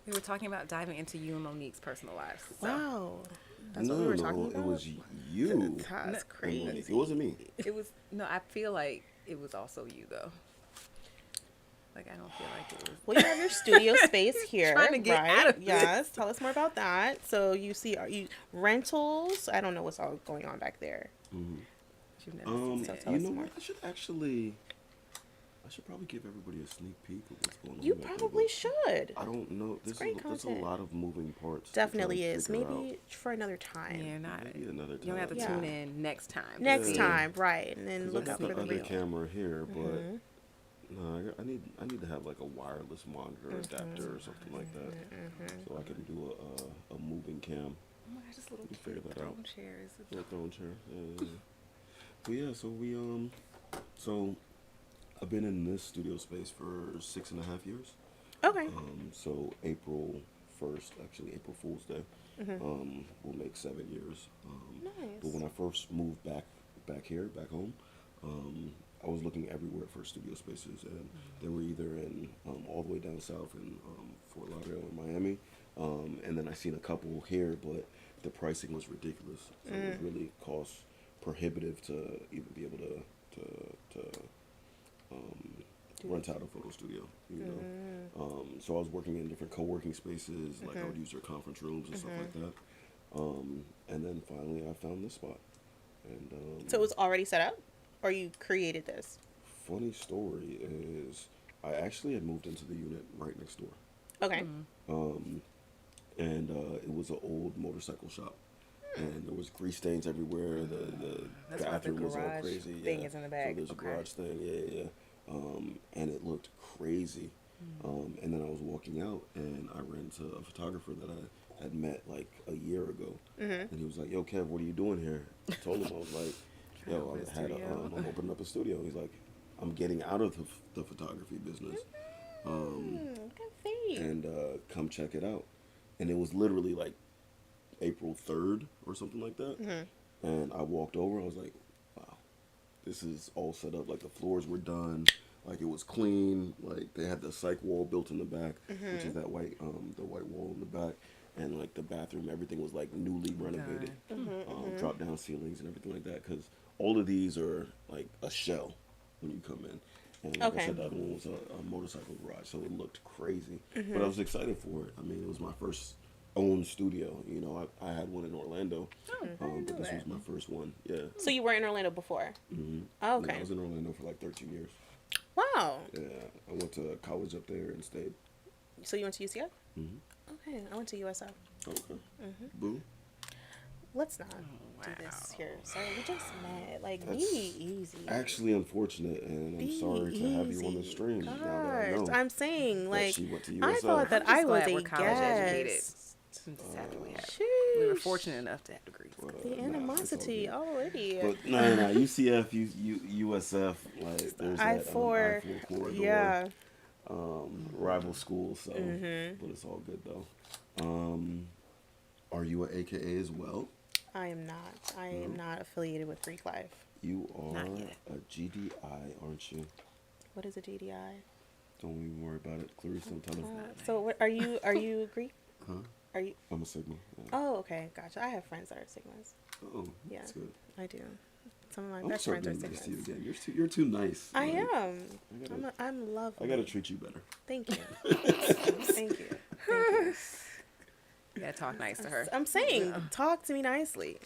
We were talking about diving into you and Monique's personal lives. So. Wow. That's what we were talking about? It was you. That's crazy. It wasn't me. It was no. I feel like it was also you though. Like I don't feel like it was. Well, you have your studio space here, Trying to get right? out of this. Yes. Tell us more about that. So you see, are you rentals? I don't know what's all going on back there. So tell You us know more. what? I should probably give everybody a sneak peek of what's going on. You back there, probably but should. I don't know. It's great There's a content. lot of moving parts. to Definitely try to is. figure Maybe out. for another time. Yeah, not Maybe another time. You don't have to tune in next time. Next Yeah. time, right? And then 'Cause look I out got for the the other real. camera here, but Mhm. no, I need to have like a wireless monitor adapter or something like that, so I can do a moving cam. Oh my gosh, this little We figure that out. throne chair is Little throne chair. Yeah. But yeah, so so I've been in this studio space for 6.5 years. Okay. So April 1st, actually April Fool's Day, will make 7 years. Nice. But when I first moved back here, back home, I was looking everywhere for studio spaces, and they were either in all the way down south in Fort Lauderdale or Miami, and then I seen a couple here, but the pricing was ridiculous. So it was really cost prohibitive to even be able to rent out a photo studio, you know. So I was working in different co-working spaces, like I would use their conference rooms and stuff like that. And then finally I found this spot. And So it was already set up, or you created this? funny story is I actually had moved into the unit right next door. Okay. And it was an old motorcycle shop. And there was grease stains everywhere. The That's why the bathroom was all garage crazy. thing is in the back. So there's a Okay. garage thing, yeah. And it looked crazy. And then I was walking out, and I ran into a photographer that I had met like a year ago, and he was like, "Yo, Kev, what are you doing here?" I told him, I was like, "Yo, I'm opening up a studio." He's like, "I'm getting out of the photography business, and come check it out." And it was literally like April 3rd or something like that. And I walked over. I was like, "Wow, this is all set up. Like the floors were done." Like it was clean. Like they had the psych wall built in the back, which is that white, the white wall in the back, and like the bathroom, everything was like newly renovated, drop down ceilings and everything like that. Because all of these are like a shell when you come in. And like I said, the other one was a motorcycle garage, so it looked crazy. But I was excited for it. I mean, it was my first own studio. You know, I had one in Orlando, but this was my first one. Yeah. So you were in Orlando before? Oh, okay. Yeah, I was in Orlando for like 13 years. Wow. Yeah, I went to college up there and stayed. So you went to UCF? Okay, I went to USF. Okay. Boo. Let's not do this here. Sorry, we just met. Like, be easy. Actually unfortunate, and I'm sorry to have you on the stream. Now that I know I'm saying, like, she went to I USF. thought that I was a college educated. We were fortunate enough to have degrees. The animosity already. But no, UCF, USF, like there's that I-4 corridor. Yeah. Rival schools, so but it's all good though. Are you an AKA as well? I am not. I am not affiliated with Greek Life. You are a GDI, aren't you? What is a GDI? Don't even worry about it. Clarice, don't tell them. So what are you? Are you Greek? Huh? Are you? I'm a Sigma. Yeah. Oh, okay, gotcha. I have friends that are Sigmas. Oh, yeah, that's good. I do. Some of my I'm best friends are being nice to you Sigmas. again. You're too nice. I Like, am. I'm lovely. I gotta treat you better. Thank you. Thank you. Thank you. You gotta talk nice to her. I'm saying, talk to me nicely.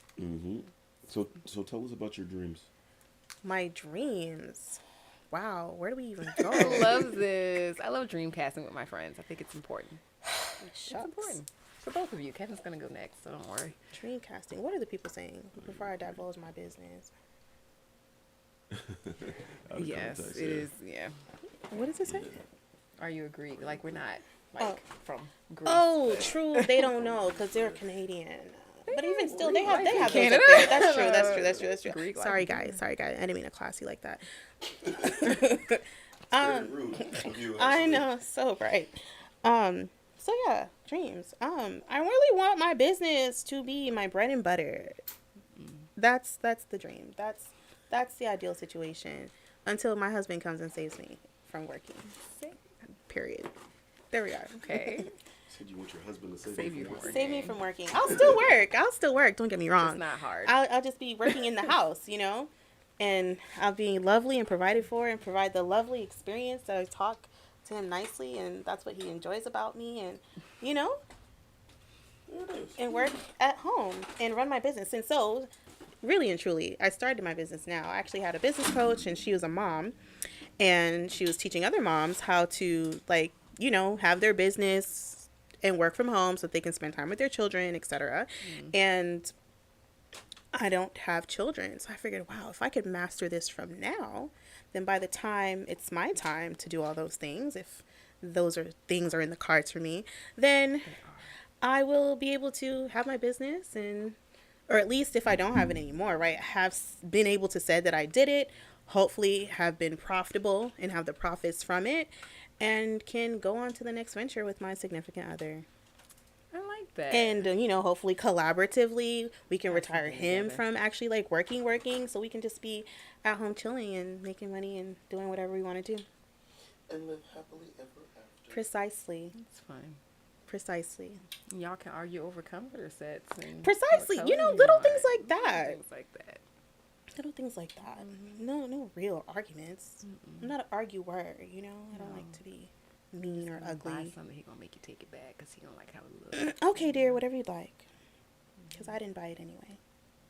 So tell us about your dreams. My dreams. Wow, where do we even go? I love this. I love dream casting with my friends. I think it's important. It's important for both of you. Kevin's gonna go next, so don't worry. Dream casting. What are the people saying before I divulge my business? Yes, it is. Yeah. What does it say? Are you a Greek? Like we're not like from Greece. Oh, but- true. They don't know because they're Canadian. But even still, they have those up Canada. there. That's true. Greek Sorry, life. guys. I didn't mean to class you like that. Very rude of you, I actually. know, so bright. So yeah, dreams. I really want my business to be my bread and butter. That's the dream. That's the ideal situation until my husband comes and saves me from working. Period. There we are. Okay. Said you want your husband to Save you from working. Save me from working. I'll still work. Don't get me wrong. It's not hard. I'll just be working in the house, you know, and I'll be lovely and provided for and provide the lovely experience that I talk to him nicely, and that's what he enjoys about me, and you know, and work at home and run my business. And so, really and truly, I started my business now. I actually had a business coach, and she was a mom, and she was teaching other moms how to, like, you know, have their business and work from home so that they can spend time with their children, etc. And I don't have children, so I figured, wow, if I could master this from now, then by the time it's my time to do all those things, if those things are in the cards for me, then I will be able to have my business, and or at least if I don't have it anymore, right, have been able to say that I did it, hopefully have been profitable and have the profits from it, and can go on to the next venture with my significant other. I like that. And, you know, hopefully collaboratively, we can retire him from actually like working, so we can just be at home chilling and making money and doing whatever we want to do. And live happily ever after. Precisely. It's fine. Precisely. Y'all can argue over comforter sets. And Precisely. what You know, color little want. things like that. Things like that. Little things like that. No real arguments. I'm not an arguer, you know? I don't like to be mean or Buy ugly. something, he gonna make you take it back because he don't like how it looks. Okay, dear, whatever you'd like. Because I didn't buy it anyway.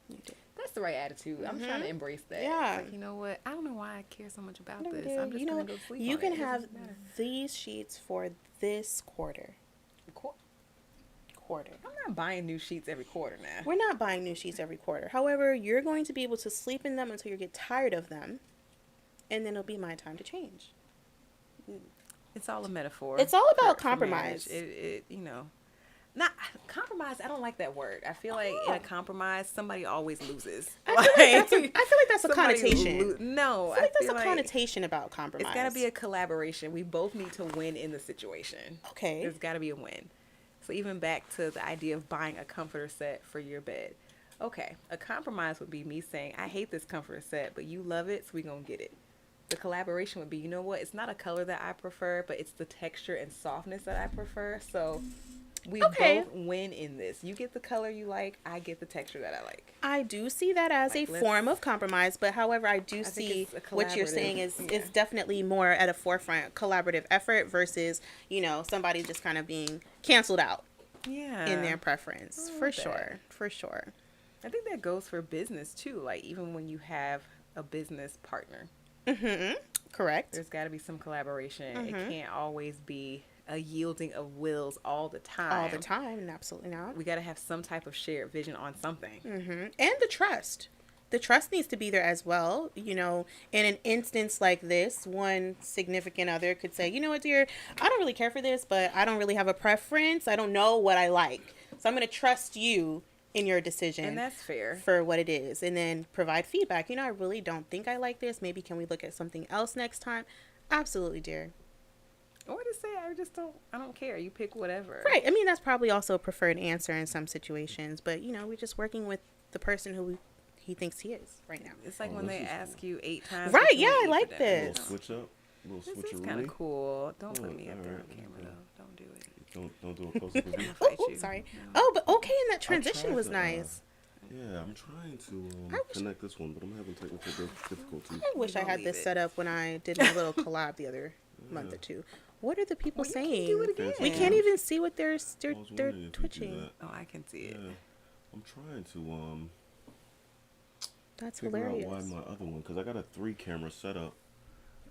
You did. That's the right attitude. I'm trying to embrace that. Yeah. It's like, you know what? I don't know why I care so much about Whatever, this. dear. I'm just You know, gonna go sleep. you on can it. It have doesn't matter. these sheets for this quarter. Quarter. I'm not buying new sheets every quarter now. We're not buying new sheets every quarter. However, you're going to be able to sleep in them until you get tired of them, and then it'll be my time to change. It's all a metaphor. It's all about for marriage. compromise. Not compromise. I don't like that word. I feel like in a compromise, somebody always loses. I feel like that's a connotation. No, I feel like that's a connotation about compromise. It's got to be a collaboration. We both need to win in the situation. Okay. There's got to be a win. So even back to the idea of buying a comforter set for your bed. Okay, a compromise would be me saying, I hate this comforter set, but you love it, so we're going to get it. The collaboration would be, you know what, it's not a color that I prefer, but it's the texture and softness that I prefer. So we both win in this. You get the color you like, I get the texture that I like. I do see that as a form of compromise, but however, I see what you're saying is definitely more at a forefront collaborative effort versus, somebody just kind of being canceled out in their preference. For sure. I think that goes for business too. Like even when you have a business partner. Mm-hmm. Correct. There's got to be some collaboration. It can't always be a yielding of wills all the time. Absolutely not. We got to have some type of shared vision on something. Mm-hmm. And the trust. The trust needs to be there as well. In an instance like this, one significant other could say, you know what, dear, I don't really care for this, but I don't really have a preference. I don't know what I like. So I'm going to trust you in your decision. And that's fair. For what it is. And then provide feedback. I really don't think I like this. Maybe can we look at something else next time? Absolutely, dear. Or to say, I don't care. You pick whatever. Right. I mean, that's probably also a preferred answer in some situations. But, we're just working with the person who he thinks he is right now. It's like when they ask you 8 times. Right. Yeah, I like this. Switch up. This is kind of cool. Don't put me up there on camera, though. Don't do it. Don't do a close-up review. Sorry. No. Oh, but okay, and that transition was nice. Yeah, I'm trying to connect this one, but I'm having technical difficulties. I wish I had this set up when I did my little collab the other month or two. What are the people saying? Do it again. We can't even see what they're twitching. Oh, I can see it. I'm trying to That's figure hilarious. out why my other one, because I got a 3-camera setup.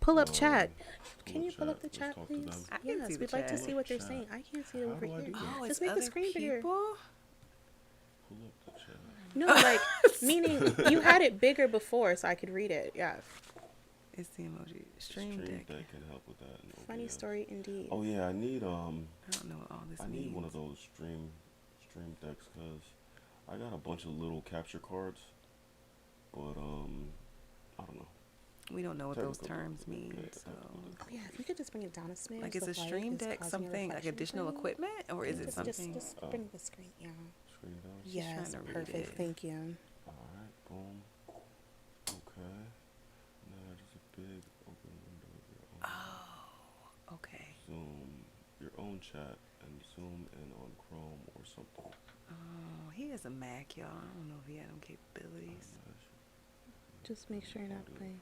Pull up chat. Can you pull up the chat, talk please? to them. Yes, we'd like to see what they're saying. I can't see it over here. Oh, just make the screen bigger. Pull up the chat. No, meaning you had it bigger before, so I could read it. Yeah. It's the emoji. Stream Deck can help with that. Funny story indeed. Oh yeah, I need I don't know what all this means. I need one of those stream decks because I got a bunch of little capture cards, but I don't know. We don't know what those terms mean. So. Oh yeah, if you could just bring it down a smidge. Like, is a Stream Deck something like additional equipment, or is it something? Just bring the screen. Yeah. Screen down. Yes, perfect. Thank you. All right, boom. Okay. Now just a big open window of your own. Oh, okay. Zoom your own chat and zoom in on Chrome or something. Oh, he has a Mac, y'all. I don't know if he had them capabilities. Just make sure you're not playing.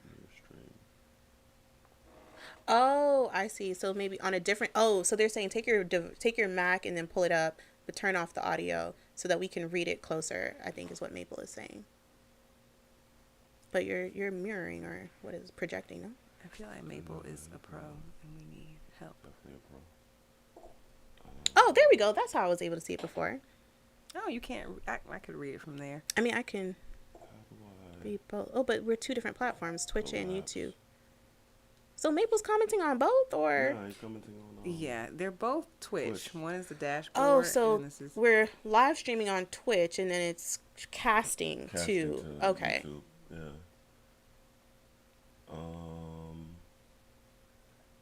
Oh, I see. So maybe on a different. Oh, so they're saying take your Mac and then pull it up, but turn off the audio so that we can read it closer. I think is what Maple is saying. But you're mirroring or what is projecting? No. I feel like Maple is a pro, and we need help. Definitely a pro. Oh, there we go. That's how I was able to see it before. Oh, you can't. I could read it from there. I mean, I can. Read both. Oh, but we're 2 different platforms, Twitch and YouTube. So Maple's commenting on both, or? Yeah, he's commenting on. Yeah, they're both Twitch. One is the dashboard. Oh, so we're live streaming on Twitch, and then it's casting to okay. YouTube. Yeah.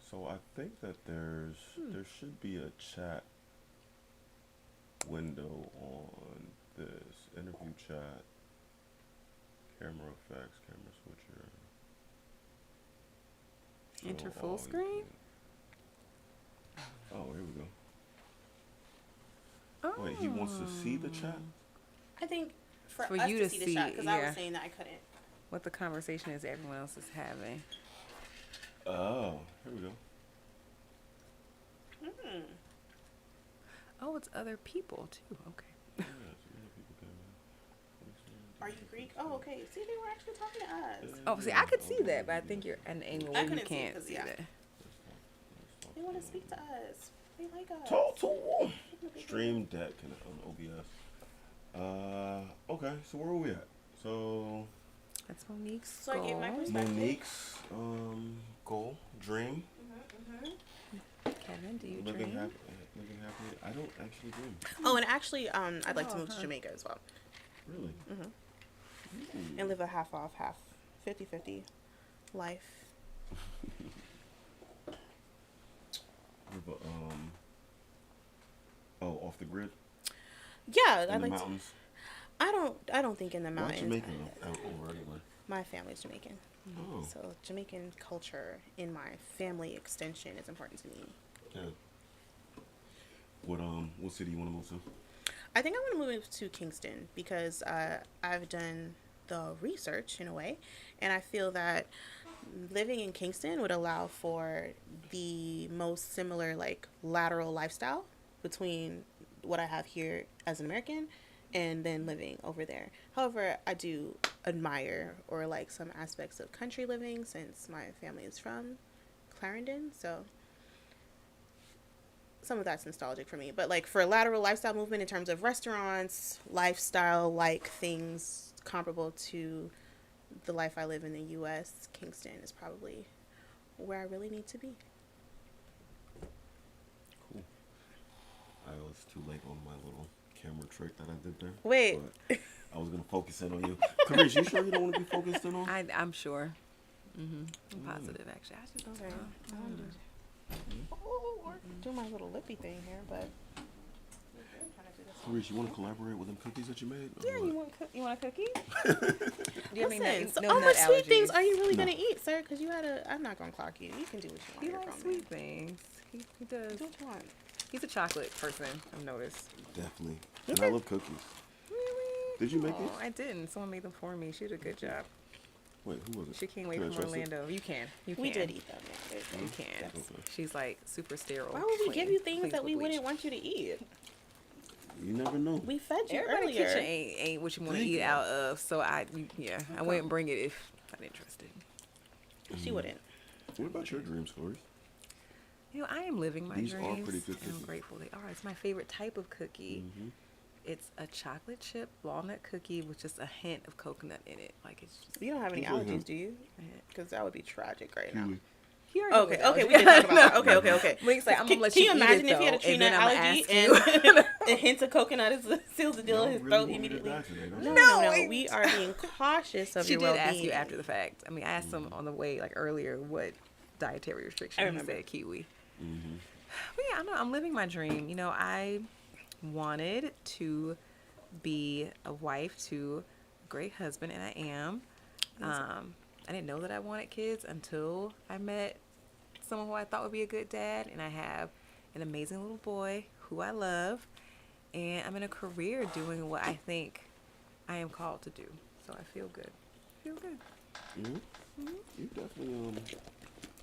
So I think that there should be a chat window on this interview chat. Camera effects, camera switcher. Enter full screen? Oh, here we go. Oh. Wait, he wants to see the chat? I think for us you to see the chat, because I was saying that I couldn't. What the conversation is everyone else is having. Oh, here we go. Oh, it's other people too. Okay. Yeah, so many people came in. Are you Greek? Oh, okay. See, they were actually talking to us. Oh, see, I could see that, but I think you're at an angle where you can't see that. They want to speak to us. They like us. Talk to them. Stream Deck on OBS. Okay, so where are we at? So that's Monique's goal. I gave my perspective. Monique's goal, dream. Kevin, do you living dream? happy. Living happy. I don't actually dream. Oh, and actually, I'd like to move to Jamaica as well. Really? And live a half off, half 50-50 life. Off the grid. Yeah, in I'd the like mountains. to. I don't think in the mountains. Why Jamaica over anyway? My family's Jamaican. Oh. So Jamaican culture in my family extension is important to me. Yeah. What city you want to move to? I think I want to move to Kingston because I've done the research in a way, and I feel that living in Kingston would allow for the most similar like lateral lifestyle between what I have here as an American and then living over there. However, I do admire or like some aspects of country living since my family is from Clarendon, so some of that's nostalgic for me. But like for lateral lifestyle movement in terms of restaurants, lifestyle like things comparable to the life I live in the US, Kingston is probably where I really need to be. Cool. I was too late on my little camera trick that I did there. Wait. I was going to focus in on you. Karish, you sure you don't want to be focused in on? I'm sure. I'm positive, actually. I just don't know. Or do my little lippy thing here, but Karish, you want to collaborate with them cookies that you made? yeah, you want a cookie? Do you have any Listen, so no how nut much sweet allergies? things are you really gonna eat, sir? Because I'm not gonna clock you. You can do what you want. He You're likes grown sweet man. things. He does. Do what you want. He's a chocolate person, I've noticed. Definitely. And I love cookies. Really? Did you make it? I didn't. Someone made them for me. She did a good job. Wait, who was it? She came away Can I from trust it? Orlando. You can. We did eat them. Yeah. You can. She's like super sterile. Why would we give you things clean that we with bleach. wouldn't want you to eat? You never know. We fed you Everybody's earlier. kitchen ain't what you want to eat out of. So I wouldn't bring it if I'm interested. She wouldn't. What about your dream stories? You know, I am living my These are dreams. pretty good and I'm cookies. grateful they are. It's my favorite type of cookie. It's a chocolate chip walnut cookie with just a hint of coconut in it. Like it's just, You don't have any Good for him. allergies, do you? Because that would be tragic right now. He already knows Okay, allergies. we did talk about that. Okay. Wings like, I'm gonna let Can you you eat imagine it, if he had a though, tree and nut then I'ma allergy ask and a hint of coconut seals the deal? His throat immediately. No. We are being cautious of She your did well-being. ask you after the fact. I mean, I asked him on the way, like earlier, what dietary restriction. I He remember. said kiwi. But yeah, I know I'm living my dream. You know, I wanted to be a wife to a great husband, and I am. I didn't know that I wanted kids until I met someone who I thought would be a good dad, and I have an amazing little boy who I love, and I'm in a career doing what I think I am called to do. So I feel good. Feel good. You definitely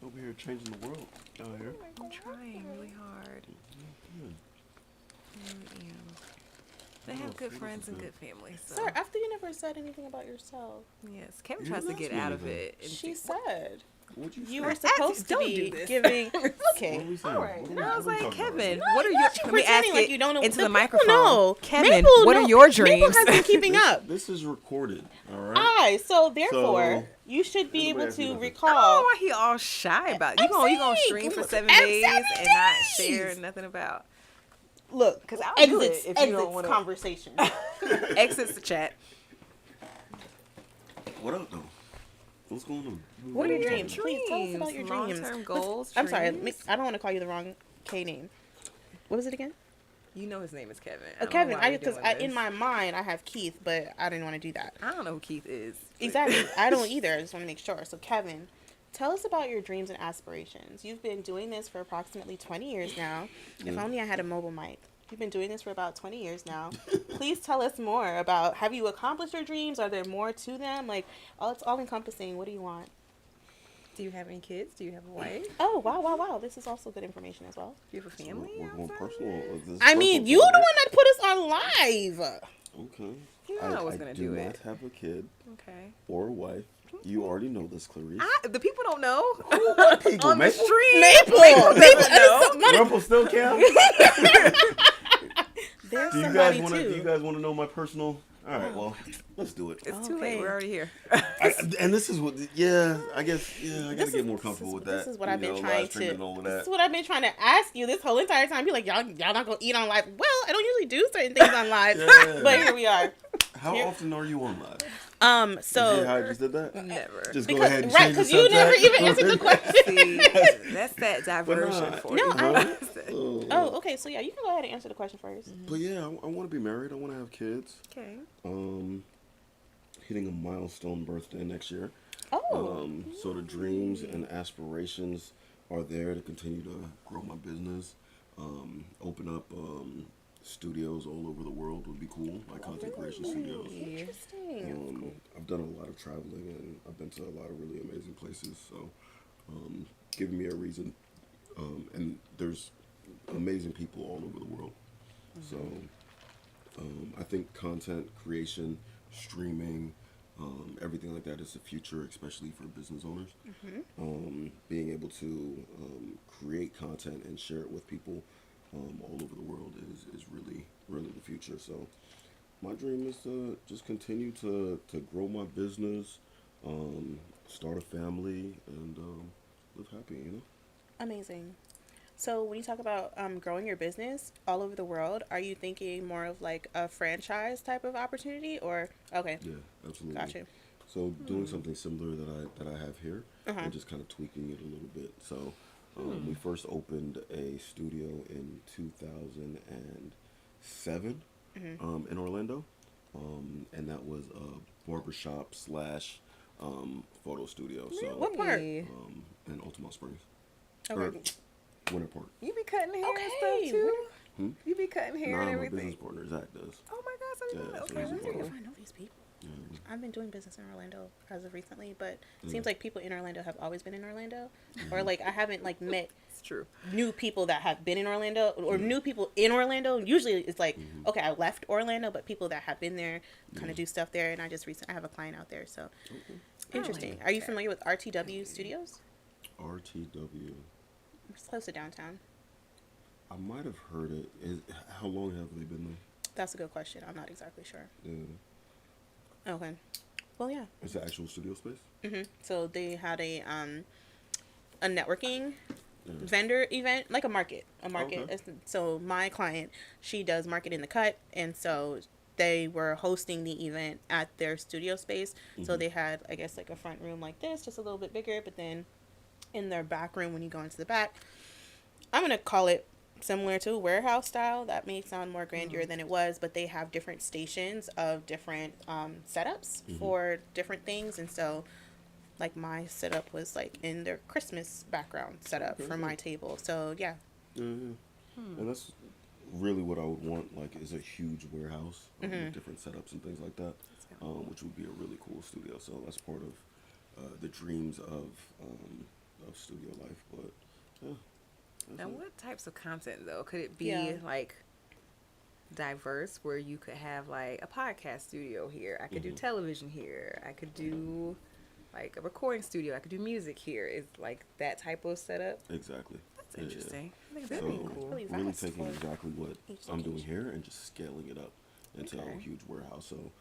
over here changing the world down here. I'm trying really hard. I really am. I have good friends and good family. So. Sir, after you never said anything about yourself. Yes, Kevin You tries to asked get me out of anything. it. And She said What'd you you say? were supposed to Don't be do this. giving. What Okay, are we saying? all right. What are And we- I was what are we like, talking about? Kevin, No, what are you're your? not Let me ask pretending it like you don't know. into The the people microphone. know. Kevin, Maple what are know. your dreams? Maple has been keeping up. This is recorded, all right? Aye, so therefore, So, you should be nobody able asked me to nothing. I don't know recall. why he all shy about it. You gonna stream for 7 I'm days 7 and not days. share nothing about? Look, Because I'll do exits, it if you don't exits want to. conversation. Exits the chat. What up, though? What's going on? What are your dreams? Please tell us about your dreams. Long-term goals. I'm sorry. dreams. I don't want to call you the wrong K name. What was it again? You know his name is Kevin. I don't know Kevin. why we're Because doing in this. my mind I have Keith, but I didn't want to do that. I don't know who Keith is. Exactly. I don't either. I just want to make sure. So Kevin, tell us about your dreams and aspirations. You've been doing this for approximately 20 years now. If only I had a mobile mic. You've been doing this for about 20 years now. Please tell us more about, have you accomplished your dreams? Are there more to them? Like, it's all encompassing. What do you want? Do you have any kids? Do you have a wife? Oh, wow. This is also good information as well. Do you have a family? We're going personal. This is I mean, personal you the talk, one that put us on live. right? Okay. You know I was gonna do do it. not have a kid Okay. or a wife. You already know this, Clarice. The people don't know. People, On the Maple? stream. Maple. doesn't know. Rumple still count? There's Do you somebody guys want to? too. Do you guys want to know my personal All right, well, let's do it. It's too late. We're already here. And this is what, I guess, I gotta get more comfortable with that. This is what I've been trying live streaming and all of This that. is what I've been trying to ask you this whole entire time. Be like, y'all not gonna eat on live. Well, I don't usually do certain things on live, Yeah. but here we are. How often are you on live? So you see how I just did that? Never. Just go ahead and right, change the because you never subject. even answered the question. See, that's that diversion for No, you. Oh, okay. So yeah, you can go ahead and answer the question first. But yeah, I want to be married. I want to have kids. Okay. Hitting a milestone birthday next year. Oh. So the dreams and aspirations are there to continue to grow my business. Open up studios all over the world would be cool, like content creation studios. Interesting. I've done a lot of traveling and I've been to a lot of really amazing places. So, giving me a reason. And there's amazing people all over the world. So, I think content creation, streaming, everything like that is the future, especially for business owners. Being able to create content and share it with people all over the world is really, really the future. So my dream is to just continue to grow my business, start a family, and live happy, you know? Amazing. So when you talk about growing your business all over the world, are you thinking more of like a franchise type of opportunity, or okay? Yeah, absolutely. Gotcha. So doing something similar that I have here, Uh-huh. and just kind of tweaking it a little bit. So we first opened a studio in 2007 in Orlando, and that was a barbershop / photo studio. So What part? in Altamont Springs. Okay. Or Winter Park. You be cutting hair and Okay. stuff too? Hmm? You be cutting hair Nah, and my everything? business partner, Zach, does. Oh my gosh, I didn't know. Yeah, so Okay, he's a let's barber. I know these people. Yeah. I've been doing business in Orlando as of recently, but it Yeah. seems like people in Orlando have always been in Orlando, or like I haven't like met It's true. new people that have been in Orlando or new people in Orlando. Usually it's like okay, I left Orlando, but people that have been there kind of do stuff there. And I have a client out there, so interesting. Are you familiar with RTW Studios? RTW. It's close to downtown. I might have heard it. How long have they been there? That's a good question. I'm not exactly sure. Yeah. Okay. Well, yeah. It's the actual studio space? So they had a networking vendor event, like a market. Okay. So my client, she does Market in the Cut, and so they were hosting the event at their studio space. So they had, I guess, like a front room like this, just a little bit bigger, but then in their back room, when you go into the back, I'm gonna call it similar to a warehouse style. That may sound more grandeur than it was, but they have different stations of different setups for different things. And so like my setup was like in their Christmas background setup for my table. So yeah. And that's really what I would want, like, is a huge warehouse with different setups and things like that, which would be a really cool studio. So that's part of the dreams of studio life. But yeah. Now, what types of content though? Could it be like diverse, where you could have like a podcast studio here? I could do television here. I could do like a recording studio. I could do music here. Is like that type of setup? Exactly. That's interesting. I think So that'd be cool. really taking exactly what I'm doing here and just scaling it up into a huge warehouse. So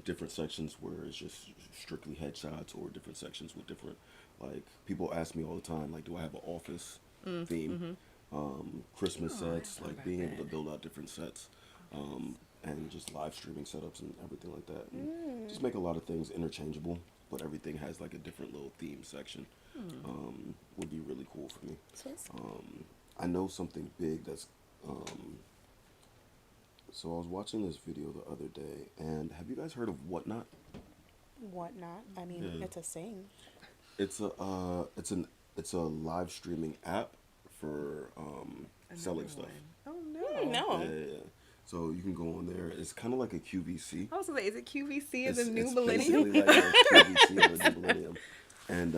different sections where it's just strictly headshots, or different sections with different, like, people ask me all the time, like, do I have an office theme? Christmas sets, like being able to build out different sets, and just live streaming setups and everything like that. And just make a lot of things interchangeable, but everything has like a different little theme section. Would be really cool for me. I know something big that's so I was watching this video the other day, and have you guys heard of Whatnot? Whatnot? I mean, it's a saying. It's a live streaming app for selling stuff. Oh no. Yeah. So you can go on there. It's kind of like a QVC. I was gonna say, is it QVC as It's a new basically millennium? like a QVC of the new millennium. And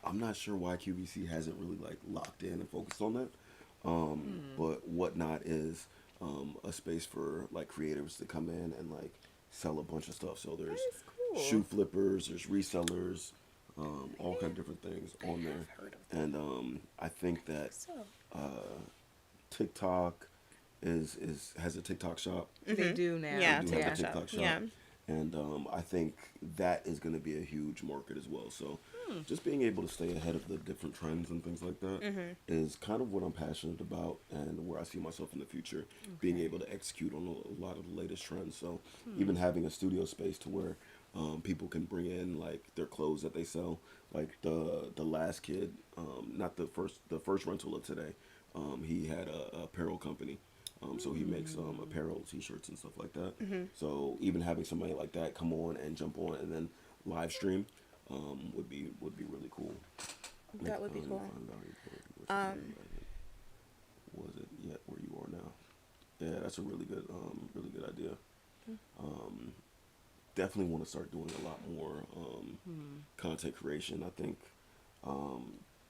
I'm not sure why QVC hasn't really like locked in and focused on that. But Whatnot is a space for like creatives to come in and like sell a bunch of stuff. So there's shoe flippers, there's resellers, all kind of different things on there. And I think that TikTok has a TikTok shop. They do now. Yeah, They do have a TikTok TikTok shop. shop. Yeah. And I think that is going to be a huge market as well. So just being able to stay ahead of the different trends and things like that is kind of what I'm passionate about and where I see myself in the future, being able to execute on a lot of the latest trends. So even having a studio space to where people can bring in like their clothes that they sell, like the last kid, not the first rental of today, he had a apparel company. So he makes apparel, t-shirts, and stuff like that. So even having somebody like that come on and jump on and then live stream would be really cool. That would be cool. Was it yet where you are now? Yeah, that's a really good idea. Definitely want to start doing a lot more content creation. I think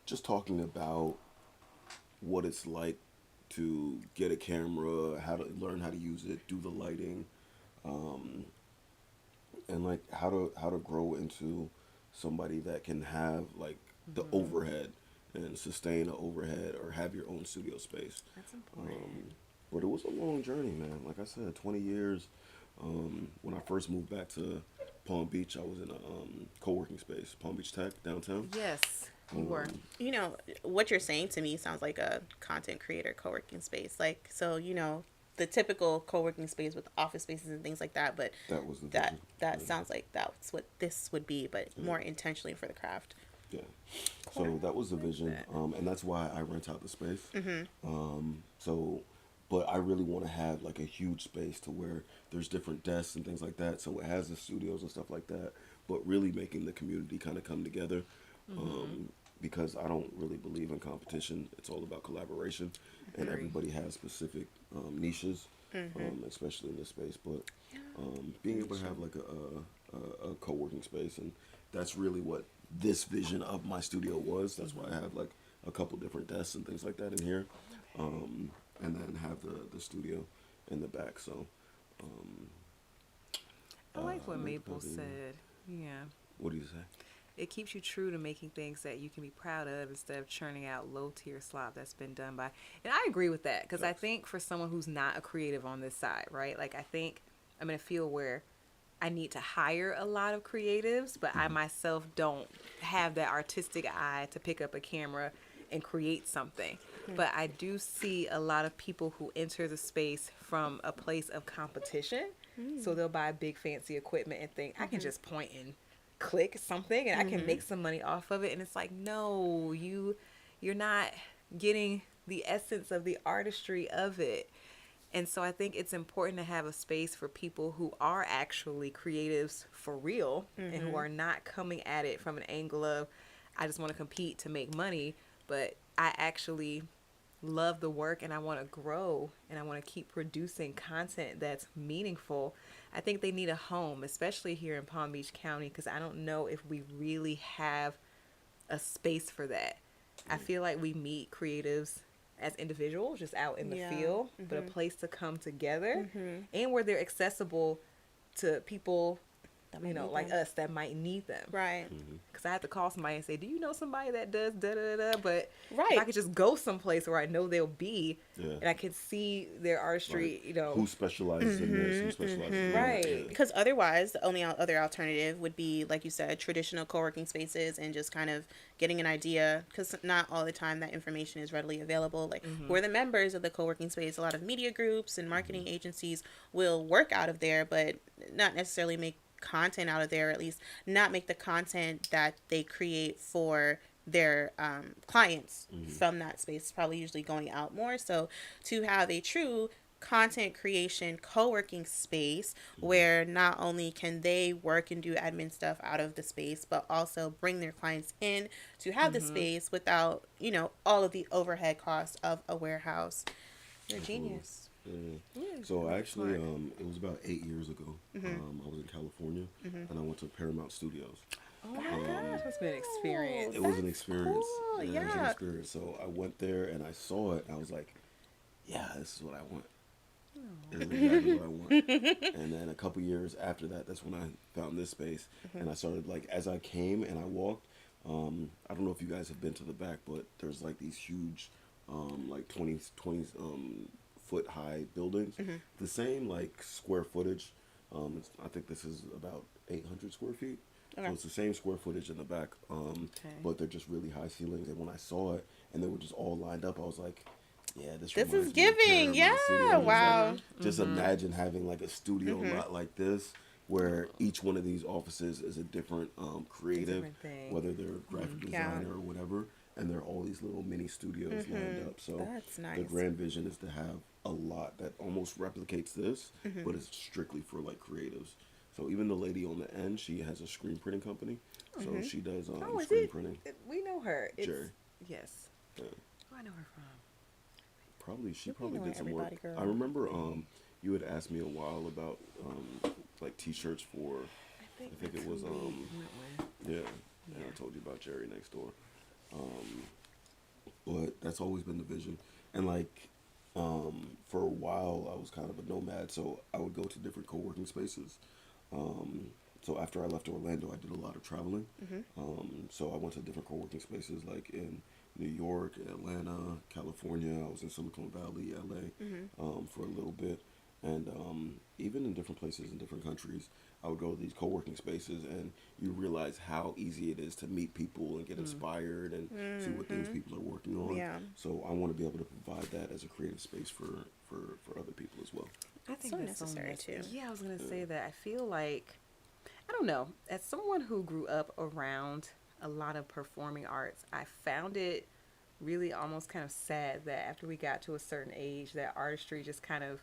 just talking about what it's like to get a camera, how to learn how to use it, do the lighting, and like how to grow into somebody that can have like the overhead and sustain an overhead or have your own studio space. That's important. But it was a long journey, man. Like I said, 20 years. When I first moved back to Palm Beach, I was in a co-working space, Palm Beach Tech, downtown. Yes. You were. You know, what you're saying to me sounds like a content creator co-working space. Like, so, you know, the typical co-working space with office spaces and things like that, but that sounds like that's what this would be, but more intentionally for the craft. Yeah. So that was the vision, and that's why I rent out the space. But I really want to have like a huge space to where there's different desks and things like that. So it has the studios and stuff like that, but really making the community kind of come together. Because I don't really believe in competition. It's all about collaboration, and everybody has specific niches, especially in this space. But being able to have like a co-working space, and that's really what this vision of my studio was. That's why I have like a couple different desks and things like that in here, and then have the studio in the back. So I like what Maple said. Yeah. What do you say? It keeps you true to making things that you can be proud of instead of churning out low tier slop that's been done by. And I agree with that because I think for someone who's not a creative on this side, right? Like I think I'm in a field where I need to hire a lot of creatives, but I myself don't have that artistic eye to pick up a camera and create something. But I do see a lot of people who enter the space from a place of competition. So they'll buy big fancy equipment and think I can just point and click something and I can make some money off of it, and it's like, no, you're not getting the essence of the artistry of it. And so I think it's important to have a space for people who are actually creatives for real and who are not coming at it from an angle of I just want to compete to make money, but I actually love the work and I want to grow and I want to keep producing content that's meaningful. I think they need a home, especially here in Palm Beach County, because I don't know if we really have a space for that. I feel like we meet creatives as individuals just out in the field, but a place to come together and where they're accessible to people, you know, like us that might need them. Right. Because I have to call somebody and say, do you know somebody that does da-da-da-da? But if I could just go someplace where I know they'll be and I can see their artistry, you know. Who specializes in this, who specializes in that. Right. Because otherwise, the only other alternative would be, like you said, traditional co-working spaces and just kind of getting an idea, because not all the time that information is readily available. Like, who are the members of the co-working space? A lot of media groups and marketing agencies will work out of there, but not necessarily make content out of there, or at least not make the content that they create for their clients from that space. It's probably usually going out more. So to have a true content creation co-working space where not only can they work and do admin stuff out of the space, but also bring their clients in to have the space without, you know, all of the overhead costs of a warehouse. You're a genius. So actually, it was about 8 years ago. I was in California, and I went to Paramount Studios. Oh my gosh, that's been an experience. It was an experience. Cool. It was an experience. So I went there and I saw it. And I was like, yeah, this is what I want. This is exactly what I want. And then a couple years after that, that's when I found this space, and I started, like, as I came and I walked. I don't know if you guys have been to the back, but there's like these huge, like 20 foot high buildings. Mhm. The same like square footage. I think this is about 800 square feet. Okay. So it's the same square footage in the back, but they're just really high ceilings. And when I saw it and they were just all lined up, I was like, yeah, this is reminds me of giving. Paramount Studios. Yeah, Like, wow. just imagine having like a studio Mhm. lot like this, where each one of these offices is a different creative, Different thing. whether they're graphic Yeah. designer or whatever, and they're all these little mini studios lined up. So That's the nice. grand vision is to have a lot that almost replicates this, Mhm. but it's strictly for like creatives. So even the lady on the end, she has a screen printing company, so Mhm. she does Oh, is screen it? printing. We know her. It's, Jerry. Yes. Yeah. Who I know her from? She You probably know did some work. everybody, girl. I remember you had asked me a while about like T-shirts for. I think it was yeah. I told you about Jerry next door. But that's always been the vision, and like for a while I was kind of a nomad, so I would go to different co-working spaces. So after I left Orlando, I did a lot of traveling. So I went to different co-working spaces like in New York, Atlanta, California. I was in Silicon Valley, LA, for a little bit, and even in different places in different countries, I would go to these co-working spaces, and you realize how easy it is to meet people and get inspired and see what things people are working on. Yeah. So I want to be able to provide that as a creative space for other people as well. I think so that's necessary, too. Yeah, I was gonna say that. I feel like, I don't know, as someone who grew up around a lot of performing arts, I found it really almost kind of sad that after we got to a certain age, that artistry just kind of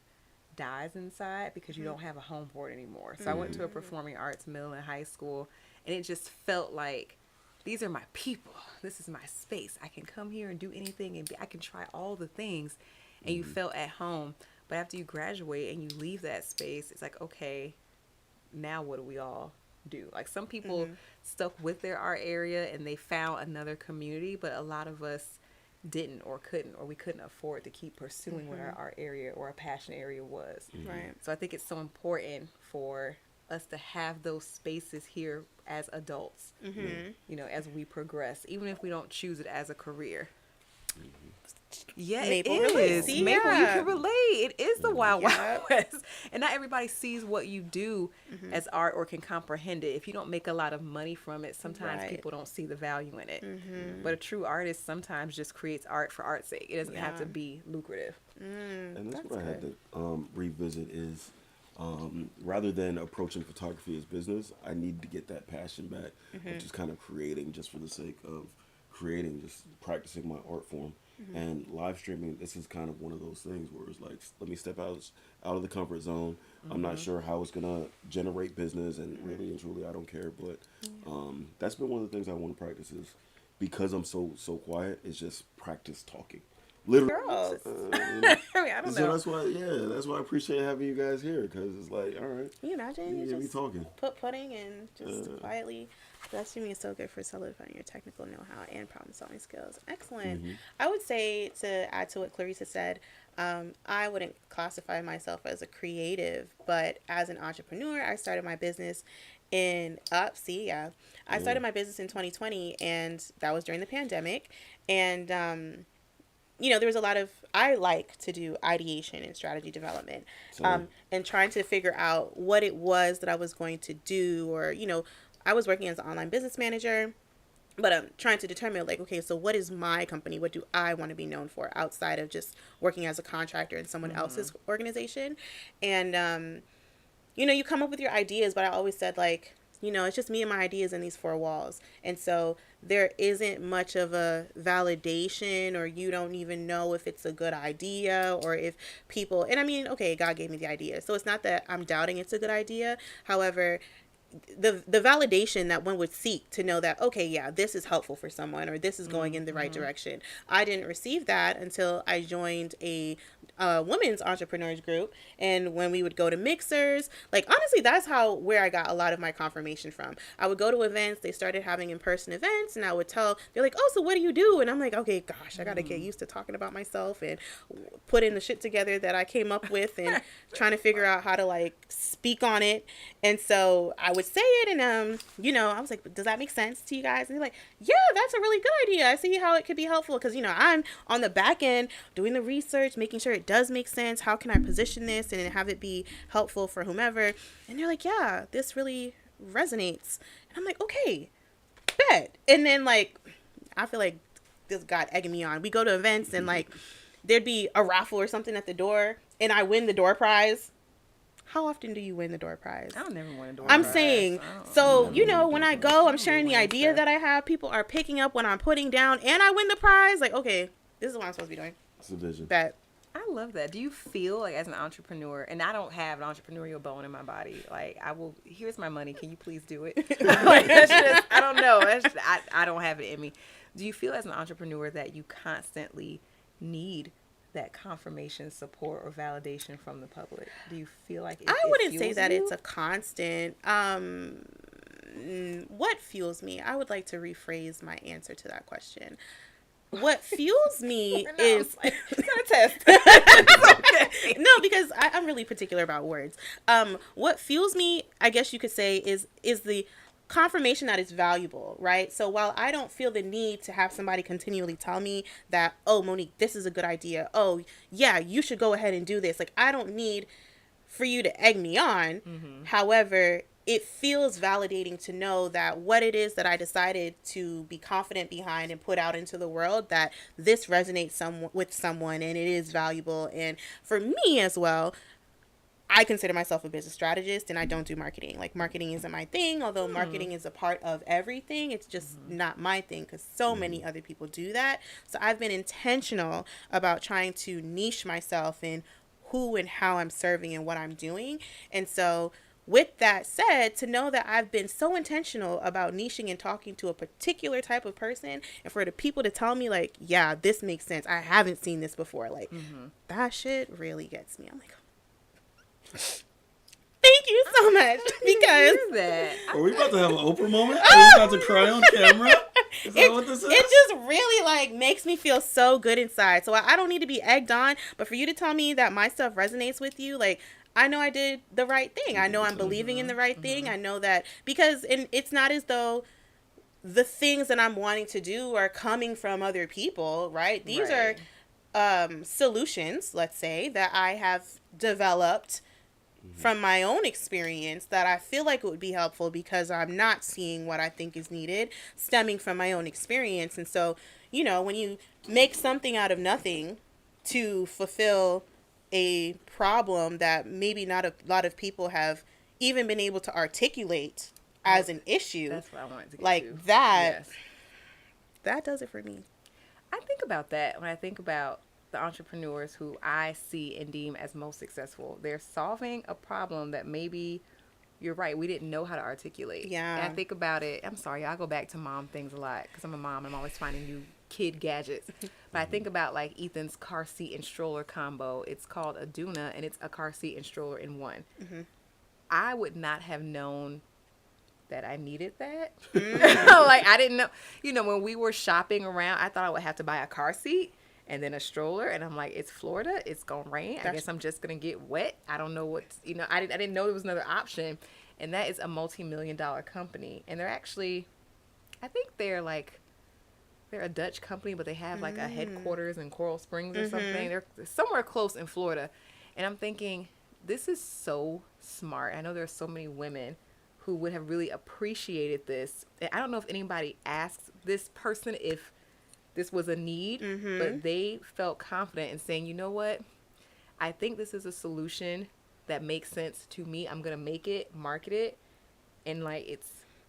dies inside because you don't have a home for it anymore. So I went to a performing arts mill in high school, and it just felt like, these are my people. This is my space. I can come here and do anything, and I can try all the things, and you felt at home. But after you graduate and you leave that space, it's like, okay, now what do we all do? Like, some people stuck with their art area and they found another community, but a lot of us didn't or couldn't, or we couldn't afford to keep pursuing what our art area or our passion area was. Right. So I think it's so important for us to have those spaces here as adults, you know, as we progress, even if we don't choose it as a career. Yeah, Maple it relates. is. Maple, you Yeah. can relate. It is the wild, wild west. And not everybody sees what you do as art or can comprehend it. If you don't make a lot of money from it, sometimes Right. people don't see the value in it. But a true artist sometimes just creates art for art's sake. It doesn't have to be lucrative. And that's what I had to revisit is rather than approaching photography as business, I need to get that passion back of just kind of creating just for the sake of creating, just practicing my art form. And live streaming, this is kind of one of those things where it's like, let me step out of the comfort zone. I'm not sure how it's gonna generate business, and really and truly I don't care, but that's been one of the things I want to practice is, because I'm so quiet, is just practice talking. Literally. Girls. I mean, I don't So know. that's why I appreciate having you guys here, because it's like, all right, Can you imagine? you You get me just talking. putting and just quietly. That streaming is so good for solidifying your technical know-how and problem-solving skills. Excellent. I would say, to add to what Clarissa said, I wouldn't classify myself as a creative, but as an entrepreneur, I started my business I started my business in 2020, and that was during the pandemic. And you know, there was a lot of, I like to do ideation and strategy development, and trying to figure out what it was that I was going to do, or, you know, I was working as an online business manager, but I'm trying to determine, like, okay, so what is my company? What do I want to be known for outside of just working as a contractor in someone else's organization? And, you know, you come up with your ideas, but I always said, like, you know, it's just me and my ideas in these four walls. And so there isn't much of a validation, or you don't even know if it's a good idea, or if people, and I mean, okay, God gave me the idea. So it's not that I'm doubting it's a good idea. However, the validation that one would seek to know that, okay, yeah, this is helpful for someone, or this is going in the right direction. I didn't receive that until I joined a women's entrepreneurs group. And when we would go to mixers, like, honestly, that's where I got a lot of my confirmation from. I would go to events, they started having in-person events, and I would they're like, oh, so what do you do? And I'm like, okay, gosh, I got to get used to talking about myself and putting the shit together that I came up with, and trying to figure out how to, like, speak on it. And so I would would say it, and I was like, does that make sense to you guys? And they're like, yeah, that's a really good idea. I see how it could be helpful, because I'm on the back end doing the research, making sure it does make sense. How can I position this and have it be helpful for whomever? And they're like, yeah, this really resonates. And I'm like, okay, bet. And then like, I feel like this got egging me on. We go to events and like there'd be a raffle or something at the door, and I win the door prize. How often do you win the door prize? I don't never win a door I'm prize. saying, so, when I go, I'm sharing the idea that I have. People are picking up when I'm putting down, and I win the prize. Like, okay, this is what I'm supposed to be doing. It's a vision. Bet. I love that. Do you feel like as an entrepreneur, and I don't have an entrepreneurial bone in my body, like here's my money. Can you please do it? Like, that's just, I don't know. I don't have it in me. Do you feel as an entrepreneur that you constantly need that confirmation, support, or validation from the public? Do you feel like I wouldn't say fuels that you? it's a constant. What fuels me? I would like to rephrase my answer to that question. What fuels me is it's not a test. Okay. No, because I'm really particular about words. What fuels me, I guess you could say, is the confirmation that it's valuable, right? So while I don't feel the need to have somebody continually tell me that, oh, Monique, this is a good idea. Oh, yeah, you should go ahead and do this. Like, I don't need for you to egg me on. Mm-hmm. However, it feels validating to know that what it is that I decided to be confident behind and put out into the world, that this resonates with someone and it is valuable. And for me as well, I consider myself a business strategist, and I don't do marketing. Like, marketing isn't my thing, although marketing is a part of everything. It's just not my thing, because so many other people do that. So I've been intentional about trying to niche myself in who and how I'm serving and what I'm doing. And so with that said, to know that I've been so intentional about niching and talking to a particular type of person, and for the people to tell me like, yeah, this makes sense. I haven't seen this before. Like, that shit really gets me. I'm like, thank you so much, because Are we about to have an Oprah moment? Are we about to cry on camera? Is that what this is? it just really like makes me feel so good inside. So I don't need to be egged on, but for you to tell me that my stuff resonates with you, like, I know I did the right thing. I know I'm believing in the right thing. I know that, because it's not as though the things that I'm wanting to do are coming from other people, right? These are solutions, let's say, that I have developed from my own experience, that I feel like it would be helpful because I'm not seeing what I think is needed stemming from my own experience. And so, when you make something out of nothing to fulfill a problem that maybe not a lot of people have even been able to articulate as an issue, that's what I wanted to get like to. that, Yes. that does it for me. I think about that when I think about the entrepreneurs who I see and deem as most successful. They're solving a problem that maybe, you're right, we didn't know how to articulate. Yeah. And I think about it, I'm sorry, I go back to mom things a lot because I'm a mom and I'm always finding new kid gadgets. But I think about like Ethan's car seat and stroller combo. It's called a Duna, and it's a car seat and stroller in one. I would not have known that I needed that. Like, I didn't know, when we were shopping around, I thought I would have to buy a car seat and then a stroller, and I'm like, it's Florida, it's gonna rain. I guess I'm just gonna get wet. I don't know what, I didn't know there was another option. And that is a multi-million-dollar company, and they're actually, I think they're a Dutch company, but they have like a headquarters in Coral Springs or something. They're somewhere close in Florida. And I'm thinking, this is so smart. I know there are so many women who would have really appreciated this. And I don't know if anybody asked this person if this was a need, but they felt confident in saying, you know what? I think this is a solution that makes sense to me. I'm going to make it, market it, and like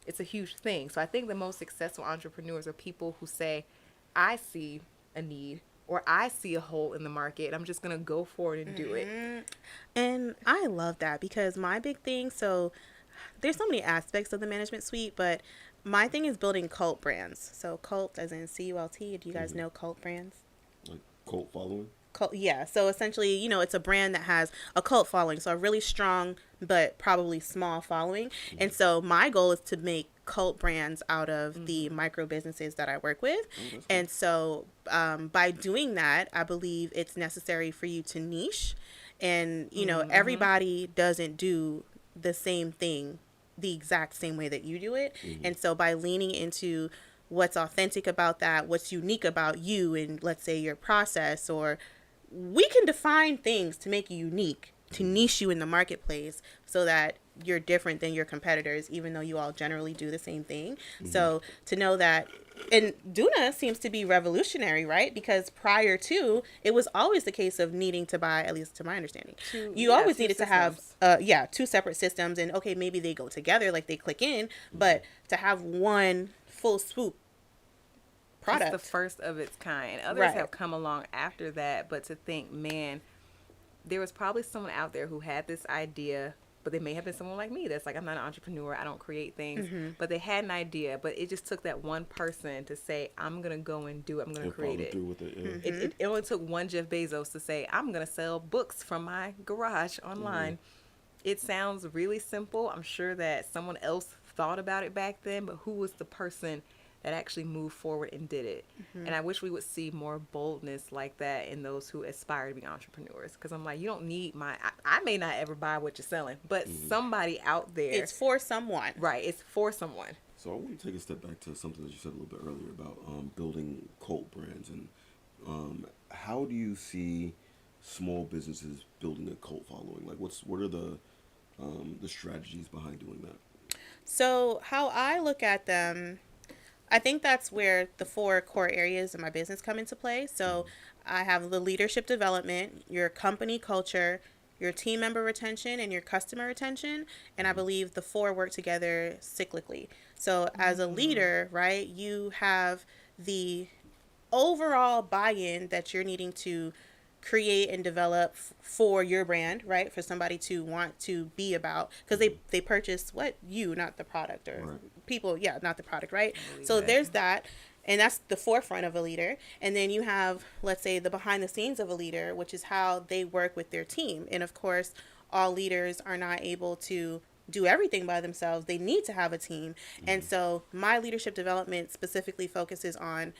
it's a huge thing. So I think the most successful entrepreneurs are people who say, I see a need or I see a hole in the market, and I'm just going to go for it and do it. And I love that, because my big thing, so there's so many aspects of the management suite, but my thing is building cult brands. So cult as in C-U-L-T. Do you guys know cult brands? Like cult following? Yeah. So essentially, it's a brand that has a cult following. So a really strong, but probably small following. And so my goal is to make cult brands out of the micro businesses that I work with. And so by doing that, I believe it's necessary for you to niche. And, everybody doesn't do the same thing the exact same way that you do it. Mm-hmm. And so by leaning into what's authentic about that, what's unique about you and let's say your process, or we can define things to make you unique, to niche you in the marketplace so that you're different than your competitors, even though you all generally do the same thing. Mm-hmm. So to know that, and Duna seems to be revolutionary, right? Because prior to, it was always the case of needing to buy, at least to my understanding, you always needed to have, two separate systems, and okay, maybe they go together, like they click in, but to have one full swoop product. It's the first of its kind. Others have come along after that, but to think, man, there was probably someone out there who had this idea, but they may have been someone like me that's like, I'm not an entrepreneur, I don't create things, but they had an idea, but it just took that one person to say, I'm going to go and do it, I'm going to create it. Through with it, yeah. It only took one Jeff Bezos to say, I'm going to sell books from my garage online. It sounds really simple. I'm sure that someone else thought about it back then, but who was the person that actually moved forward and did it? And I wish we would see more boldness like that in those who aspire to be entrepreneurs. Because I'm like, you don't need I may not ever buy what you're selling, but somebody out there. It's for someone. Right. It's for someone. So I want to take a step back to something that you said a little bit earlier about building cult brands. And how do you see small businesses building a cult following? Like what are the strategies behind doing that? So how I look at them, I think that's where the 4 core areas of my business come into play. So I have the leadership development, your company culture, your team member retention, and your customer retention. And I believe the 4 work together cyclically. So as a leader, right, you have the overall buy-in that you're needing to create and develop for your brand, right? For somebody to want to be about, because they purchase not the product, or people, not the product, right? So there's that, and that's the forefront of a leader. And then you have, let's say, the behind the scenes of a leader, which is how they work with their team. And of course, all leaders are not able to do everything by themselves. They need to have a team. And so my leadership development specifically focuses on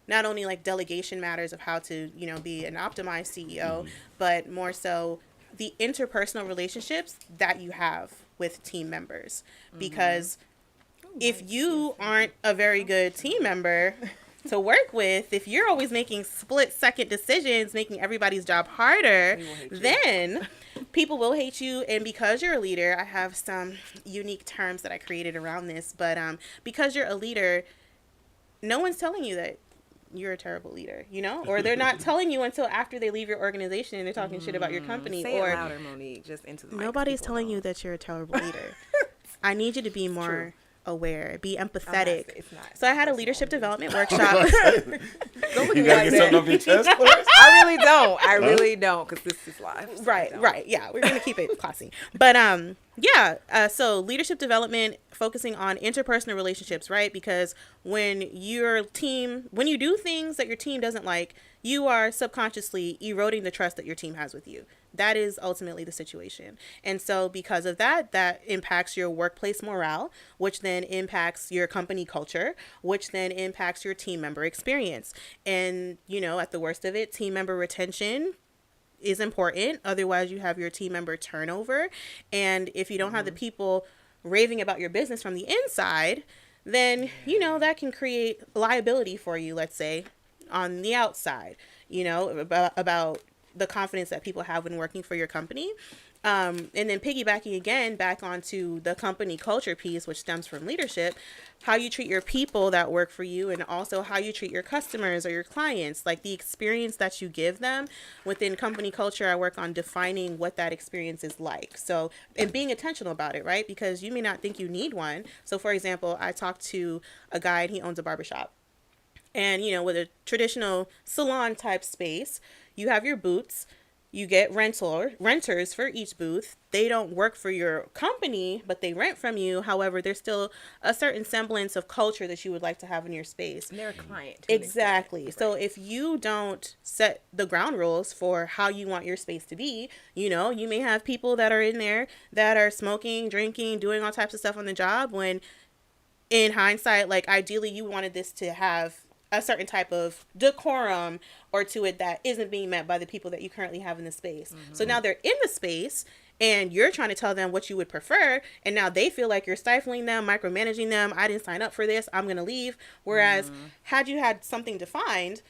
not only like delegation matters of how to, be an optimized CEO, but more so the interpersonal relationships that you have with team members. Because if you aren't a very good team member to work with, if you're always making split-second decisions, making everybody's job harder, then people will hate you. And because you're a leader, I have some unique terms that I created around this, but because you're a leader, no one's telling you that you're a terrible leader, or they're not telling you until after they leave your organization and they're talking shit about your company. Say it louder, Monique, just into the mic. Nobody's telling you that you're a terrible leader. I need you to be more aware, be empathetic. It's not. So I had a leadership development workshop. You gotta get something off your chest first? I really don't, because this is live. Right. Yeah, we're gonna keep it classy. But so leadership development, focusing on interpersonal relationships, right? Because when you do things that your team doesn't like, you are subconsciously eroding the trust that your team has with you. That is ultimately the situation. And so because of that impacts your workplace morale, which then impacts your company culture, which then impacts your team member experience. And, at the worst of it, team member retention is important. Otherwise, you have your team member turnover. And if you don't have the people raving about your business from the inside, then, that can create liability for you, let's say, on the outside, about the confidence that people have when working for your company. And then piggybacking again back onto the company culture piece, which stems from leadership, how you treat your people that work for you, and also how you treat your customers or your clients, like the experience that you give them. Within company culture, I work on defining what that experience is like. So, and being intentional about it, right? Because you may not think you need one. So for example, I talked to a guy and he owns a barbershop. And, with a traditional salon type space, you have your booths, you get renters for each booth. They don't work for your company, but they rent from you. However, there's still a certain semblance of culture that you would like to have in your space. And they're a client. Exactly. So if you don't set the ground rules for how you want your space to be, you may have people that are in there that are smoking, drinking, doing all types of stuff on the job, when in hindsight, like ideally you wanted this to have a certain type of decorum or to it that isn't being met by the people that you currently have in the space. So now they're in the space and you're trying to tell them what you would prefer, and now they feel like you're stifling them, micromanaging them. I didn't sign up for this, I'm gonna leave. Whereas had you had something defined,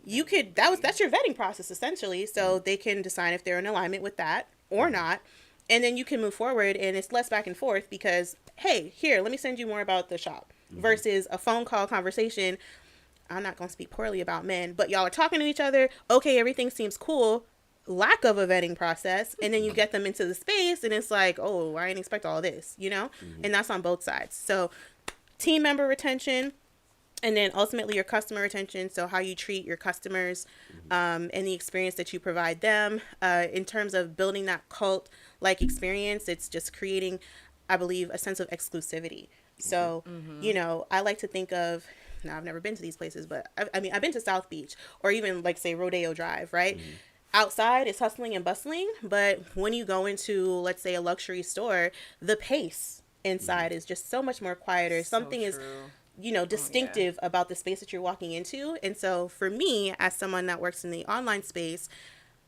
you could, that's your vetting process essentially, so they can decide if they're in alignment with that or not, and then you can move forward, and it's less back and forth because, hey, here, let me send you more about the shop, versus a phone call conversation. I'm not going to speak poorly about men, but y'all are talking to each other. Okay, everything seems cool. Lack of a vetting process. And then you get them into the space and it's like, oh, I didn't expect all this, you know? And that's on both sides. So team member retention, and then ultimately your customer retention. So how you treat your customers, and the experience that you provide them. In terms of building that cult-like experience, it's just creating, I believe, a sense of exclusivity. So, you know, I like to think of, now I've never been to these places, but I mean, I've been to South Beach or even like say Rodeo Drive, right? Outside it's hustling and bustling, but when you go into, let's say, a luxury store, the pace inside is just so much more quieter. Something is, you know, distinctive about the space that you're walking into. And so for me, as someone that works in the online space,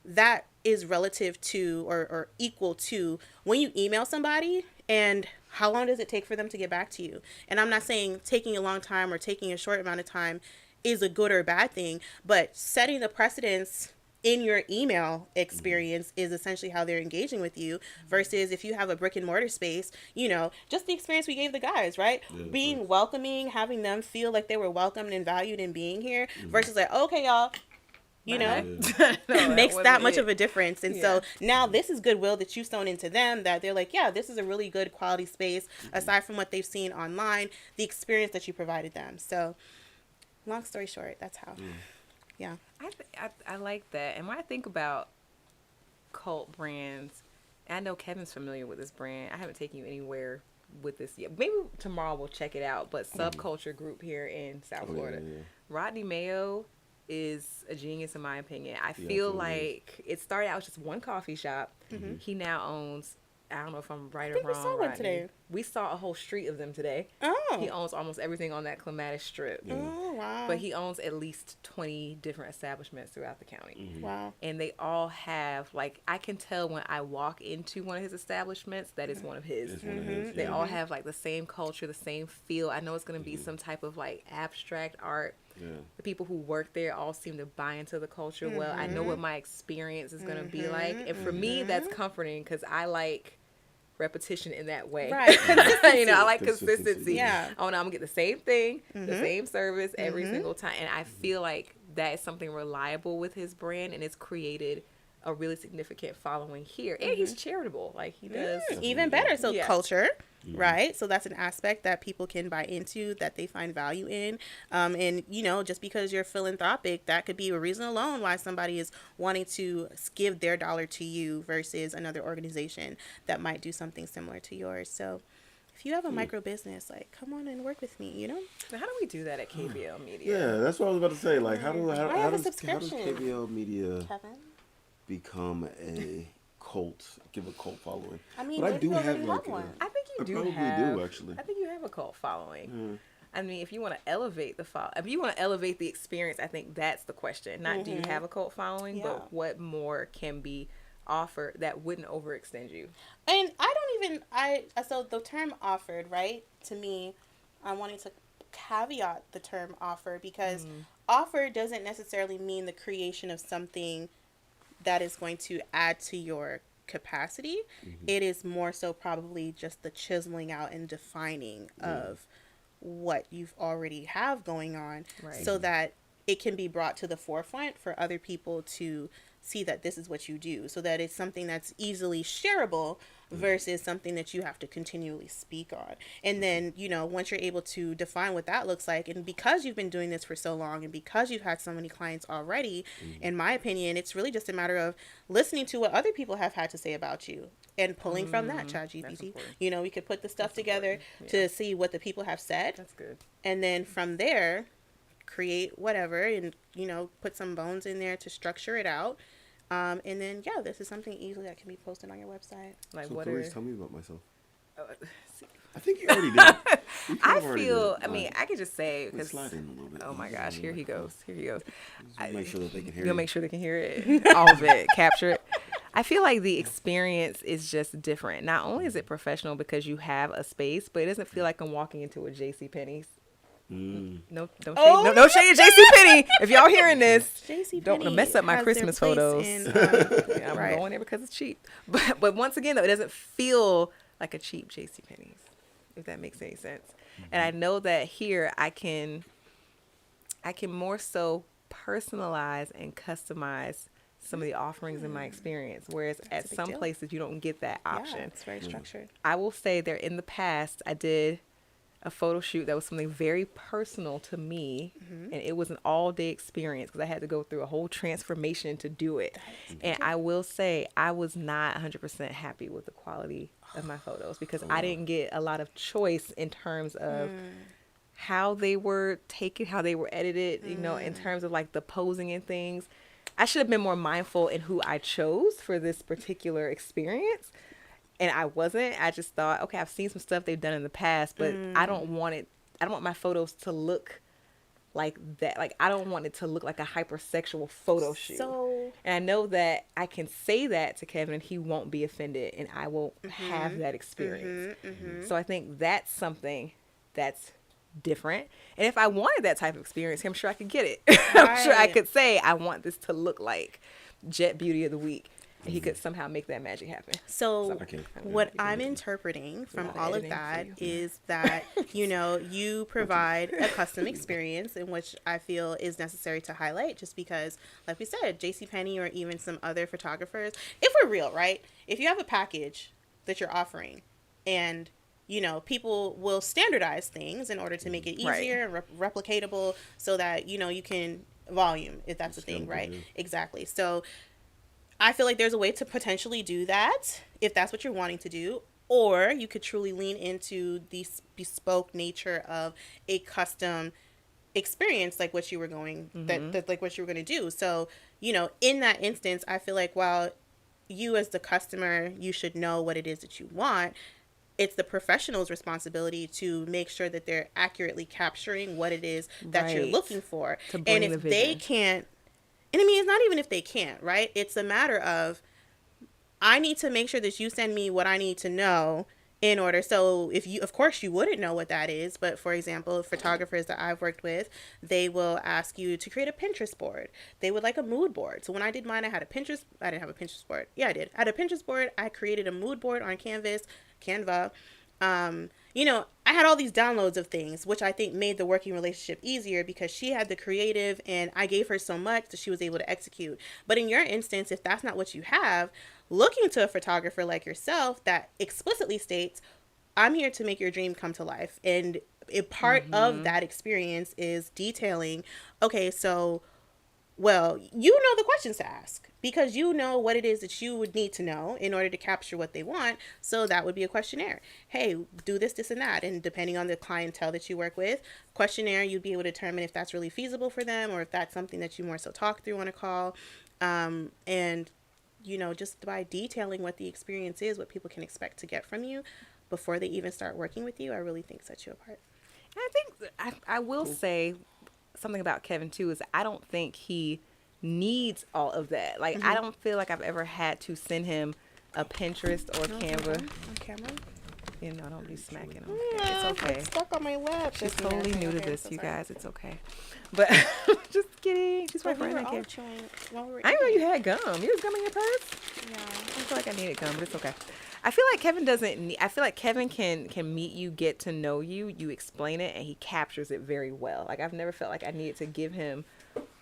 that is relative to or equal to when you email somebody and how long does it take for them to get back to you. And I'm not saying taking a long time or taking a short amount of time is a good or bad thing, but setting the precedence in your email experience is essentially how they're engaging with you, versus if you have a brick and mortar space, you know, just the experience we gave the guys, right? Being welcoming, having them feel like they were welcomed and valued in being here, versus like, okay, y'all, you know, makes that much of a difference. And so now this is goodwill that you've sown into them, that they're like, yeah, this is a really good quality space, aside from what they've seen online, the experience that you provided them. So long story short, that's how. Yeah. I like that. And when I think about cult brands, I know Kevin's familiar with this brand. I haven't taken you anywhere with this yet. Maybe tomorrow we'll check it out. But Subculture Group here in South Florida. Rodney Mayo is a genius in my opinion. I feel like it started out as just one coffee shop. He now owns, I don't know if I'm right or wrong. We saw one today. We saw a whole street of them today. Oh. He owns almost everything on that Clematis Strip. Oh, wow. But he owns at least 20 different establishments throughout the county. Wow. And they all have, like, I can tell when I walk into one of his establishments that it's one of his. They all have, like, the same culture, the same feel. I know it's going to be some type of, like, abstract art. The people who work there all seem to buy into the culture well. I know what my experience is going to be like. And for me, that's comforting because I like repetition in that way. Right. You know, I like consistency. Yeah. Oh, no, I'm going to get the same thing, the same service every single time. And I feel like that is something reliable with his brand, and it's created a really significant following here. And he's charitable. Like, he does. Even better. So culture, right? So that's an aspect that people can buy into, that they find value in. And, you know, just because you're philanthropic, that could be a reason alone why somebody is wanting to give their dollar to you versus another organization that might do something similar to yours. So if you have a micro business, like, come on and work with me, you know? So how do we do that at KBL Media? Yeah, that's what I was about to say. Like, how does subscription. KBL Media Kevin? become a cult, give a cult following? I mean, but I do have like one. I think you do probably have. do actually. I think you have a cult following. I mean, if you want to elevate if you want to elevate the experience, I think that's the question. Not do you have a cult following, but what more can be offered that wouldn't overextend you. And so the term offered, right, to me, I'm wanting to caveat the term offer, because offer doesn't necessarily mean the creation of something that is going to add to your capacity. It is more so probably just the chiseling out and defining of what you've already have going on, so that it can be brought to the forefront for other people to see that this is what you do, so that it's something that's easily shareable versus something that you have to continually speak on. And then, you know, once you're able to define what that looks like, and because you've been doing this for so long and because you've had so many clients already, in my opinion, it's really just a matter of listening to what other people have had to say about you and pulling from that, ChatGPT. You know, we could put the stuff together to see what the people have said. That's good. And then from there, create whatever, and, you know, put some bones in there to structure it out. And then, this is something easily that can be posted on your website. Like, so please tell me about myself. I think you already did. I feel, I mean, I could just say, because, slide in a little bit. Oh my gosh, here he goes. Make sure that they can hear it. You'll make sure they can hear it. All of it. Capture it. I feel like the experience is just different. Not only is it professional because you have a space, but it doesn't feel like I'm walking into a JCPenney's. No, don't shade, no shade at JCPenney. If y'all hearing this, don't mess up my Christmas photos. I'm going there because it's cheap. But once again, though, it doesn't feel like a cheap JCPenney's, if that makes any sense. And I know that here I can more so personalize and customize some of the offerings in my experience, whereas at some places you don't get that option. Yeah, it's very structured. I will say there in the past I did a photo shoot that was something very personal to me, and it was an all-day experience because I had to go through a whole transformation to do it. And I will say I was not 100% happy with the quality of my photos because I didn't get a lot of choice in terms of how they were taken, how they were edited, you know, in terms of like the posing and things. I should have been more mindful in who I chose for this particular experience. And I wasn't. I just thought, okay, I've seen some stuff they've done in the past, but I don't want it. I don't want my photos to look like that. Like, I don't want it to look like a hypersexual photo shoot. And I know that I can say that to Kevin and he won't be offended and I won't have that experience. So I think that's something that's different. And if I wanted that type of experience, I'm sure I could get it. I'm sure I could say, I want this to look like Jet Beauty of the Week. And he could somehow make that magic happen. So what I'm interpreting from all of that is that, you know, you provide a custom experience in which I feel is necessary to highlight just because, like we said, JCPenney or even some other photographers, if we're real, right? If you have a package that you're offering and, you know, people will standardize things in order to make it easier and replicatable so that, you know, you can volume, if that's the thing, right? Exactly. So I feel like there's a way to potentially do that if that's what you're wanting to do, or you could truly lean into the bespoke nature of a custom experience like what you were going that like what you were going to do. So, you know, in that instance, I feel like while you as the customer, you should know what it is that you want, it's the professional's responsibility to make sure that they're accurately capturing what it is that you're looking for. And if they can't, and I mean, it's not even if they can't, right? It's a matter of, I need to make sure that you send me what I need to know in order. So if you, of course you wouldn't know what that is, but for example, photographers that I've worked with, they will ask you to create a Pinterest board. They would like a mood board. So when I did mine, I had a Pinterest, I didn't have a Pinterest board. Yeah, I did. I had a Pinterest board. I created a mood board on Canva. You know, I had all these downloads of things, which I think made the working relationship easier because she had the creative and I gave her so much that she was able to execute. But in your instance, if that's not what you have, looking to a photographer like yourself that explicitly states, I'm here to make your dream come to life. And a part of that experience is detailing, okay, so, well, you know the questions to ask because you know what it is that you would need to know in order to capture what they want. So that would be a questionnaire. Hey, do this, this, and that. And depending on the clientele that you work with, questionnaire, you'd be able to determine if that's really feasible for them or if that's something that you more so talk through on a call. And, you know, just by detailing what the experience is, what people can expect to get from you before they even start working with you, I really think sets you apart. I think I will say something about Kevin too is I don't think he needs all of that. Like I don't feel like I've ever had to send him a Pinterest or Canva. On camera? You know, don't be smacking him. It's okay. It's stuck on my lap. She's totally new to this, you guys. It's okay. But just kidding. She's my friend. I didn't know you had gum. You was gum in your purse? Yeah. I feel like I needed gum, but it's okay. I feel like Kevin doesn't need, I feel like Kevin can meet you, get to know you, you explain it, and he captures it very well. Like I've never felt like I needed to give him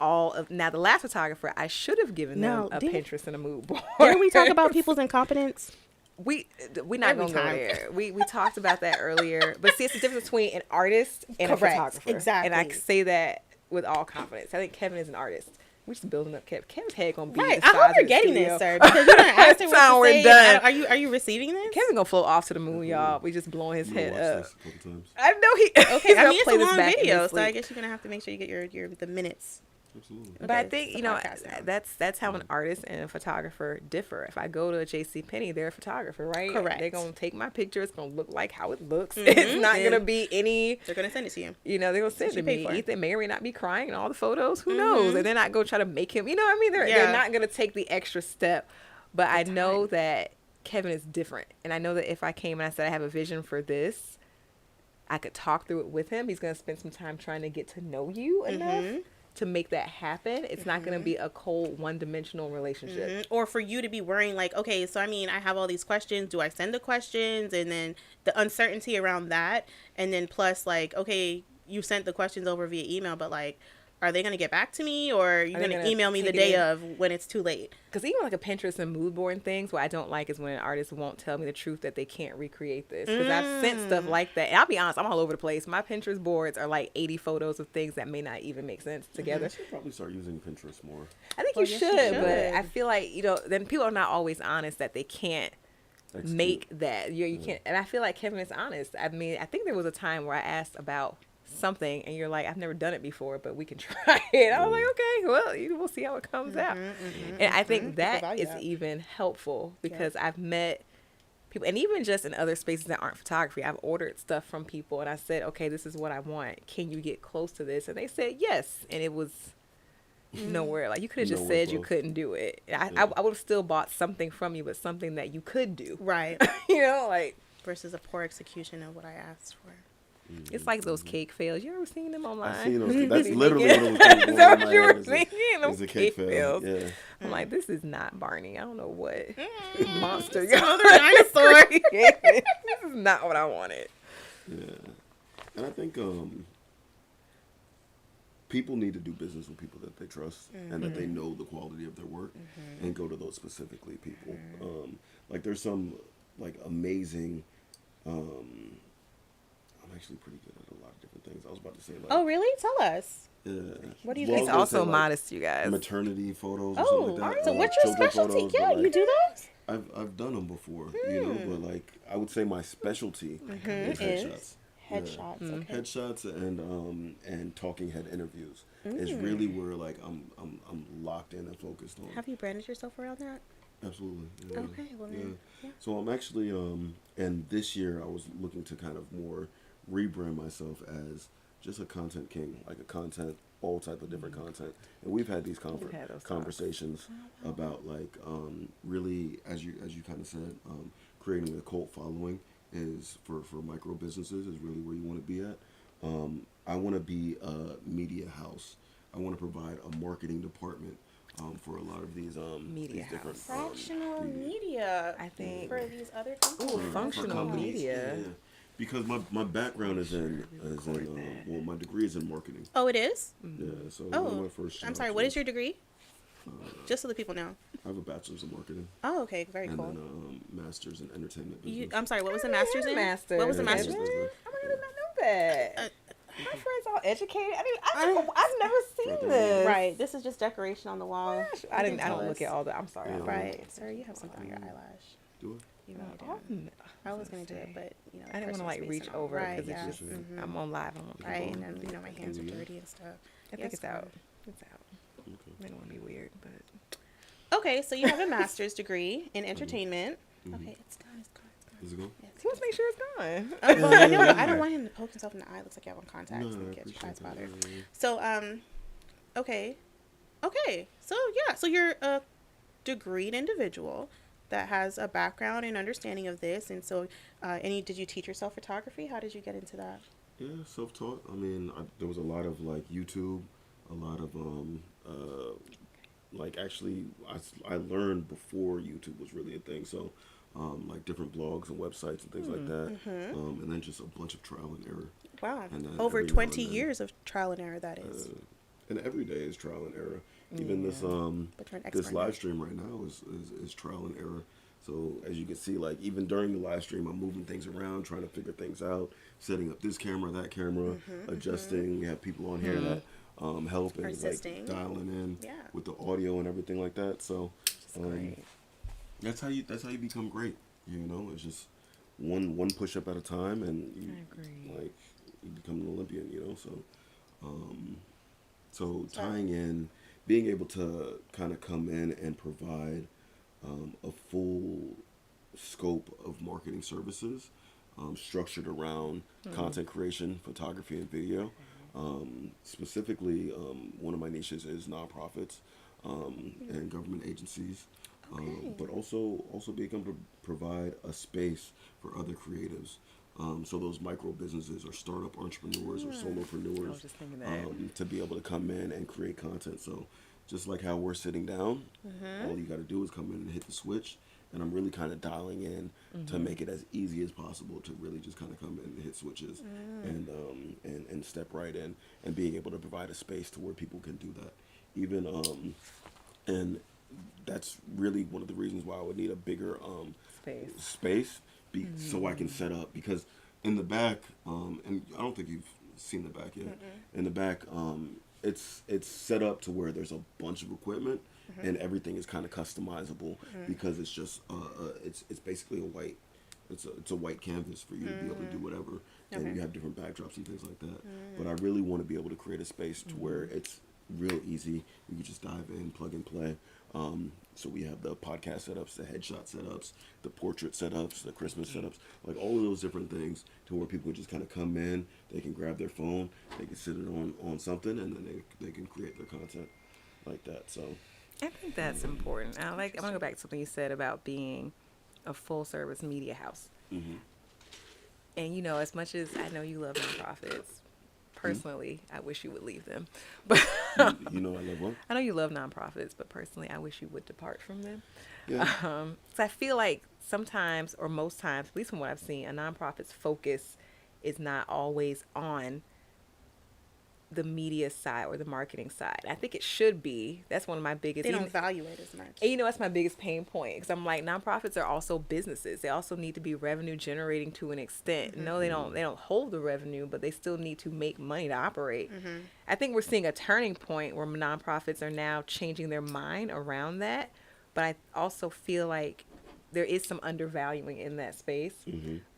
all of, now the last photographer, I should have given them a Pinterest and a mood board. Didn't we talk about people's incompetence? We're not going to go there. We talked about that earlier. But see, it's the difference between an artist and a photographer. Exactly. And I say that with all confidence. I think Kevin is an artist. We're just building up Kev. Kevin's head gonna be right. I hope you're getting this, sir. Because you done asked him what to say. Done. Are you receiving this? Kevin's gonna float off to the moon, y'all. We just blowing his head up. I know he. Okay, I mean it's a long video, so I guess you're gonna have to make sure you get the minutes. Absolutely. But I think, you know, that's how an artist and a photographer differ. If I go to a JCPenney, they're a photographer, right? Correct. They're going to take my picture. It's going to look like how it looks. It's not going to be any... They're going to send it to you. You know, they're going to send it to me. Ethan may or may not be crying in all the photos. Who knows? And they're not going to try to make him... You know what I mean? They're not going to take the extra step But I know that Kevin is different. And I know that if I came and I said I have a vision for this, I could talk through it with him. He's going to spend some time trying to get to know you enough to make that happen. It's not going to be a cold, one-dimensional relationship. Or for you to be worrying, like, okay, so I mean, I have all these questions. Do I send the questions? And then the uncertainty around that. And then plus, like, okay, you sent the questions over via email, but like, are they going to get back to me, or are you going to email me the day of when it's too late? Because even like a Pinterest and mood board things, what I don't like is when an artist won't tell me the truth that they can't recreate this. Because I've sent stuff like that. And I'll be honest, I'm all over the place. My Pinterest boards are like 80 photos of things that may not even make sense together. You should probably start using Pinterest more. I think you should, but I feel like, then people are not always honest that they can't make that. You can't. And I feel like Kevin is honest. I mean, I think there was a time where I asked about something and you're like, I've never done it before, but we can try it. I was like, okay, well, we'll see how it comes out. And I think that is even helpful because I've met people, and even just in other spaces that aren't photography, I've ordered stuff from people and I said, okay, this is what I want. Can you get close to this? And they said yes. And it was nowhere. Like, you could have just said you couldn't do it. I would have still bought something from you, but something that you could do. Right. Like versus a poor execution of what I asked for. It's like those cake fails. You ever seen them online? I've seen those. That's literally what it was. Is that what you were thinking? Those cake fails. Yeah. I'm like, this is not Barney. I don't know what monster you're another dinosaur. This is not what I wanted. Yeah, and I think people need to do business with people that they trust and that they know the quality of their work, and go to those specifically people. Like there's some like amazing. I'm actually pretty good at a lot of different things. I was about to say, like, oh really? Tell us. Yeah. What do you think? He's also modest, you guys. Maternity photos or something like that. So what's your specialty? Photos, Yeah, you do those? I've done them before, but like I would say my specialty is headshots. Headshots, okay. Headshots and talking head interviews is really where like I'm locked in and focused on. Have you branded yourself around that? Absolutely. Yeah. Okay, well then, yeah. So I'm actually and this year I was looking to kind of more rebrand myself as just a content king, like a content, all type of different content. And we've had these conversations about like really, as you kind of said, creating a cult following is for micro businesses is really where you want to be at. I want to be a media house. I want to provide a marketing department for a lot of these media these different fractional media. I think for these other companies. Ooh, functional media. Yeah. Because my background is in well, my degree is in marketing. Oh, it is? Yeah. So one of my first I'm sorry. What is your degree? Just so the people know. I have a bachelor's in marketing. Oh, okay, very cool. And then master's in entertainment business. I'm sorry. What was the master's in? What was the master's? Oh my God, I did not know that. My friends all educated. I mean, I've never seen this. Right. This is just decoration on the wall. I don't look at all that. I'm sorry. Right, sir. You have something on your eyelash. Do it. You really do. I was gonna do it, but I didn't want to like reach over because it's just I'm on live. Right, and then my hands are dirty and stuff. I think it's out. It's out. I don't want to be weird, but okay. So you have a master's degree in entertainment. Okay, it's gone. It's gone. Is it gone? Yes. He wants to make sure it's gone. I don't want him to poke himself in the eye. Looks like you have on contacts and get your eyes bothered. So okay. So yeah. So you're a degreed individual that has a background and understanding of this, and so did you teach yourself photography? How did you get into that? Yeah, self-taught. I mean, there was a lot of like YouTube, a lot of like actually I learned before YouTube was really a thing. So like different blogs and websites and things like that, and then just a bunch of trial and error. Wow, and over 20 years of trial and error. That is. And every day is trial and error. Even this live stream right now is trial and error. So as you can see, like even during the live stream, I'm moving things around, trying to figure things out, setting up this camera, that camera, adjusting. We have people on here that help and like dialing in with the audio and everything like that. So that's how you become great. You know, it's just one push up at a time, and you become an Olympian. You know, so tying in, being able to kind of come in and provide a full scope of marketing services structured around content creation, photography, and video. Specifically, one of my niches is nonprofits. and government agencies. But also being able to provide a space for other creatives. So those micro businesses or startup entrepreneurs or solopreneurs, I was just thinking that. to be able to come in and create content. So just like how we're sitting down, all you got to do is come in and hit the switch. And I'm really kind of dialing in to make it as easy as possible to really just kind of come in and hit switches and step right in and being able to provide a space to where people can do that. Even and that's really one of the reasons why I would need a bigger space so I can set up, because in the back, and I don't think you've seen the back yet. In the back, it's set up to where there's a bunch of equipment and everything is kind of customizable because it's just it's basically it's a white canvas for you to be able to do whatever, and you have different backdrops and things like that. But I really want to be able to create a space to where it's real easy. You can just dive in, plug and play. So we have the podcast setups, the headshot setups, the portrait setups, the Christmas setups, like all of those different things to where people just kind of come in, they can grab their phone, they can sit it on something, and then they can create their content like that. So I think that's important. I want to go back to something you said about being a full service media house. And you know, as much as I know you love nonprofits, personally, I wish you would leave them. But you know I love what? I know you love nonprofits, but personally, I wish you would depart from them. Yeah. So I feel like sometimes, or most times, at least from what I've seen, a nonprofit's focus is not always on the media side or the marketing side. I think it should be. That's one of my biggest. They don't value it as much. And you know, that's my biggest pain point, because I'm like, nonprofits are also businesses. They also need to be revenue generating to an extent. No, they don't hold the revenue, but they still need to make money to operate. I think we're seeing a turning point where nonprofits are now changing their mind around that. But I also feel like there is some undervaluing in that space.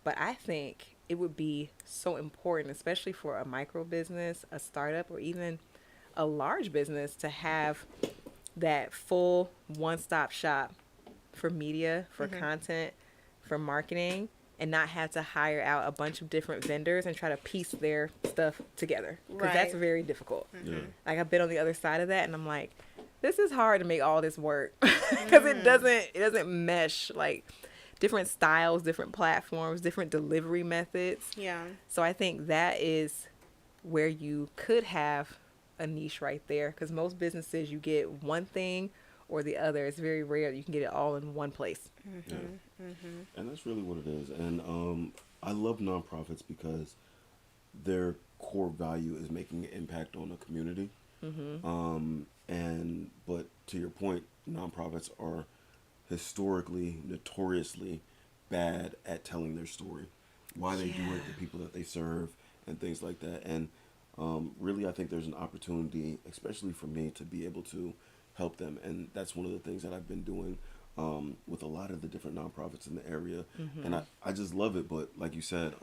But I think it would be so important, especially for a micro business, a startup, or even a large business, to have that full one-stop shop for media, for content, for marketing, and not have to hire out a bunch of different vendors and try to piece their stuff together, because that's very difficult. Like, I've been on the other side of that, and I'm like, this is hard to make all this work because it doesn't mesh. Like, different styles, different platforms, different delivery methods. Yeah. So I think that is where you could have a niche right there, because most businesses, you get one thing or the other. It's very rare you can get it all in one place. And that's really what it is. And I love nonprofits because their core value is making an impact on the community. But to your point, nonprofits are historically, notoriously bad at telling their story, why they do it, the people that they serve, and things like that. And really, I think there's an opportunity, especially for me, to be able to help them. And that's one of the things that I've been doing with a lot of the different nonprofits in the area. And I just love it. But like you said,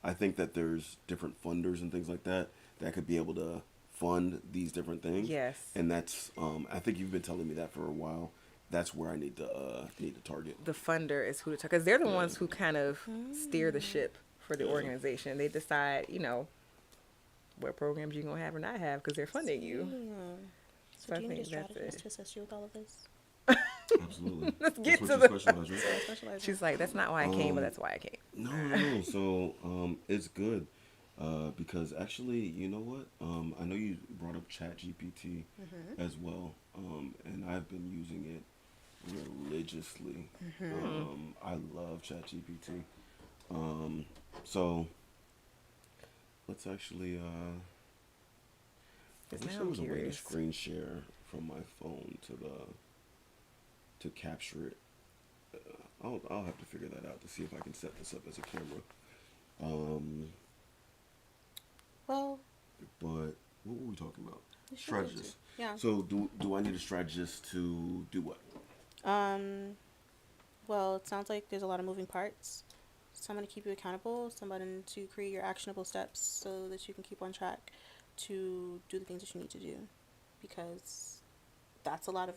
I think that there's different funders and things like that that could be able to fund these different things. And that's, I think you've been telling me that for a while. That's where I need to target. The funder is who to target, because they're the ones who kind of steer the ship for the organization. They decide, you know, what programs you're going to have or not have, because they're funding you. So do you need a strategist to assist you with all of this? Absolutely. Let's get that's to what the... you specialize in. She's like, that's not why I came, but that's why I came. No. So it's good. Because actually, you know what? I know you brought up ChatGPT as well, and I've been using it religiously. I love ChatGPT. So let's actually. I wish there was a way to screen share from my phone to capture it. I'll have to figure that out to see if I can set this up as a camera. Well, but what were we talking about? Strategist. Yeah. So do I need a strategist to do what? Well, it sounds like there's a lot of moving parts. Someone to keep you accountable, someone to create your actionable steps so that you can keep on track to do the things that you need to do, because that's a lot of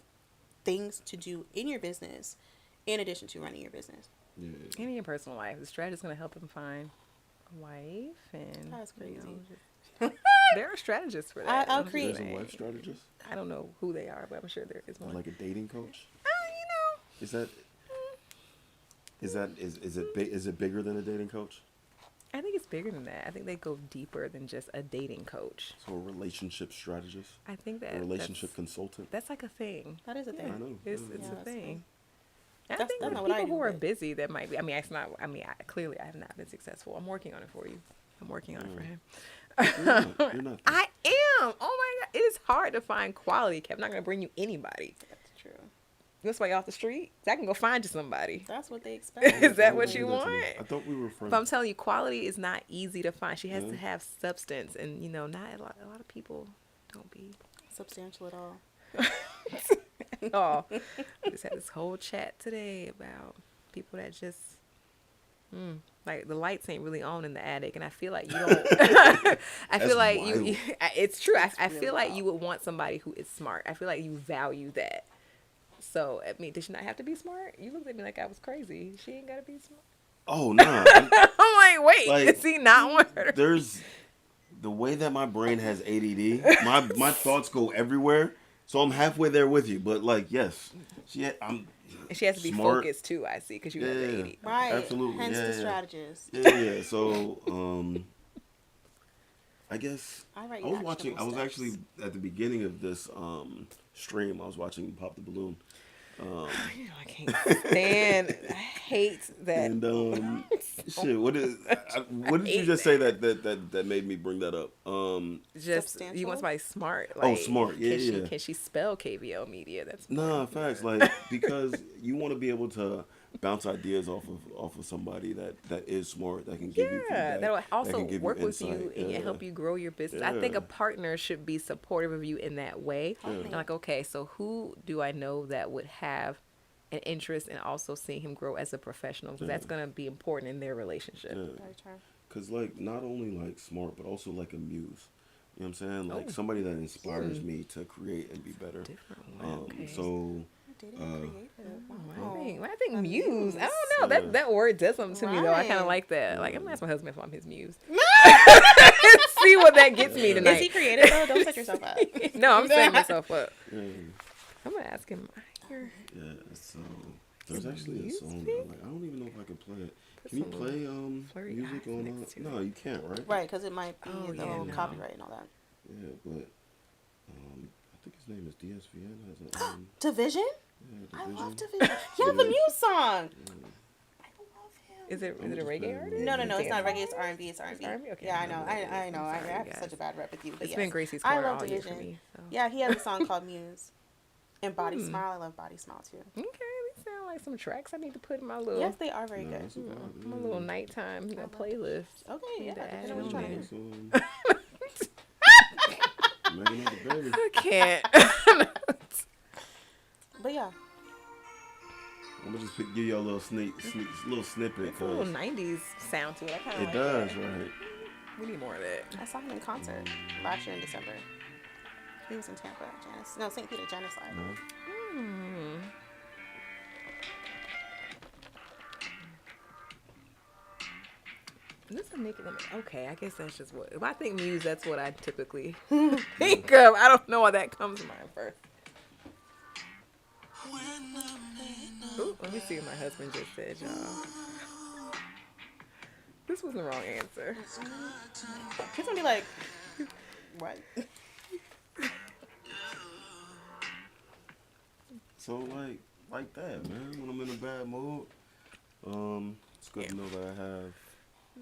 things to do in your business in addition to running your business. Yeah. And in your personal life, the strategist is going to help them find a wife, and that's crazy. You know, There are strategists for that. I'll create. There's a web strategist. I don't know who they are, but I'm sure there is one. Like a dating coach. You know. Is it bigger than a dating coach? I think it's bigger than that. I think they go deeper than just a dating coach. So a relationship strategist. I think that a relationship consultant. That's like a thing. That is a thing. I know. It's a thing. I That's think not with what I people do, who are but- busy, that might be. I mean, it's not. I mean, clearly, I have not been successful. I'm working on it for you. I'm working on it for him. You're not. I am. Oh my God, it is hard to find quality. I'm not gonna bring you anybody. That's true. You want somebody off the street? I can go find you somebody. That's what they expect. Is that what you want? I thought we were friends. But I'm telling you, quality is not easy to find. She has to have substance, and not a lot of people don't be substantial at all. Oh, we just had this whole chat today about people that just like the lights ain't really on in the attic, and I feel like you don't. I feel like you. It's true. I feel like you would want somebody who is smart. I feel like you value that. So, I mean, does she not have to be smart? You looked at me like I was crazy. She ain't got to be smart. Oh, nah. I'm like, wait, is he not want her? There's the way that my brain has ADD. My thoughts go everywhere. So I'm halfway there with you. But, like, yes. And she has to be smart. focused, too, I see, because you have the ADD. Right. Absolutely. Hence the strategist. Yeah. So, I guess I was actually at the beginning of this stream. I was watching Pop the Balloon. I can't stand. I hate that. And shit, what did you just say that made me bring that up? Just you want somebody smart. Like, smart. Yeah, Can she spell KVL Media? That's facts. Like, because you want to be able to bounce ideas off of somebody that is smart, that can give you feedback, that'll also that can give work you with you and help you grow your business. I think a partner should be supportive of you in that way. And like, okay, so who do I know that would have an interest in also seeing him grow as a professional? Because that's going to be important in their relationship. Because like not only like smart, but also like a muse. You know what I'm saying? Like somebody that inspires me to create and be better. So. I think muse. I don't know. That word does something to me though. I kind of like that. Like I'm gonna ask my husband if I'm his muse. See what that gets me tonight. Is he creative though? Don't set yourself up. No, I'm setting myself up. I'm gonna ask him. Yeah. So there's actually a song. Like I don't even know if I can play it. Can you play music on? No, you can't, right? Right, because it might be copyright and all that. Yeah, but I think his name is DSVN. Has a Division? Yeah, I love Division. You have a Muse song. Is it a reggae artist? No, it's not reggae. It's R&B. It's R&B. Okay. Yeah, I know. I know. I have such a bad rep with you. But It's been Gracie's I corner love all year Division. for me. So. Yeah, he has a song called Muse. And Body Smile. I love Body Smile too. Okay, these sound like some tracks I need to put in my little. Yes, they are very good. My little nighttime, playlist. Okay, yeah. Add What you trying to in. do? I can't. But yeah. I'm gonna just give you a little little snippet. It's a little 90s sound to it. I kind of It like does, that. right? We need more of that. I saw him in concert last year in December. He was in Tampa, Janice. No, St. Peter, Janice Live. This is making them okay. I guess that's just what. If I think Muse, that's what I typically think of. I don't know why that comes to mind first. Ooh, let me see what my husband just said, y'all. This was the wrong answer. He's gonna be like, what? So like that, man. When I'm in a bad mood, it's good to know that I have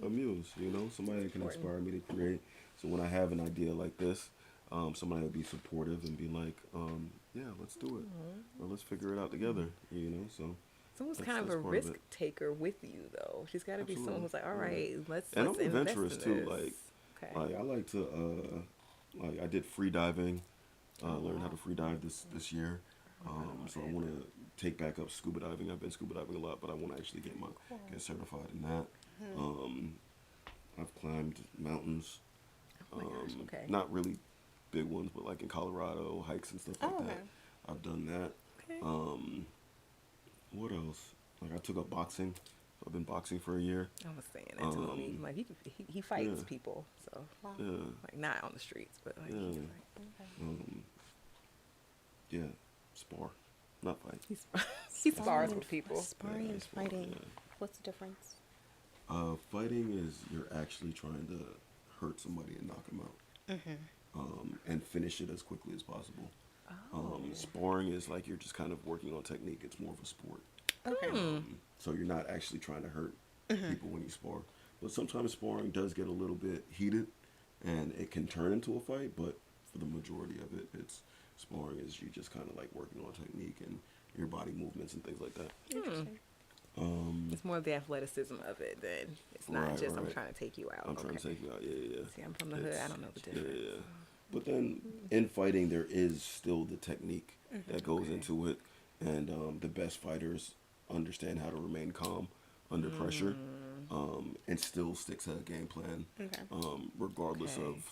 a muse. Somebody that can inspire me to create. So when I have an idea like this, somebody will be supportive and be like, yeah, let's do it, or let's figure it out together. So. Someone's kind of a risk taker with you, though. She's got to be someone who's like, all right, let's. And let's I'm invest adventurous in too. this. Like I like to, I did free diving. Learned how to free dive this year. So I want to take back up scuba diving. I've been scuba diving a lot, but I want to actually get certified in that. I've climbed mountains. Not really big ones, but like in Colorado, hikes and stuff like that. I've done that. What else? Like I took up boxing. I've been boxing for a year. I was saying that to him. Like he fights yeah. people, so Yeah. like not on the streets, but like Yeah. he's like, Yeah, spar, not fight. he spars with people. Sparring and fighting. What's the difference? Fighting is you're actually trying to hurt somebody and knock them out, and finish it as quickly as possible. Sparring is like you're just kind of working on technique. It's more of a sport. Okay. So you're not actually trying to hurt people when you spar. But sometimes sparring does get a little bit heated, and it can turn into a fight. But for the majority of it, it's sparring is you just kind of like working on technique and your body movements and things like that. Interesting. It's more of the athleticism of it than it's not just I'm trying to take you out. I'm trying to take you out. Yeah. See, I'm from the hood. I don't know the difference. Yeah. But then in fighting, there is still the technique that goes into it, and the best fighters understand how to remain calm under pressure, and still stick to a game plan, regardless of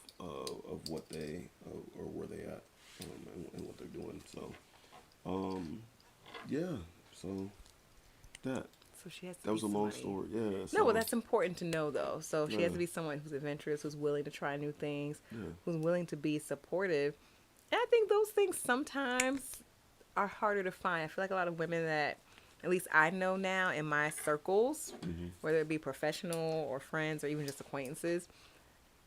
what they or where they at, and what they're doing. So, yeah. So that. So she has to that was a be long somebody. story. Yeah. No, well, that's important to know, though. So she has to be someone who's adventurous, who's willing to try new things, who's willing to be supportive. And I think those things sometimes are harder to find. I feel like a lot of women that, at least I know now in my circles, whether it be professional or friends or even just acquaintances,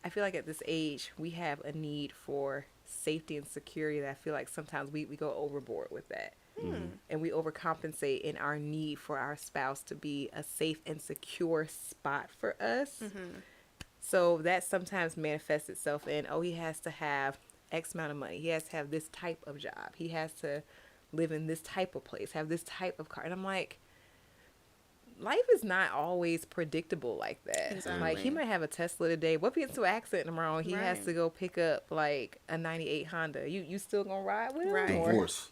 I feel like at this age, we have a need for safety and security that I feel like sometimes we go overboard with that. And we overcompensate in our need for our spouse to be a safe and secure spot for us. So that sometimes manifests itself in, he has to have X amount of money. He has to have this type of job. He has to live in this type of place, have this type of car. And I'm like, life is not always predictable like that. Exactly. Like, he might have a Tesla today. What if he gets into an accident tomorrow? He has to go pick up like a 98 Honda. You still gonna ride with him? Right. Divorce.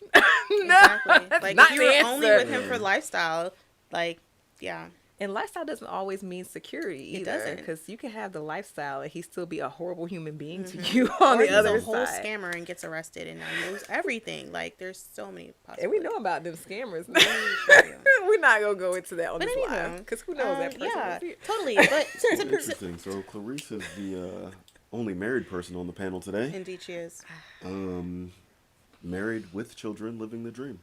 No, Exactly. Like, not if the you were answer. only with him for lifestyle, like, yeah. And lifestyle doesn't always mean security either. It doesn't. Because you can have the lifestyle and he still be a horrible human being to you on the other Or he's a whole side. scammer and gets arrested and now knows everything. Like, there's so many possibilities. And we know about them scammers. We're not going to go into that on this live. Because who knows that person. Yeah, is. totally. But Interesting. So Clarice is the only married person on the panel today. Indeed she is. Married with children, living the dream.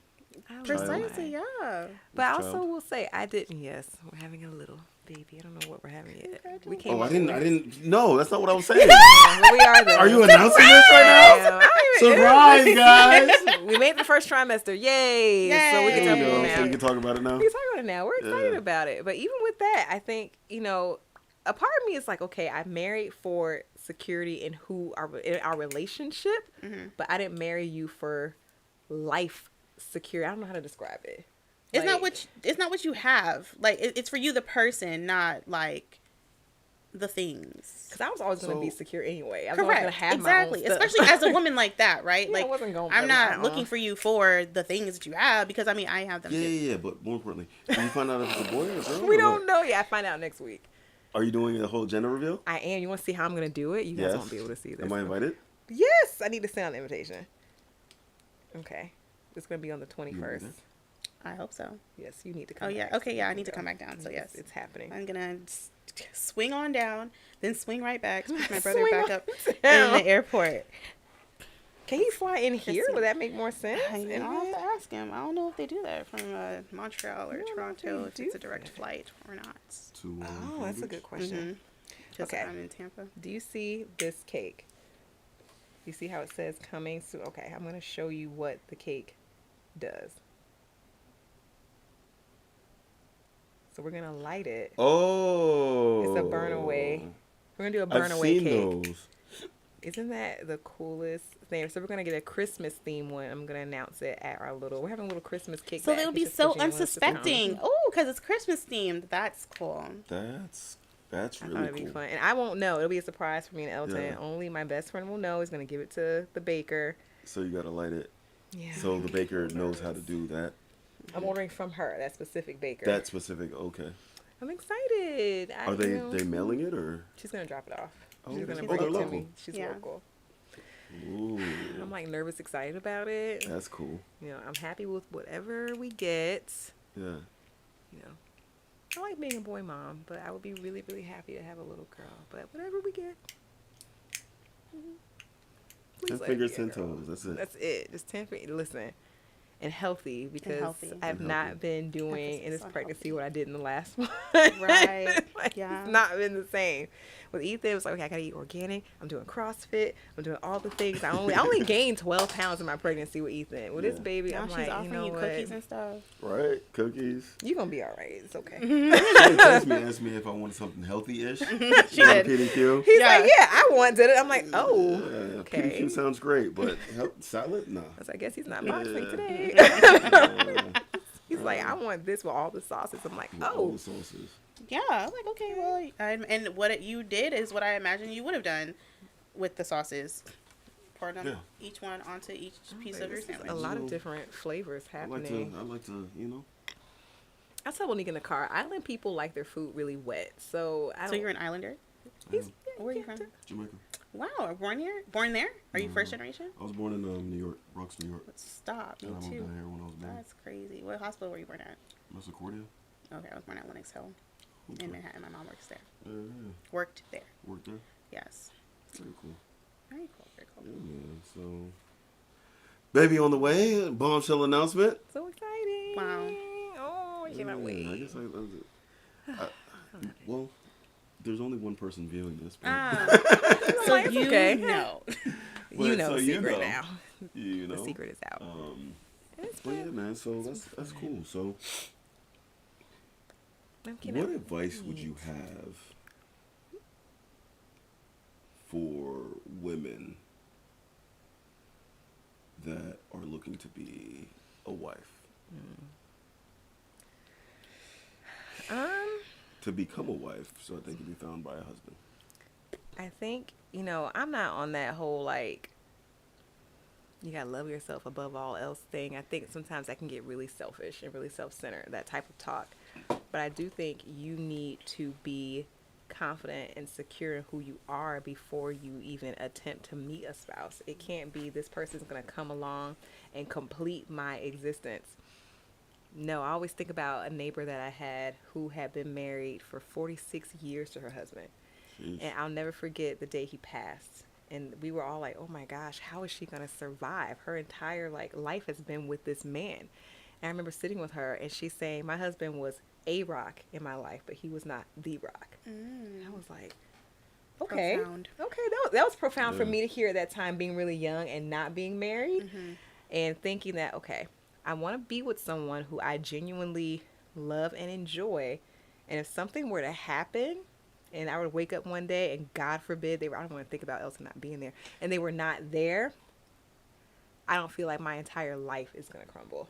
Precisely, yeah. But I also will say, yes, we're having a little baby. I don't know what we're having yet. We came Oh, I up didn't. with- No, that's not what I was saying. Yeah, we are though. Are you announcing this right now? Surprise, guys! We made the first trimester. Yay! So we can There talk you about go. it now. So you can talk about it now. We can talk about it now. We're excited about it. But even with that, I think, a part of me is like, okay, I married for security in our relationship, but I didn't marry you for life security. I don't know how to describe it. It's not what you have. Like, it's for you, the person, not like the things. Because I was always going to be secure anyway. I was Correct. going to have Exactly. my own stuff. Especially as a woman like that, right? Yeah, like, I wasn't going I'm for not that. looking for you for the things that you have because I have them. Yeah. But more importantly, can you find out if it's a boy or a girl? We or don't what? know yet. I find out next week. Are you doing a whole gender reveal? I am. You want to see how I'm going to do it? You guys won't be able to see this. Am I invited? Yes. I need to send out an invitation. Okay. It's going to be on the 21st. I hope so. Yes, you need to come back. Oh, yeah. Okay, yeah, I need to come back down. So, yes. It's happening. I'm going to swing on down, then swing right back, pick my brother Swing back on up down. in the airport. Can he fly in here? Would that make more sense? I'll have to ask him. I don't know if they do that from Montreal or Toronto, if it's a direct flight or not. Oh, that's a good question. Okay. I'm in Tampa. Do you see this cake? You see how it says coming soon? Okay, I'm going to show you what the cake does. So we're going to light it. Oh. It's a burn away. We're going to do a burn I've away seen cake. those. Isn't that the coolest thing? So we're going to get a Christmas theme one. I'm going to announce it at we're having a little Christmas kickback. So they'll be so unsuspecting. Oh, because it's Christmas themed. That's cool. That's really cool. It'll be fun. And I won't know. It'll be a surprise for me and Elton. Yeah. Only my best friend will know. He's going to give it to the baker. So you got to light it. Yeah. So the baker knows how to do that. I'm ordering from her, that specific baker. That specific, okay. I'm excited. Are they mailing it or? She's going to drop it off. Oh, She's going to they're bring it to local. me. She's local. Ooh. I'm like nervous, excited about it. That's cool. I'm happy with whatever we get. Yeah. I like being a boy mom, but I would be really, really happy to have a little girl. But whatever we get. 10 fingers, 10 toes. That's it. That's it. Just 10 fingers. Listen. And healthy, because healthy. I've not been doing in this pregnancy what I did in the last one. Right. Like, Yeah. It's not been the same. With Ethan, it was like, okay, I gotta eat organic. I'm doing CrossFit. I'm doing all the things. I only gained 12 pounds in my pregnancy with Ethan. With this baby, Now I'm she's like, offering you know what? cookies and stuff. Right, cookies. You're gonna be all right. It's okay. She asked me if I wanted something healthy-ish. She did. PDQ. He's like, yeah, I wanted it. I'm like, oh, Yeah, okay. PDQ sounds great, but salad? No. I guess he's not boxing today. He's like, I want this with all the sauces. I'm like, All oh. the sauces. Yeah, I'm like, okay, well, and what you did is what I imagine you would have done with the sauces. Pour them each one onto each piece of your sandwich. A lot of different flavors happening. I like to, you know. I tell Monique in the car, island people like their food really wet. So I don't. So you're an islander? Where are you from? Jamaica. Wow, born here? Born there? Are you first generation? I was born in New York, Bronx, New York. Stop, me and I moved too. down here when I was born. That's crazy. What hospital were you born at? Misericordia. Okay, I was born at Lenox Hill in Manhattan. My mom works there. Yeah. Worked there. Worked there? Yes. Very cool. Very cool, very cool. Yeah, so baby on the way, bombshell announcement. So exciting. Wow. Oh, I cannot wait. I guess well, there's only one person viewing this. So you know. You know the secret know. now. You know. The secret is out. But yeah, man, so that's cool. So what advice would you have for women that are looking to be a wife? To become a wife so that they can be found by a husband. I think, I'm not on that whole, like, you gotta love yourself above all else thing. I think sometimes that can get really selfish and really self-centered, that type of talk. But I do think you need to be confident and secure in who you are before you even attempt to meet a spouse. It can't be this person's gonna come along and complete my existence. No, I always think about a neighbor that I had who had been married for 46 years to her husband. Jeez. And I'll never forget the day he passed. And we were all like, oh my gosh, how is she going to survive? Her entire life has been with this man. And I remember sitting with her and she's saying, my husband was a rock in my life, but he was not the rock. And I was like, okay. Profound. Okay, that was profound for me to hear at that time, being really young and not being married. And thinking that, okay, I want to be with someone who I genuinely love and enjoy. And if something were to happen and I would wake up one day and God forbid I don't want to think about Elsa not being there, and they were not there, I don't feel like my entire life is going to crumble.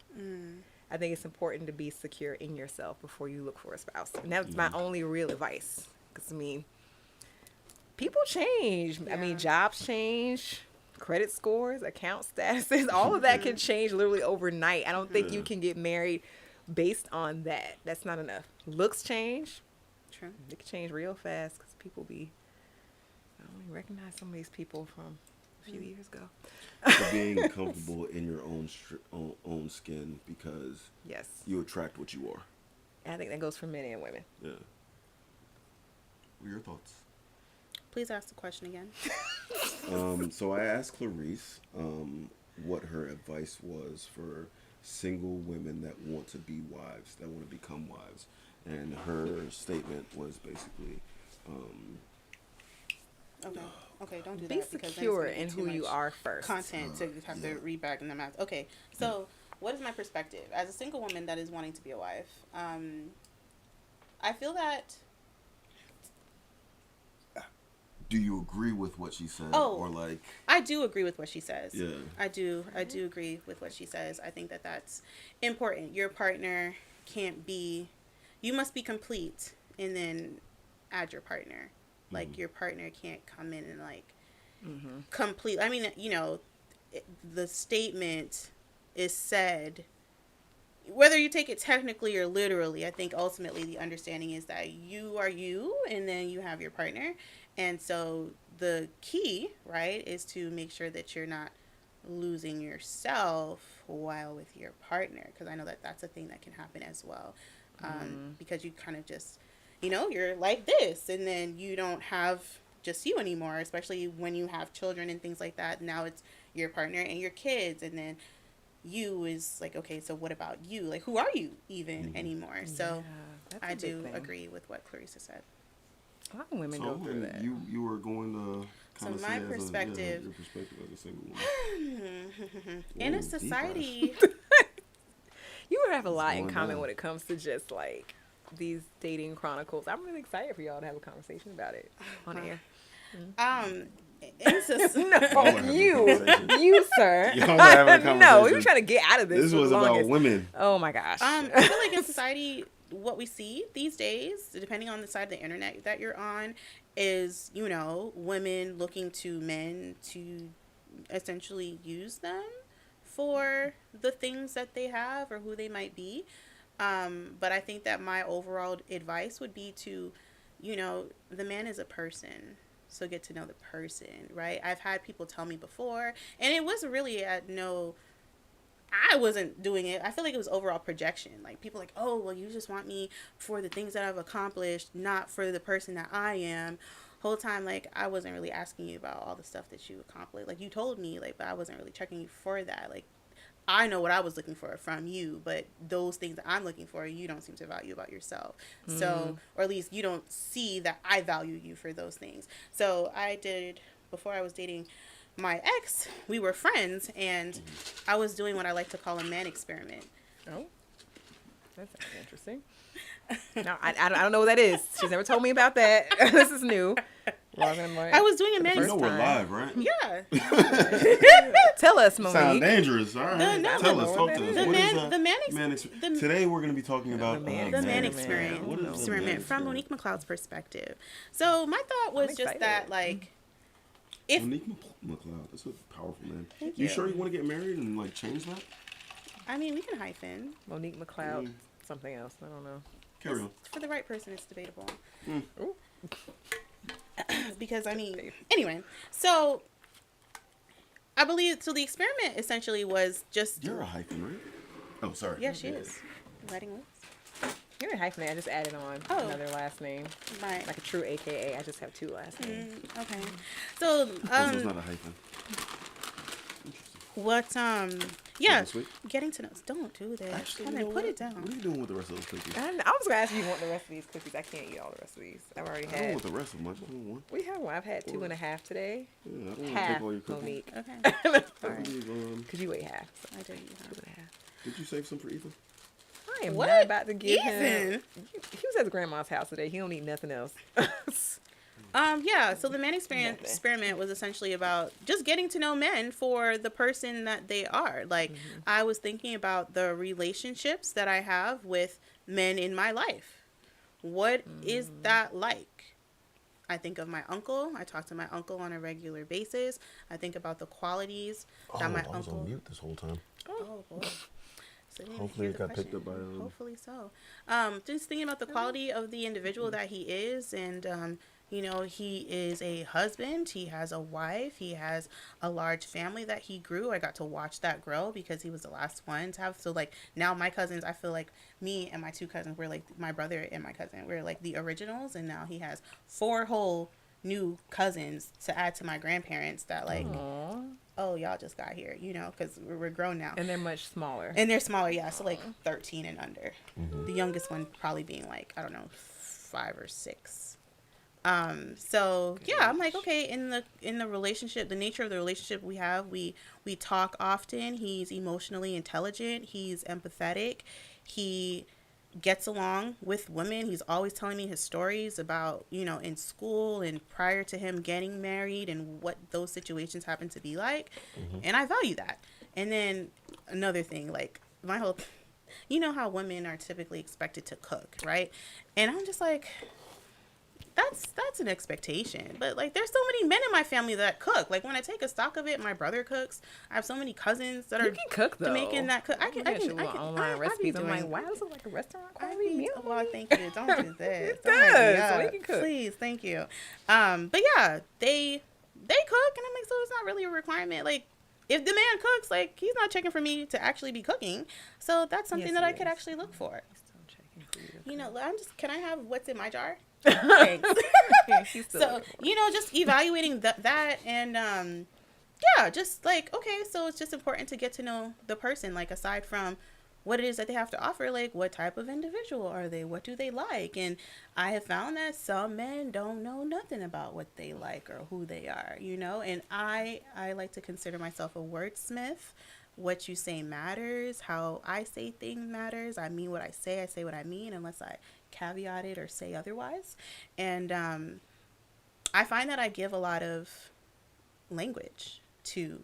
I think it's important to be secure in yourself before you look for a spouse. And that's my only real advice. Because, people change. Yeah. Jobs change. Credit scores, account statuses, all of that can change literally overnight. I don't think you can get married based on that. That's not enough. Looks change. True. They can change real fast because people I don't even recognize some of these people from a few years ago. So being comfortable in your own skin because you attract what you are. And I think that goes for men and women. Yeah. What are your thoughts? Please ask the question again. So I asked Clarice what her advice was for single women that want to be wives, that want to become wives. And her statement was basically... Okay, don't do be that. Be secure in who you are first. Content to have to read back in the mouth. Okay, so what is my perspective? As a single woman that is wanting to be a wife, I feel that... Do you agree with what she said? I do agree with what she says. Yeah. I do agree with what she says. I think that that's important. Your partner can't be... You must be complete and then add your partner. Like, your partner can't come in and, complete... the statement is said... Whether you take it technically or literally, I think ultimately the understanding is that you are you and then you have your partner. And so the key, right, is to make sure that you're not losing yourself while with your partner. Because I know that that's a thing that can happen as well. because you kind of just, you know, you're like this, and then you don't have just you anymore, especially when you have children and things like that. Now it's your partner and your kids, and then you is like, okay, so what about you? Like, who are you even anymore? So I do agree with what Clarissa said. A lot of women go through that. You were going to kind of my say perspective, your perspective as a single woman. In a society, you would have a lot in common when it comes to just like these dating chronicles. I'm really excited for y'all to have a conversation about it on air. In society, no, you, sir. Y'all were having a conversation. No, we were trying to get out of this. This was about women. Oh my gosh. I feel like in society, what we see these days, depending on the side of the internet that you're on, is, you know, women looking to men to essentially use them for the things that they have or who they might be. But I think that my overall advice would be to, you know, the man is a person. So get to know the person, right? I've had people tell me before, and it was really I wasn't doing it. I feel like it was overall projection. Like, people like, oh, well, you just want me for the things that I've accomplished, not for the person that I am. Whole time, like, I wasn't really asking you about all the stuff that you accomplished. Like, you told me, like, but I wasn't really checking you for that. Like, I know what I was looking for from you, but those things that I'm looking for, you don't seem to value about yourself. So, or at least you don't see that I value you for those things. So I did, before I was dating my ex, we were friends, and I was doing what I like to call a man experiment. Oh, that's interesting. No, I don't know what that is. She's never told me about that. This is new. I was doing a man experiment. We're live, right? Yeah. Tell us, Monique. Sound dangerous. All right. Tell us. Talk to us. The man Today we're going to be talking about the man experiment from Monique McLeod's perspective. So my thought was just that, like, if Monique McLeod, that's a powerful name. Thank you you. sure you want to get married and like change that? I mean, we can hyphen. Monique McLeod, something else. I don't know. Carry on. For the right person, it's debatable. Because, I mean, anyway, so I believe, so the experiment essentially was just... You're a hyphen, right? Oh, sorry. Yeah, she is. Letting loose. You're a hyphen. I just added on another last name. Right. Like a true AKA. I just have two last names. Okay. So, it's not a hyphen. What, yeah, getting to know. Don't do this. Actually, Come on, put it down. What are you doing with the rest of those cookies? I was going to ask if you want the rest of these cookies. I can't eat all the rest of these. I've already I had. don't want the rest of them. I just want one. We have one. I've had 2.5 today. Yeah, I don't want to half, take all your cookies. Monique. Okay. Because you ate half. So. I do eat half. 2.5. Did you save some for Ethan? I am What? not about to give Ethan? him. He was at his grandma's house today. He don't eat nothing else. Yeah, so the man experiment was essentially about just getting to know men for the person that they are. Like, I was thinking about the relationships that I have with men in my life. What is that like? I think of my uncle. I talk to my uncle on a regular basis. I think about the qualities that my uncle... I was on mute this whole time. Oh, boy. So hopefully it got picked up by... Hopefully so. Just thinking about the quality of the individual that he is, and... you know, he is a husband, he has a wife, he has a large family that he grew. I got to watch that grow because he was the last one to have. So, like, now my cousins, I feel like me and my two cousins, we're like, my brother and my cousin, we're like the originals. And now he has 4 whole new cousins to add to my grandparents that, like, oh, y'all just got here, you know, because we're grown now. And they're much smaller. And they're smaller, yeah. So, like, 13 and under. The youngest one probably being, like, I don't know, 5 or 6. So yeah, I'm like, okay, in the relationship, the nature of the relationship we have, we talk often. He's emotionally intelligent. He's empathetic. He gets along with women. He's always telling me his stories about, you know, in school and prior to him getting married and what those situations happen to be like. And I value that. And then another thing, like, my whole, you know how women are typically expected to cook, right? And I'm just like, that's an expectation, but like, there's so many men in my family that cook. Like, when I take a stock of it, my brother cooks. I have so many cousins that you can cook though. Making that cook. I can online recipes. I'm like, wow, this is like a restaurant quality meal. Well, thank you. Don't do that. It does. So we can cook. Please, thank you. But yeah, they cook, and I'm like, so it's not really a requirement. Like, if the man cooks, like, he's not checking for me to actually be cooking. So that's something that I could actually look for. Still checking for you. You know, can I have what's in my jar? Thanks. So, you know, just evaluating that and, yeah, just like, okay, so it's just important to get to know the person, like, aside from what it is that they have to offer, like, what type of individual are they? What do they like? And I have found that some men don't know nothing about what they like or who they are, you know? And I like to consider myself a wordsmith. What you say matters. How I say things matters. I mean what I say what I mean, unless I caveat it or say otherwise. And I find that I give a lot of language to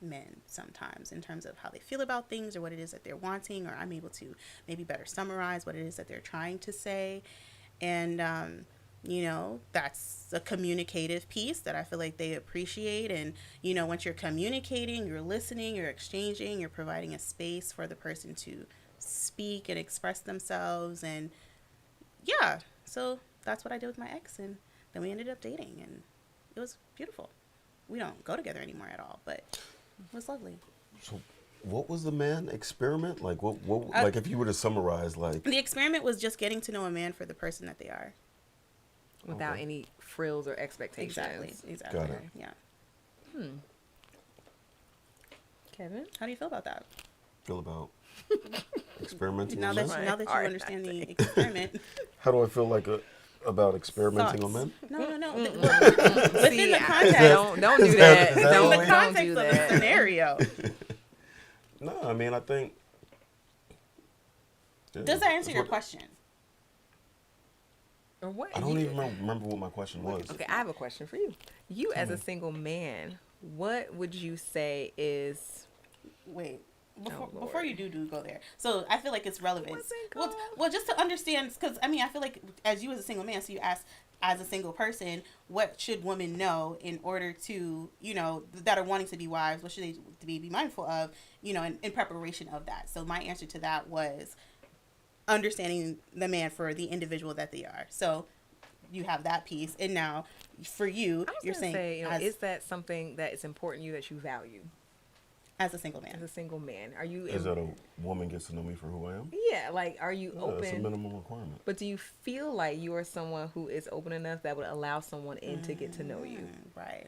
men sometimes in terms of how they feel about things or what it is that they're wanting, or I'm able to maybe better summarize what it is that they're trying to say. And you know, that's a communicative piece that I feel like they appreciate. And you know, once you're communicating, you're listening, you're exchanging, you're providing a space for the person to speak and express themselves. And yeah, so that's what I did with my ex, and then we ended up dating, and it was beautiful. We don't go together anymore at all, but it was lovely. So what was the man experiment? Like what like if you were to summarize, like the experiment was just getting to know a man for the person that they are. Without any frills or expectations. Exactly. Got it. Yeah. Kevin? How do you feel about that? Feel about experimenting now on that men? you understand the experiment. How do I feel like about experimenting on men? No. Within the context. Don't do that. Within the context do of that. the scenario. No, I mean, I think. Yeah, does that answer your question? Or what? I don't even remember what my question was. Okay, I have a question for you. You, as a single man, what would you say is? Wait. Before you do go there, so I feel like it's relevant. Well, just to understand, because I mean, I feel like as you as a single man, so you ask as a single person, what should women know in order to, you know, that are wanting to be wives? What should they be mindful of, you know, in preparation of that? So my answer to that was understanding the man for the individual that they are. So you have that piece, and now for you, you're saying, you know, is that something that is important to you that you value? As a single man. As a single man. Are you... Is that a woman gets to know me for who I am? Yeah, like, are you open... That's a minimum requirement. But do you feel like you are someone who is open enough that would allow someone in to get to know you? Right.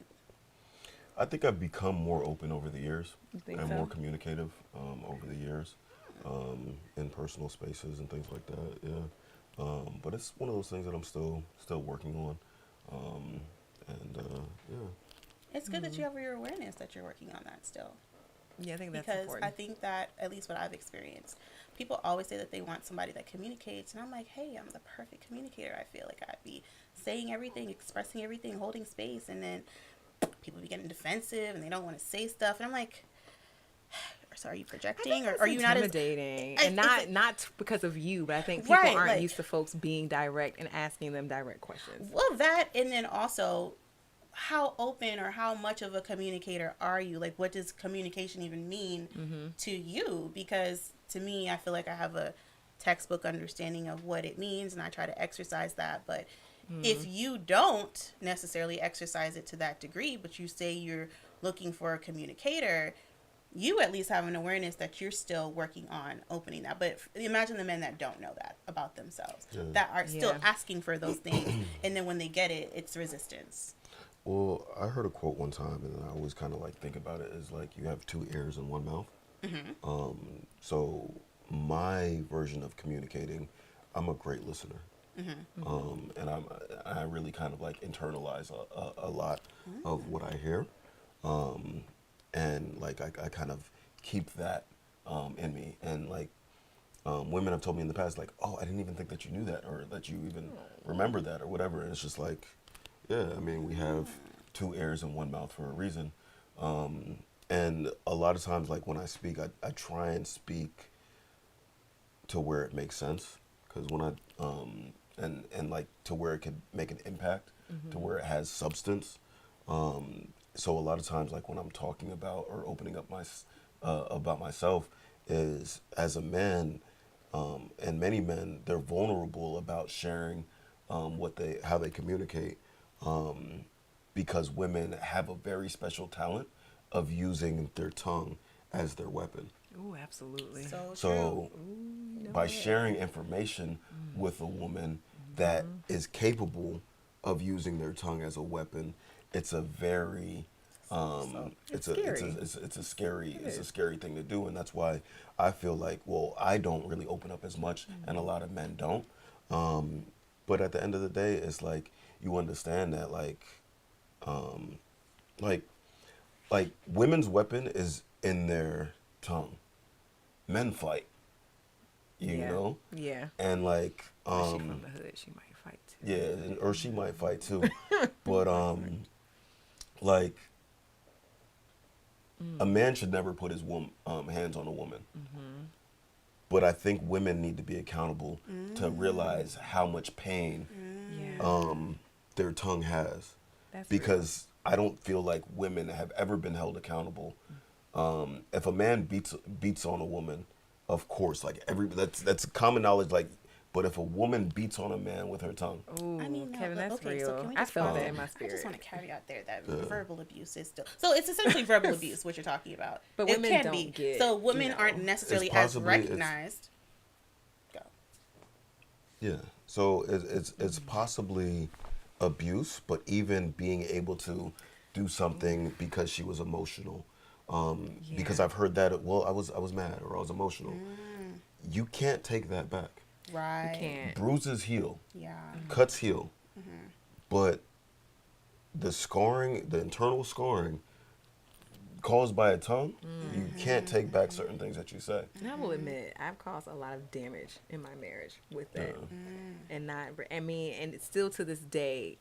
I think I've become more open over the years. You think and so? more communicative over the years in personal spaces and things like that, yeah. But it's one of those things that I'm still working on. Yeah. It's good that you have your awareness that you're working on that still. Yeah, I think that's because important. I think that, at least what I've experienced, people always say that they want somebody that communicates, and I'm like, hey, I'm the perfect communicator. I feel like I'd be saying everything, expressing everything, holding space, and then people be getting defensive and they don't want to say stuff, and I'm like, so are you projecting, or are you not intimidating? And not because of you, but I think people aren't like, used to folks being direct and asking them direct questions. Well, that, and then also, how open or how much of a communicator are you? Like, what does communication even mean to you? Because to me, I feel like I have a textbook understanding of what it means, and I try to exercise that. But if you don't necessarily exercise it to that degree, but you say you're looking for a communicator, you at least have an awareness that you're still working on opening that. But imagine the men that don't know that about themselves, that are still asking for those things, and then when they get it, it's resistance. Well, I heard a quote one time, and I always kind of like think about it as like you have two ears and one mouth. So my version of communicating, I'm a great listener. And I really kind of like internalize a lot of what I hear. And like I kind of keep that in me. And like women have told me in the past, like, oh, I didn't even think that you knew that, or that you even remember that, or whatever. And it's just like, yeah, I mean, we have two ears and one mouth for a reason. And a lot of times, like when I speak, I try and speak to where it makes sense. Because when I, and like to where it could make an impact, to where it has substance. So a lot of times, like when I'm talking about or opening up about myself, is as a man, and many men, they're vulnerable about sharing how they communicate, because women have a very special talent of using their tongue as their weapon. Oh, absolutely. So by sharing information with a woman that is capable of using their tongue as a weapon, it's a very it's a scary thing to do, and that's why I feel like, well, I don't really open up as much, and a lot of men don't. But at the end of the day, it's like you understand that like women's weapon is in their tongue. Men fight, you know. Yeah. And like She from the hood, she might fight too. Yeah, or she might fight too. But like a man should never put his hands on a woman. But I think women need to be accountable to realize how much pain their tongue has. Because I don't feel like women have ever been held accountable. If a man beats on a woman, of course, like that's common knowledge. Like, but if a woman beats on a man with her tongue, I mean, no, Kevin, but, that's okay, real. so can we I just felt follow- that in my spirit. I just want to caveat there that Yeah. verbal abuse is still so it's essentially verbal abuse what you're talking about. But it women can don't be. get, so women you know, aren't necessarily it's as possibly- recognized. yeah. So it's possibly abuse, but even being able to do something because she was emotional. Because I've heard that. Well, I was mad or I was emotional. You can't take that back. Right. You can't. Bruises heal. Yeah. Cuts heal. But the scarring, the internal scarring caused by a tongue, you can't take back certain things that you say. And I will admit, I've caused a lot of damage in my marriage with that, and it's still to this day,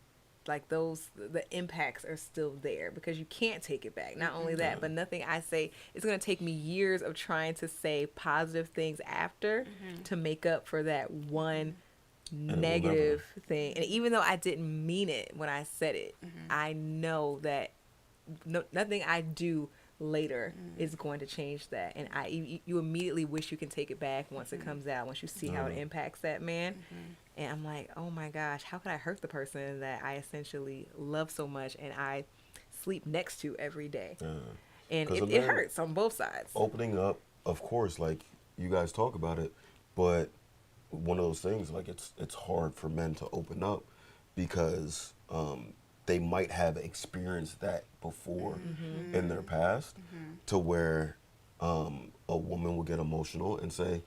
like the impacts are still there because you can't take it back. Not only that, but nothing I say, it's going to take me years of trying to say positive things after to make up for that one negative thing. And even though I didn't mean it when I said it, I know that nothing I do later is going to change that. And you immediately wish you can take it back once it comes out, once you see how it impacts that man. And I'm like, oh my gosh, how could I hurt the person that I essentially love so much and I sleep next to every day? And it hurts on both sides. Opening up, of course, like you guys talk about it, but one of those things, like it's hard for men to open up because they might have experienced that before in their past, to where a woman will get emotional and say,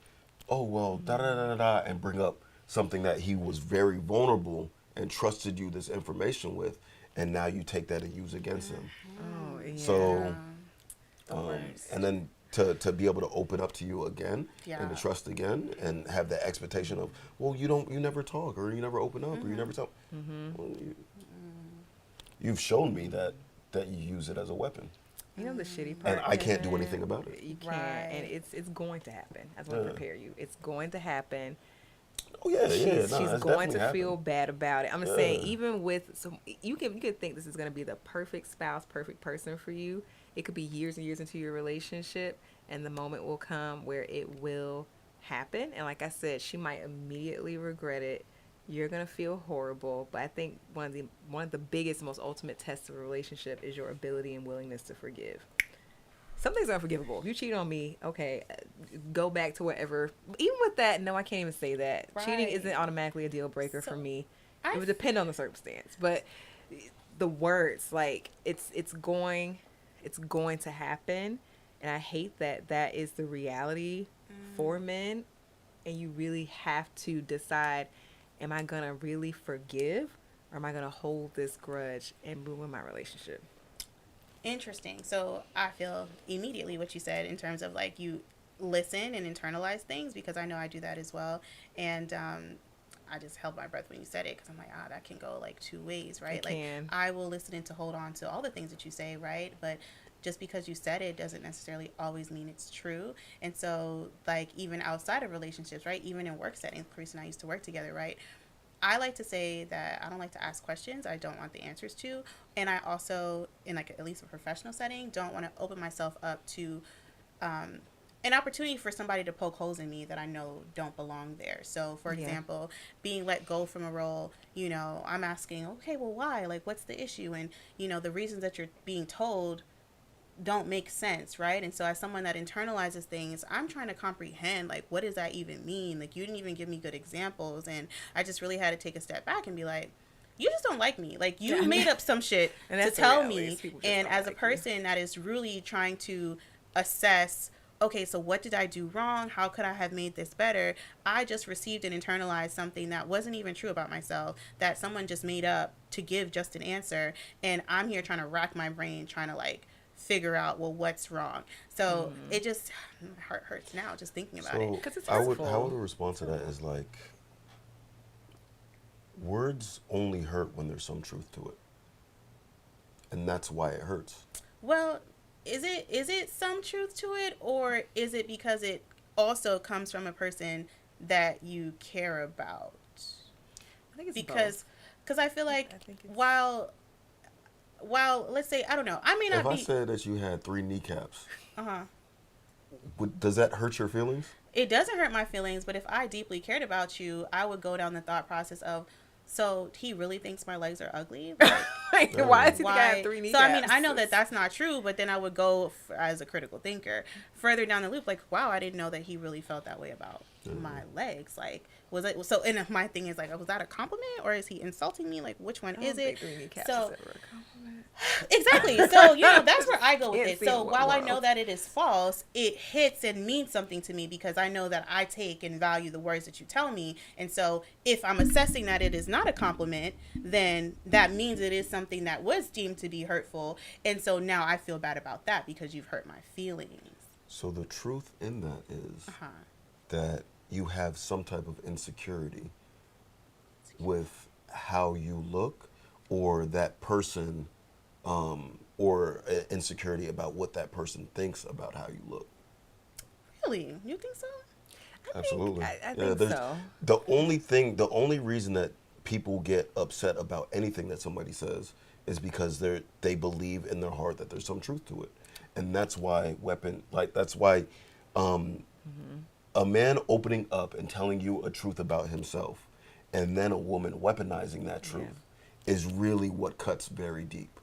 oh, well, da da da da da, and bring up something that he was very vulnerable and trusted you this information with, and now you take that and use against him. Oh, yeah. So, and then to be able to open up to you again and to trust again and have that expectation of, well, you never talk, or you never open up, or you never talk. Well, you've shown me that you use it as a weapon. You know the shitty part, and I can't do anything about it. You can't, and it's going to happen. I just want to prepare you. It's going to happen. Oh yeah, she's going to feel bad about it. I'm just saying, even with you could think this is going to be the perfect spouse, perfect person for you. It could be years and years into your relationship, and the moment will come where it will happen. And like I said, she might immediately regret it. You're gonna feel horrible, but I think one of the biggest, most ultimate tests of a relationship is your ability and willingness to forgive. Some things are unforgivable. If you cheat on me, okay, go back to whatever. Even with that, no, I can't even say that. Right. Cheating isn't automatically a deal breaker for me. It would depend on the circumstance, but the words, like it's going to happen, and I hate that is the reality for men, and you really have to decide: am I gonna really forgive, or am I gonna hold this grudge and ruin my relationship? Interesting. So I feel immediately what you said in terms of like you listen and internalize things, because I know I do that as well. And I just held my breath when you said it, because I'm like, that can go like two ways, right? Like I will listen and to hold on to all the things that you say, right? But just because you said it doesn't necessarily always mean it's true. And so like even outside of relationships, right? Even in work settings, Chris and I used to work together, right? I like to say that I don't like to ask questions I don't want the answers to. And I also, in like at least a professional setting, don't want to open myself up to an opportunity for somebody to poke holes in me that I know don't belong there. So for example, being let go from a role, you know, I'm asking, okay, well, why? Like, what's the issue? And, you know, the reasons that you're being told don't make sense, right? And so as someone that internalizes things, I'm trying to comprehend, like, what does that even mean? Like, you didn't even give me good examples. And I just really had to take a step back and be like, you just don't like me. Like, you made up some shit to tell me. And as a person that is really trying to assess, okay, so what did I do wrong? How could I have made this better? I just received and internalized something that wasn't even true about myself, that someone just made up to give just an answer. And I'm here trying to rack my brain, trying to, like, figure out, well, what's wrong. So it just hurts now just thinking about it. Because it's hurtful. How would respond to that is like, words only hurt when there's some truth to it. And that's why it hurts. Well, is it some truth to it, or is it because it also comes from a person that you care about? I think it's because I feel like while let's say, I don't know, I may not If I said that you had 3 kneecaps, uh-huh, does that hurt your feelings? it doesn't hurt my feelings, but if I deeply cared about you, I would go down the thought process of, so he really thinks my legs are ugly? Like, why does he think I have 3 kneecaps? So, I mean, I know that that's not true, but then I would go, as a critical thinker, further down the loop, like, wow, I didn't know that he really felt that way about my legs. Like, was it, so, and my thing is, like, was that a compliment, or is he insulting me? Like, which one is it? 3 kneecaps So, is ever a compliment. exactly. So, you know, that's where I go with Can't it. see So in what while I world. know that it is false, it hits and means something to me because I know that I take and value the words that you tell me. And so if I'm assessing that it is not a compliment, then that means it is something that was deemed to be hurtful. And so now I feel bad about that because you've hurt my feelings. So the truth in that is that you have some type of insecurity with how you look, or that person, or insecurity about what that person thinks about how you look. Really? You think so? Absolutely. I think there's- so. The only reason that people get upset about anything that somebody says is because they believe in their heart that there's some truth to it. And that's why a man opening up and telling you a truth about himself, and then a woman weaponizing that truth is really what cuts very deep.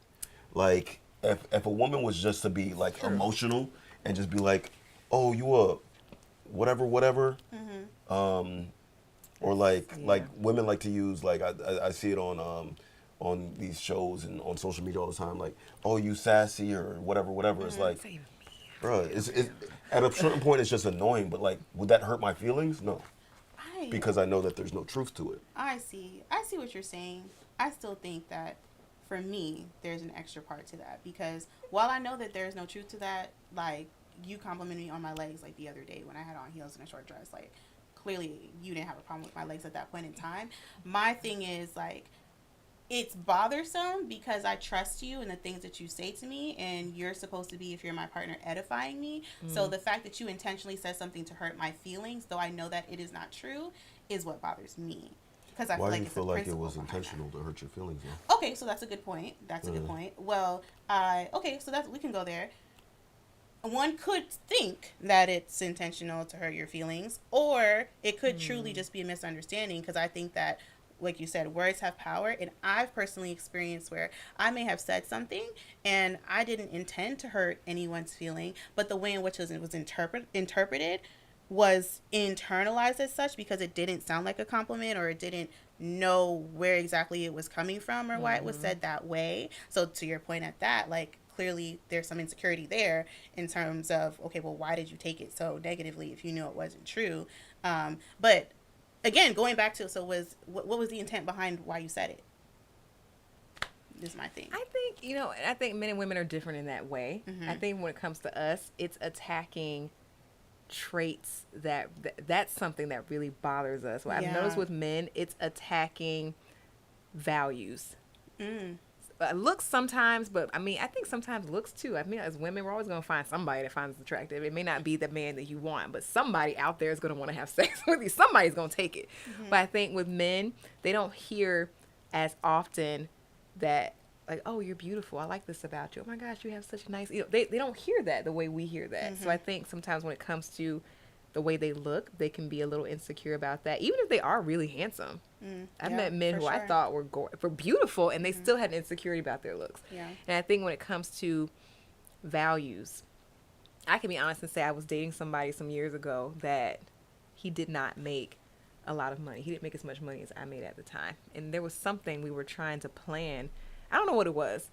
Like, if a woman was just to be, like, emotional and just be like, oh, you a whatever, or like women like to use, like, I see it on these shows and on social media all the time, like, oh, you sassy or whatever. It's like, bro, it's at a certain point it's just annoying, but, like, would that hurt my feelings? No. Because I know that there's no truth to it. I see what you're saying. I still think that for me, there's an extra part to that, because while I know that there's no truth to that, like, you complimented me on my legs, like, the other day when I had on heels and a short dress, like, clearly you didn't have a problem with my legs at that point in time. My thing is, like, it's bothersome because I trust you and the things that you say to me, and you're supposed to be, if you're my partner, edifying me. So the fact that you intentionally said something to hurt my feelings, though I know that it is not true, is what bothers me. Because I feel Why like do you it's feel a like it principle was behind intentional to hurt your feelings, though? that. Okay, so that's a good point. That's a good point. Well, okay, so we can go there. One could think that it's intentional to hurt your feelings, or it could truly just be a misunderstanding, because I think that, like you said, words have power, and I've personally experienced where I may have said something and I didn't intend to hurt anyone's feeling, but the way in which it was interpreted was internalized as such, because it didn't sound like a compliment, or it didn't know where exactly it was coming from, or why it was said that way. So to your point at that, like, clearly there's some insecurity there in terms of, okay, well, why did you take it so negatively if you knew it wasn't true? But again, going back to, so what was the intent behind why you said it? Is my thing. I think men and women are different in that way. I think when it comes to us, it's attacking traits that's something that really bothers us. What I've noticed with men, it's attacking values. Looks sometimes, but I mean, I think sometimes looks too. I mean, as women, we're always going to find somebody that finds attractive. It may not be the man that you want, but somebody out there is going to want to have sex with you. Somebody's going to take it. But I think with men, they don't hear as often that, like, oh, you're beautiful. I like this about you. Oh my gosh, you have such a nice, they don't hear that the way we hear that. So I think sometimes when it comes to the way they look, they can be a little insecure about that, even if they are really handsome. I've met men who I thought were beautiful, and they still had an insecurity about their looks. And I think when it comes to values. I can be honest and say I was dating somebody some years ago that he did not make a lot of money. He didn't make as much money as I made at the time. And there was something we were trying to plan. I don't know what it was.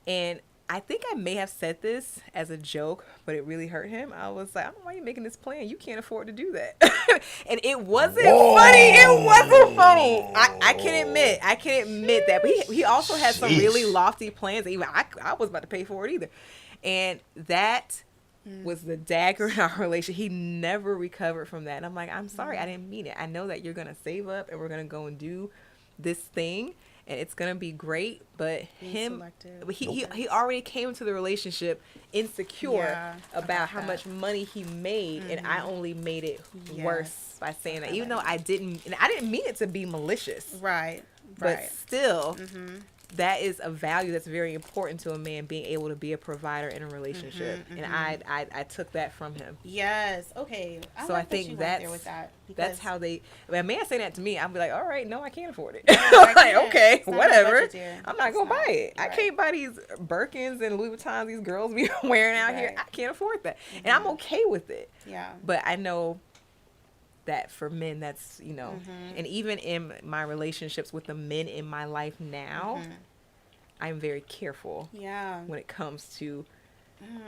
And I think I may have said this as a joke, but it really hurt him. I was like, I don't know why you're making this plan. You can't afford to do that. And it wasn't funny. It wasn't funny. I can admit that. But he also had some really lofty plans. Even I was about to pay for it either. And that was the dagger in our relationship. He never recovered from that. And I'm like, I'm sorry, I didn't mean it. I know that you're going to save up and we're going to go and do this thing. And it's gonna be great, but he already came into the relationship insecure about how much money he made, and I only made it worse by saying that. Even though I didn't mean it to be malicious, right? But still, that is a value that's very important to a man, being able to be a provider in a relationship, and I took that from him. Yes. Okay. So I think that's how they. When a man say that to me, I'll be like, all right, no, I can't afford it. Like, okay, whatever. I'm not gonna buy it. Right. I can't buy these Birkins and Louis Vuittons these girls be wearing out here. I can't afford that, and I'm okay with it. Yeah. But I know that for men, that's, you know, and even in my relationships with the men in my life now, I'm very careful when it comes to,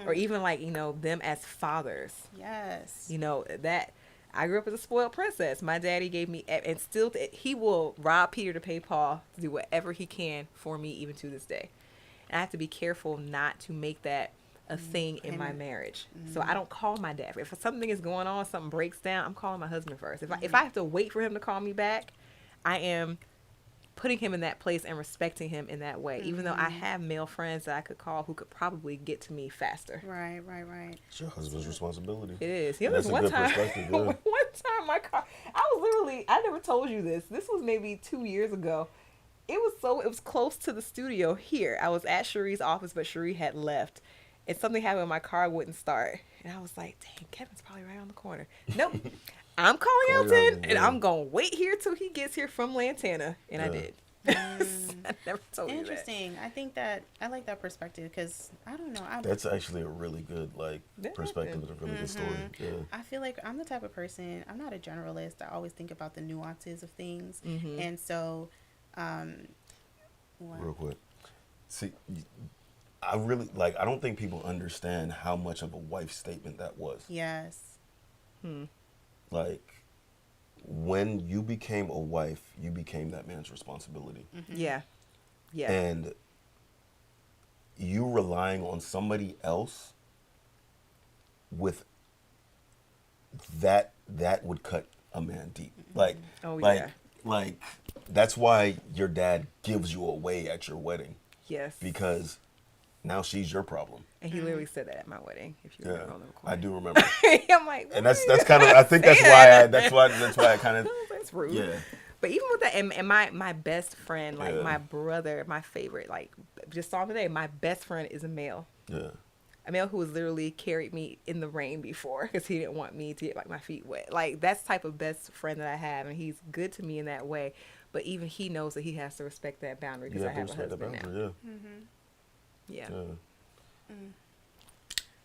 or even like, you know, them as fathers. Yes. You know, that I grew up as a spoiled princess. My daddy gave me, and still he will rob Peter to pay Paul to do whatever he can for me, even to this day. And I have to be careful not to make that a thing in my marriage. So I don't call my dad. If something is going on, something breaks down, I'm calling my husband first. If I have to wait for him to call me back, I am putting him in that place and respecting him in that way. Even though I have male friends that I could call who could probably get to me faster. Right. It's your husband's responsibility. It is. You know, That's a good perspective. Yeah. One time my car, I never told you this. This was maybe 2 years ago. It was close to the studio here. I was at Cherie's office, but Cherie had left. And something happened, my car wouldn't start. And I was like, dang, Kevin's probably right on the corner. Nope. I'm calling Elton, and I'm going to wait here till he gets here from Lantana. And I did. I never told you that. Interesting. I think that I like that perspective because I don't know. That's actually a really good perspective. It's a really good story. Yeah. I feel like I'm the type of person, I'm not a generalist. I always think about the nuances of things. And so, real quick. See, I really I don't think people understand how much of a wife statement that was. Yes. Like, when you became a wife, you became that man's responsibility. Yeah. And you relying on somebody else with that would cut a man deep. Like, like that's why your dad gives you away at your wedding. Yes. Because now she's your problem. And he literally said that at my wedding. If you remember on the recording. I do remember. I'm like, and that's kind of, I think that's why I kind of. That's rude. Yeah. But even with that, and my best friend, like my brother, my favorite, like just saw him today. My best friend is a male. Yeah. A male who has literally carried me in the rain before because he didn't want me to get like my feet wet. Like that's the type of best friend that I have, and he's good to me in that way. But even he knows that he has to respect that boundary because I have a husband now. Yeah.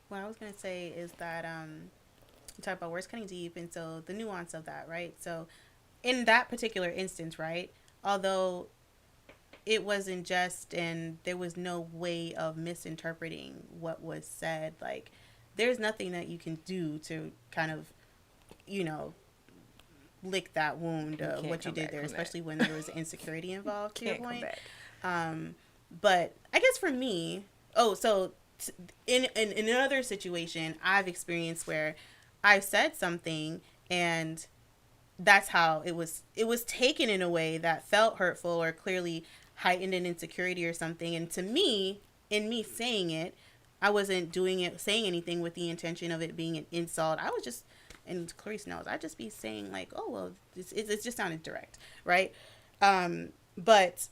What I was going to say is that you talk about where it's cutting deep, and so the nuance of that, right? So in that particular instance, right, although it wasn't just and there was no way of misinterpreting what was said, like there's nothing that you can do to kind of, you know, lick that wound of what you did there, especially when there was insecurity involved, to your point. But I guess for me, in another situation, I've experienced where I said something and that's how it was taken in a way that felt hurtful or clearly heightened an insecurity or something. And to me, in me saying it, I wasn't saying anything with the intention of it being an insult. I was just, and Clarice knows, I'd just be saying like, oh, well, it just sounded direct, right? But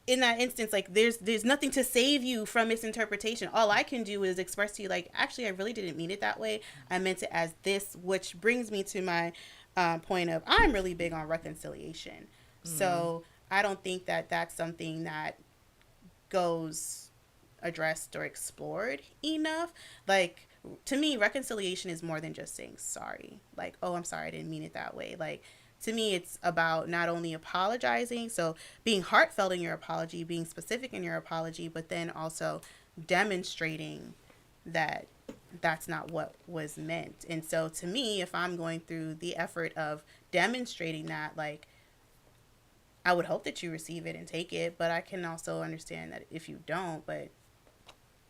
in that instance, like there's nothing to save you from misinterpretation. All I can do is express to you like, actually, I really didn't mean it that way. I meant it as this, which brings me to my point of I'm really big on reconciliation. So I don't think that that's something that goes addressed or explored enough. Like, to me, reconciliation is more than just saying sorry. Like, oh, I'm sorry, I didn't mean it that way. Like, to me, it's about not only apologizing, so being heartfelt in your apology, being specific in your apology, but then also demonstrating that that's not what was meant. And so to me, if I'm going through the effort of demonstrating that, like, I would hope that you receive it and take it, but I can also understand that if you don't, but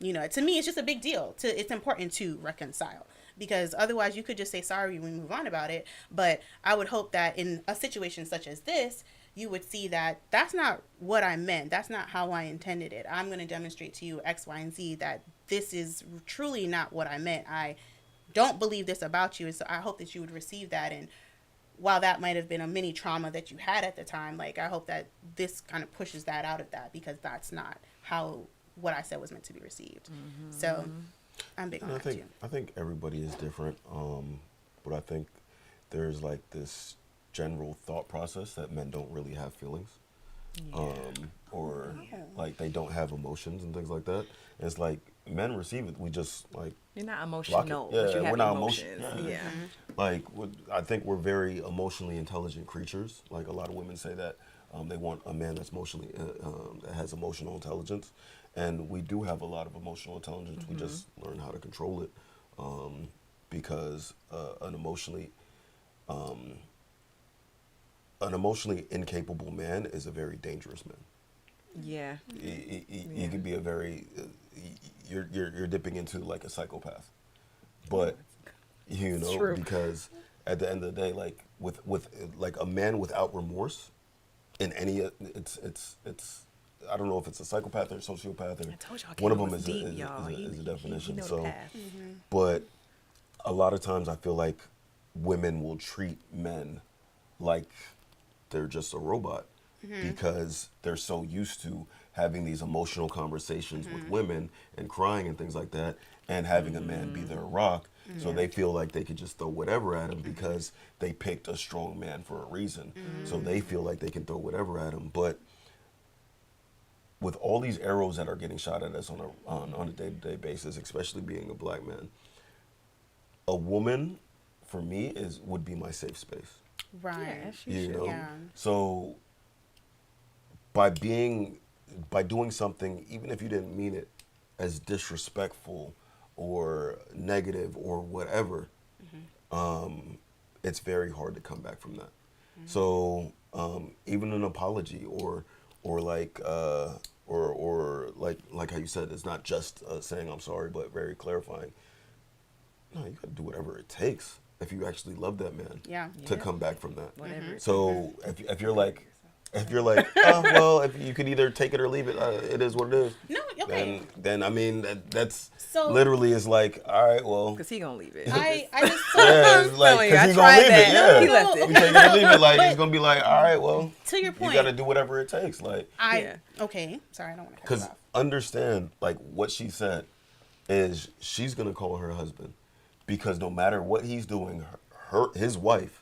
you know, to me, it's just a big deal. It's important to reconcile, because otherwise you could just say sorry and we move on about it. But I would hope that in a situation such as this, you would see that that's not what I meant. That's not how I intended it. I'm going to demonstrate to you X, Y, and Z that this is truly not what I meant. I don't believe this about you. And so I hope that you would receive that. And while that might have been a mini trauma that you had at the time, like, I hope that this kind of pushes that out of that, because that's not how what I said was meant to be received. So I'm big on that too. I think everybody is different, but I think there's like this general thought process that men don't really have feelings, or like they don't have emotions and things like that. And it's like men receive it. We just like, you're not emotional. Yeah, but you have we're not emotions. Yeah. Like, I think we're very emotionally intelligent creatures. Like, a lot of women say that they want a man that's emotionally that has emotional intelligence. And we do have a lot of emotional intelligence. We just learn how to control it, because an emotionally incapable man is a very dangerous man. Yeah. He could be a very you're dipping into like a psychopath, but you know, because at the end of the day, like with like a man without remorse in any it's I don't know if it's a psychopath or a sociopath, or one of them is a definition. So, but a lot of times I feel like women will treat men like they're just a robot, because they're so used to having these emotional conversations with women and crying and things like that, and having a man be their rock. So they feel like they could just throw whatever at him because they picked a strong man for a reason. So they feel like they can throw whatever at him. But with all these arrows that are getting shot at us on a day-to-day basis, especially being a black man, a woman, for me, would be my safe space. Right. You know? Yeah. So by doing something, even if you didn't mean it, as disrespectful or negative or whatever, it's very hard to come back from that. So even an apology or like like how you said, it's not just saying I'm sorry, but very clarifying. No, you gotta do whatever it takes if you actually love that man to come back from that. Whatever. So if you're like, oh, well, if you could either take it or leave it, it is what it is. No, okay. Then I mean that's so, literally is like, all right, well, because he gonna leave it. I just yeah, it's like because he's gonna leave it. Yeah, he left it. You take it or leave it. Like, he's gonna be like, all right, well, to your point, you got to do whatever it takes. Like, okay, sorry, I don't want to cut you because off. understand, like what she said is she's gonna call her husband, because no matter what he's doing, his wife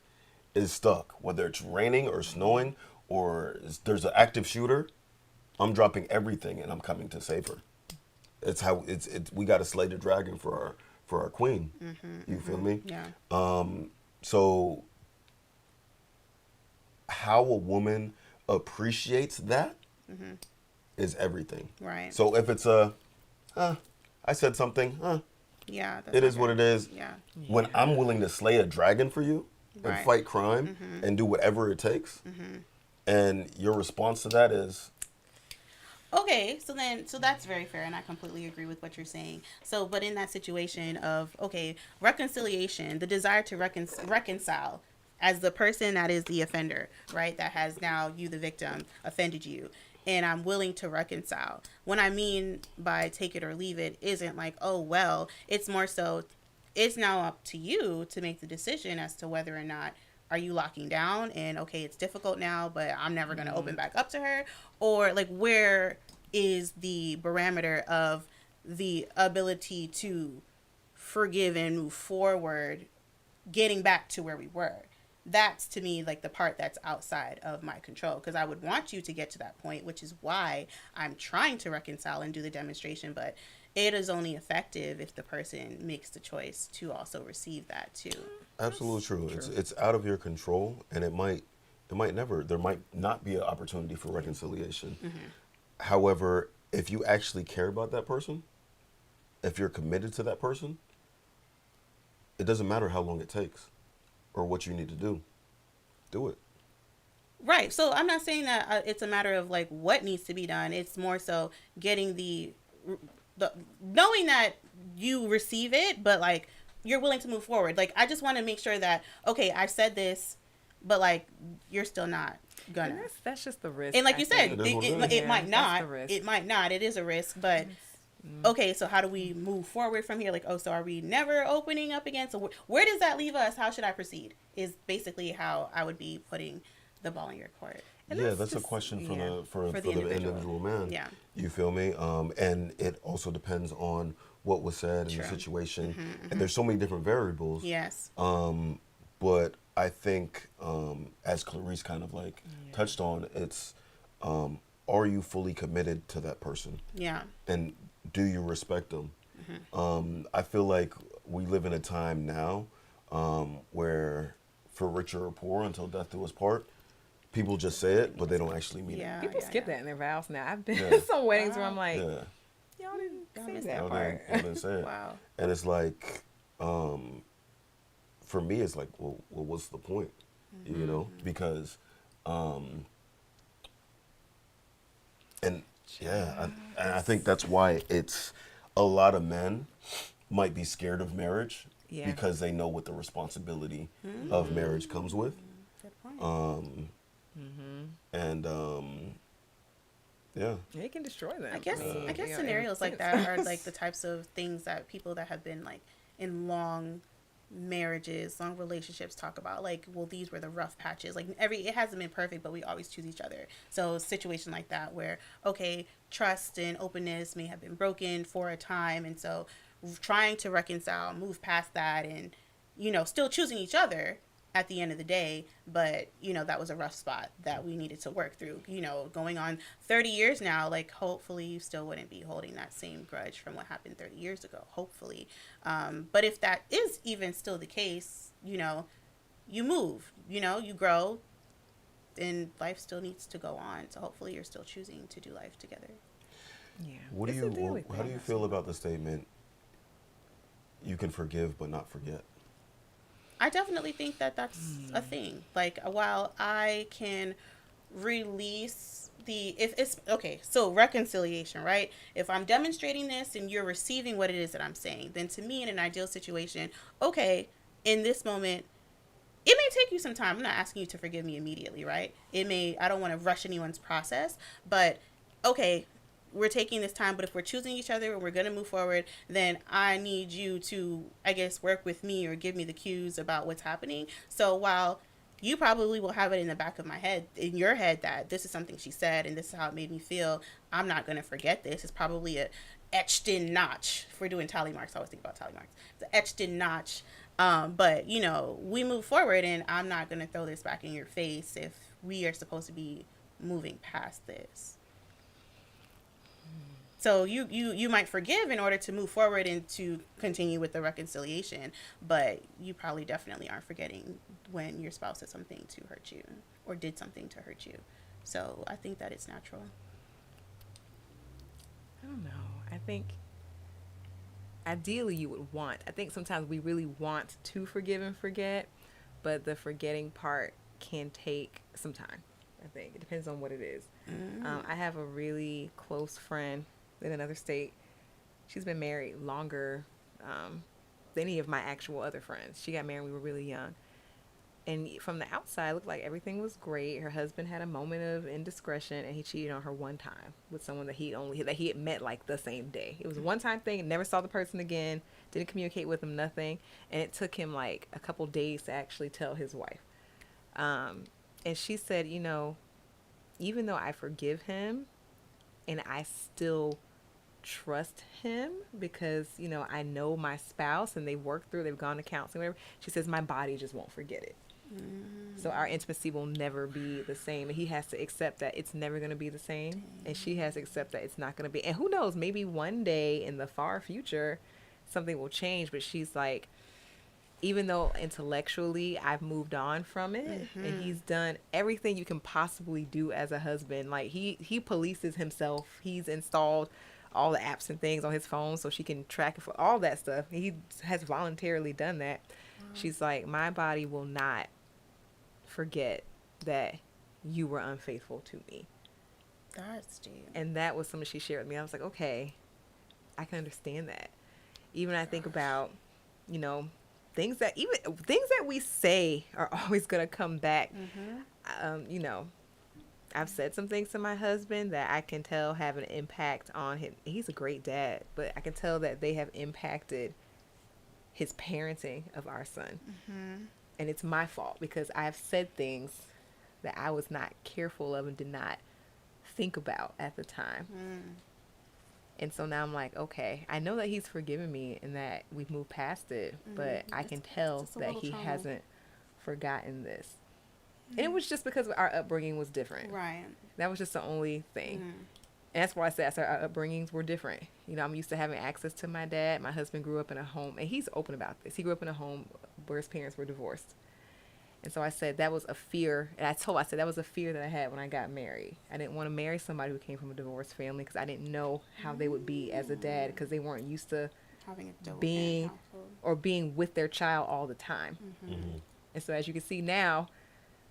is stuck, whether it's raining or snowing or there's an active shooter. I'm dropping everything and I'm coming to save her. It's how it's we got to slay the dragon for our queen. You feel me? Yeah. So how a woman appreciates that is everything. Right. So if it's I said something, yeah, it is what it is. Yeah. When I'm willing to slay a dragon for you and fight crime and do whatever it takes, and your response to that is, okay, so that's very fair, and I completely agree with what you're saying. So, but in that situation of, okay, reconciliation, the desire to reconcile as the person that is the offender, right, that has now, you, the victim, offended you, and I'm willing to reconcile. What I mean by take it or leave it isn't like, oh, well, it's more so, it's now up to you to make the decision as to whether or not are you locking down and, okay, it's difficult now, but I'm never going to open back up to her, or like, where is the barometer of the ability to forgive and move forward, getting back to where we were? that's to me like the part that's outside of my control, because I would want you to get to that point, which is why I'm trying to reconcile and do the demonstration, but it is only effective if the person makes the choice to also receive that too. Absolutely true. It's out of your control, and there might not be an opportunity for reconciliation. However, if you actually care about that person, if you're committed to that person, it doesn't matter how long it takes or what you need to do. Do it. Right. So I'm not saying that it's a matter of like what needs to be done. It's more so getting the knowing that you receive it, but like you're willing to move forward. Like I just want to make sure that, okay, I said this, but like you're still not gonna. And that's just the risk. And like you said, it might not. Risk. It might not. It is a risk, but okay. So how do we move forward from here? Like, oh, so are we never opening up again? So where does that leave us? How should I proceed? Is basically how I would be putting the ball in your court. And that's a question for the individual man. Yeah. You feel me? And it also depends on what was said in the situation. And there's so many different variables. Yes. But I think, as Clarice kind of like touched on, it's, are you fully committed to that person? Yeah. And do you respect them? I feel like we live in a time now where for richer or poor, until death do us part, people just say it, but they don't actually mean it. People skip that in their vows now. I've been to some weddings where I'm like, y'all didn't say that part. Y'all didn't say it. Wow. And it's like, for me, it's like, well, what's the point? You know, because, and yeah, I think that's why it's a lot of men might be scared of marriage because they know what the responsibility of marriage comes with. Good point. And yeah, it can destroy them. I guess scenarios like that are like the types of things that people that have been like in long marriages, long relationships talk about. Like, well, these were the rough patches. Like it hasn't been perfect, but we always choose each other. So a situation like that where, okay, trust and openness may have been broken for a time, and so trying to reconcile, move past that, and still choosing each other at the end of the day, but that was a rough spot that we needed to work through. Going on 30 years now, like hopefully you still wouldn't be holding that same grudge from what happened 30 years ago, hopefully. But if that is even still the case, you move, you grow, and life still needs to go on. So hopefully you're still choosing to do life together. Yeah. How do you feel about the statement, you can forgive but not forget? I definitely think that that's a thing. Like, while I can release if it's okay, so reconciliation, right? If I'm demonstrating this and you're receiving what it is that I'm saying, then to me, in an ideal situation, okay, in this moment, it may take you some time. I'm not asking you to forgive me immediately, right? I don't want to rush anyone's process, but okay, we're taking this time, but if we're choosing each other and we're going to move forward, then I need you to, I guess, work with me or give me the cues about what's happening. So while you probably will have it in the back of my head, in your head, that this is something she said and this is how it made me feel, I'm not going to forget this. It's probably a etched in notch. If we're doing tally marks, I always think about tally marks. It's an etched in notch. But, we move forward, and I'm not going to throw this back in your face if we are supposed to be moving past this. So you might forgive in order to move forward and to continue with the reconciliation, but you probably definitely aren't forgetting when your spouse said something to hurt you or did something to hurt you. So I think that it's natural. I don't know. I think ideally you would want. I think sometimes we really want to forgive and forget, but the forgetting part can take some time. I think it depends on what it is. I have a really close friend in another state. She's been married longer than any of my actual other friends. She got married when we were really young. And from the outside, it looked like everything was great. Her husband had a moment of indiscretion, and he cheated on her one time with someone that he had met like the same day. It was a one-time thing. Never saw the person again. Didn't communicate with him. Nothing. And it took him like a couple days to actually tell his wife. And she said, even though I forgive him, and I still trust him because, I know my spouse and they've worked through, they've gone to counseling, whatever. She says, my body just won't forget it. So our intimacy will never be the same. And he has to accept that it's never going to be the same. And she has to accept that it's not going to be. And who knows, maybe one day in the far future, something will change. But she's like, even though intellectually I've moved on from it, and he's done everything you can possibly do as a husband. Like he polices himself. He's installed all the apps and things on his phone so she can track it for all that stuff. He has voluntarily done that. She's like, my body will not forget that you were unfaithful to me. That's deep. And that was something she shared with me. I was like, okay, I can understand that. Even I think about, you know, things that we say are always going to come back. You know, I've said some things to my husband that I can tell have an impact on him. He's a great dad, but I can tell that they have impacted his parenting of our son. And it's my fault because I've said things that I was not careful of and did not think about at the time. And so now I'm like, okay, I know that he's forgiven me and that we've moved past it, but I can tell that he hasn't forgotten this. And it was just because our upbringing was different. Right. That was just the only thing. And that's why I said our upbringings were different. You know, I'm used to having access to my dad. My husband grew up in a home, and he's open about this. He grew up in a home where his parents were divorced. And so I said that was a fear. And I said that was a fear that I had when I got married. I didn't want to marry somebody who came from a divorced family because I didn't know how they would be as a dad because they weren't used to having a being with their child all the time. And so as you can see now,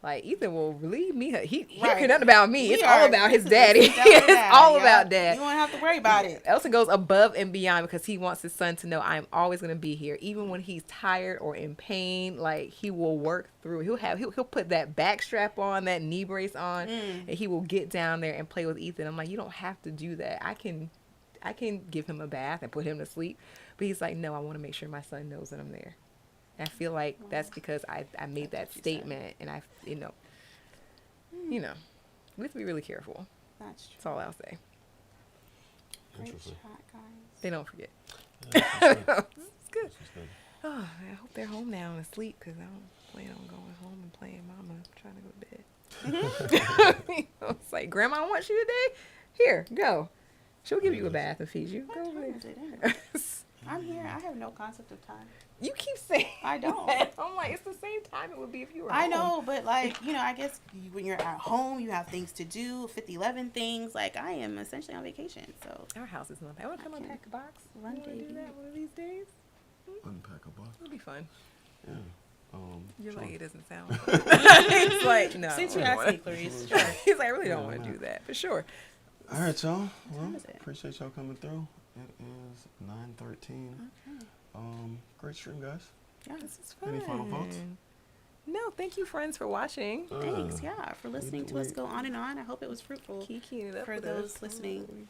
like Ethan will leave me. He don't care nothing about me. It's all about his daddy. It's all about dad. You won't have to worry about it. Elson goes above and beyond because he wants his son to know I'm always going to be here, even when he's tired or in pain. Like he will work through. He'll put that back strap on, that knee brace on, and he will get down there and play with Ethan. I'm like, you don't have to do that. I can give him a bath and put him to sleep. But he's like, no, I want to make sure my son knows that I'm there. And I feel like that's because I made that statement, and you know, we have to be really careful. That's true. That's all I'll say. Great shot, guys. They don't forget. It's good. Oh, I hope they're home now and asleep because I don't plan on going home and playing mama, trying to go to bed. It's like, Grandma wants you today? Here, go. She'll give you a bath and feed you. Go over there. I'm here. I have no concept of time. You keep saying I don't. That. I'm like, it's the same time it would be if you were I home. know, but like, you know, I guess when you're at home, you have things to do, 50-11 things. Like, I am essentially on vacation, so. Our house is not bad. I want to come unpack a box. Run, You wanna do that one of these days? Unpack a box. It'll be fun. Yeah. You're sure. like, it doesn't sound fun. It's like, no. Since you asked me, Clarice. Sure. He's like, I really don't want to do that, but sure. All right, y'all. Well, is it? appreciate y'all coming through. It is 9:13. Okay. Great stream, guys. Yeah, This is fun. Any final thoughts? No, thank you, friends, for watching. Thanks, for listening to us go on and on. I hope it was fruitful Kikiing it up for with those us. listening.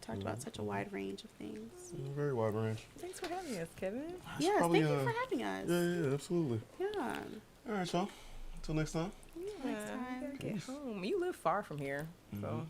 Talked about such a wide range of things. Very wide range. Thanks for having us, Kevin. Yes, probably, thank you for having us. Yeah, absolutely. Yeah. All right, y'all. Until next time. Yeah, Next time. Get home. You live far from here, so.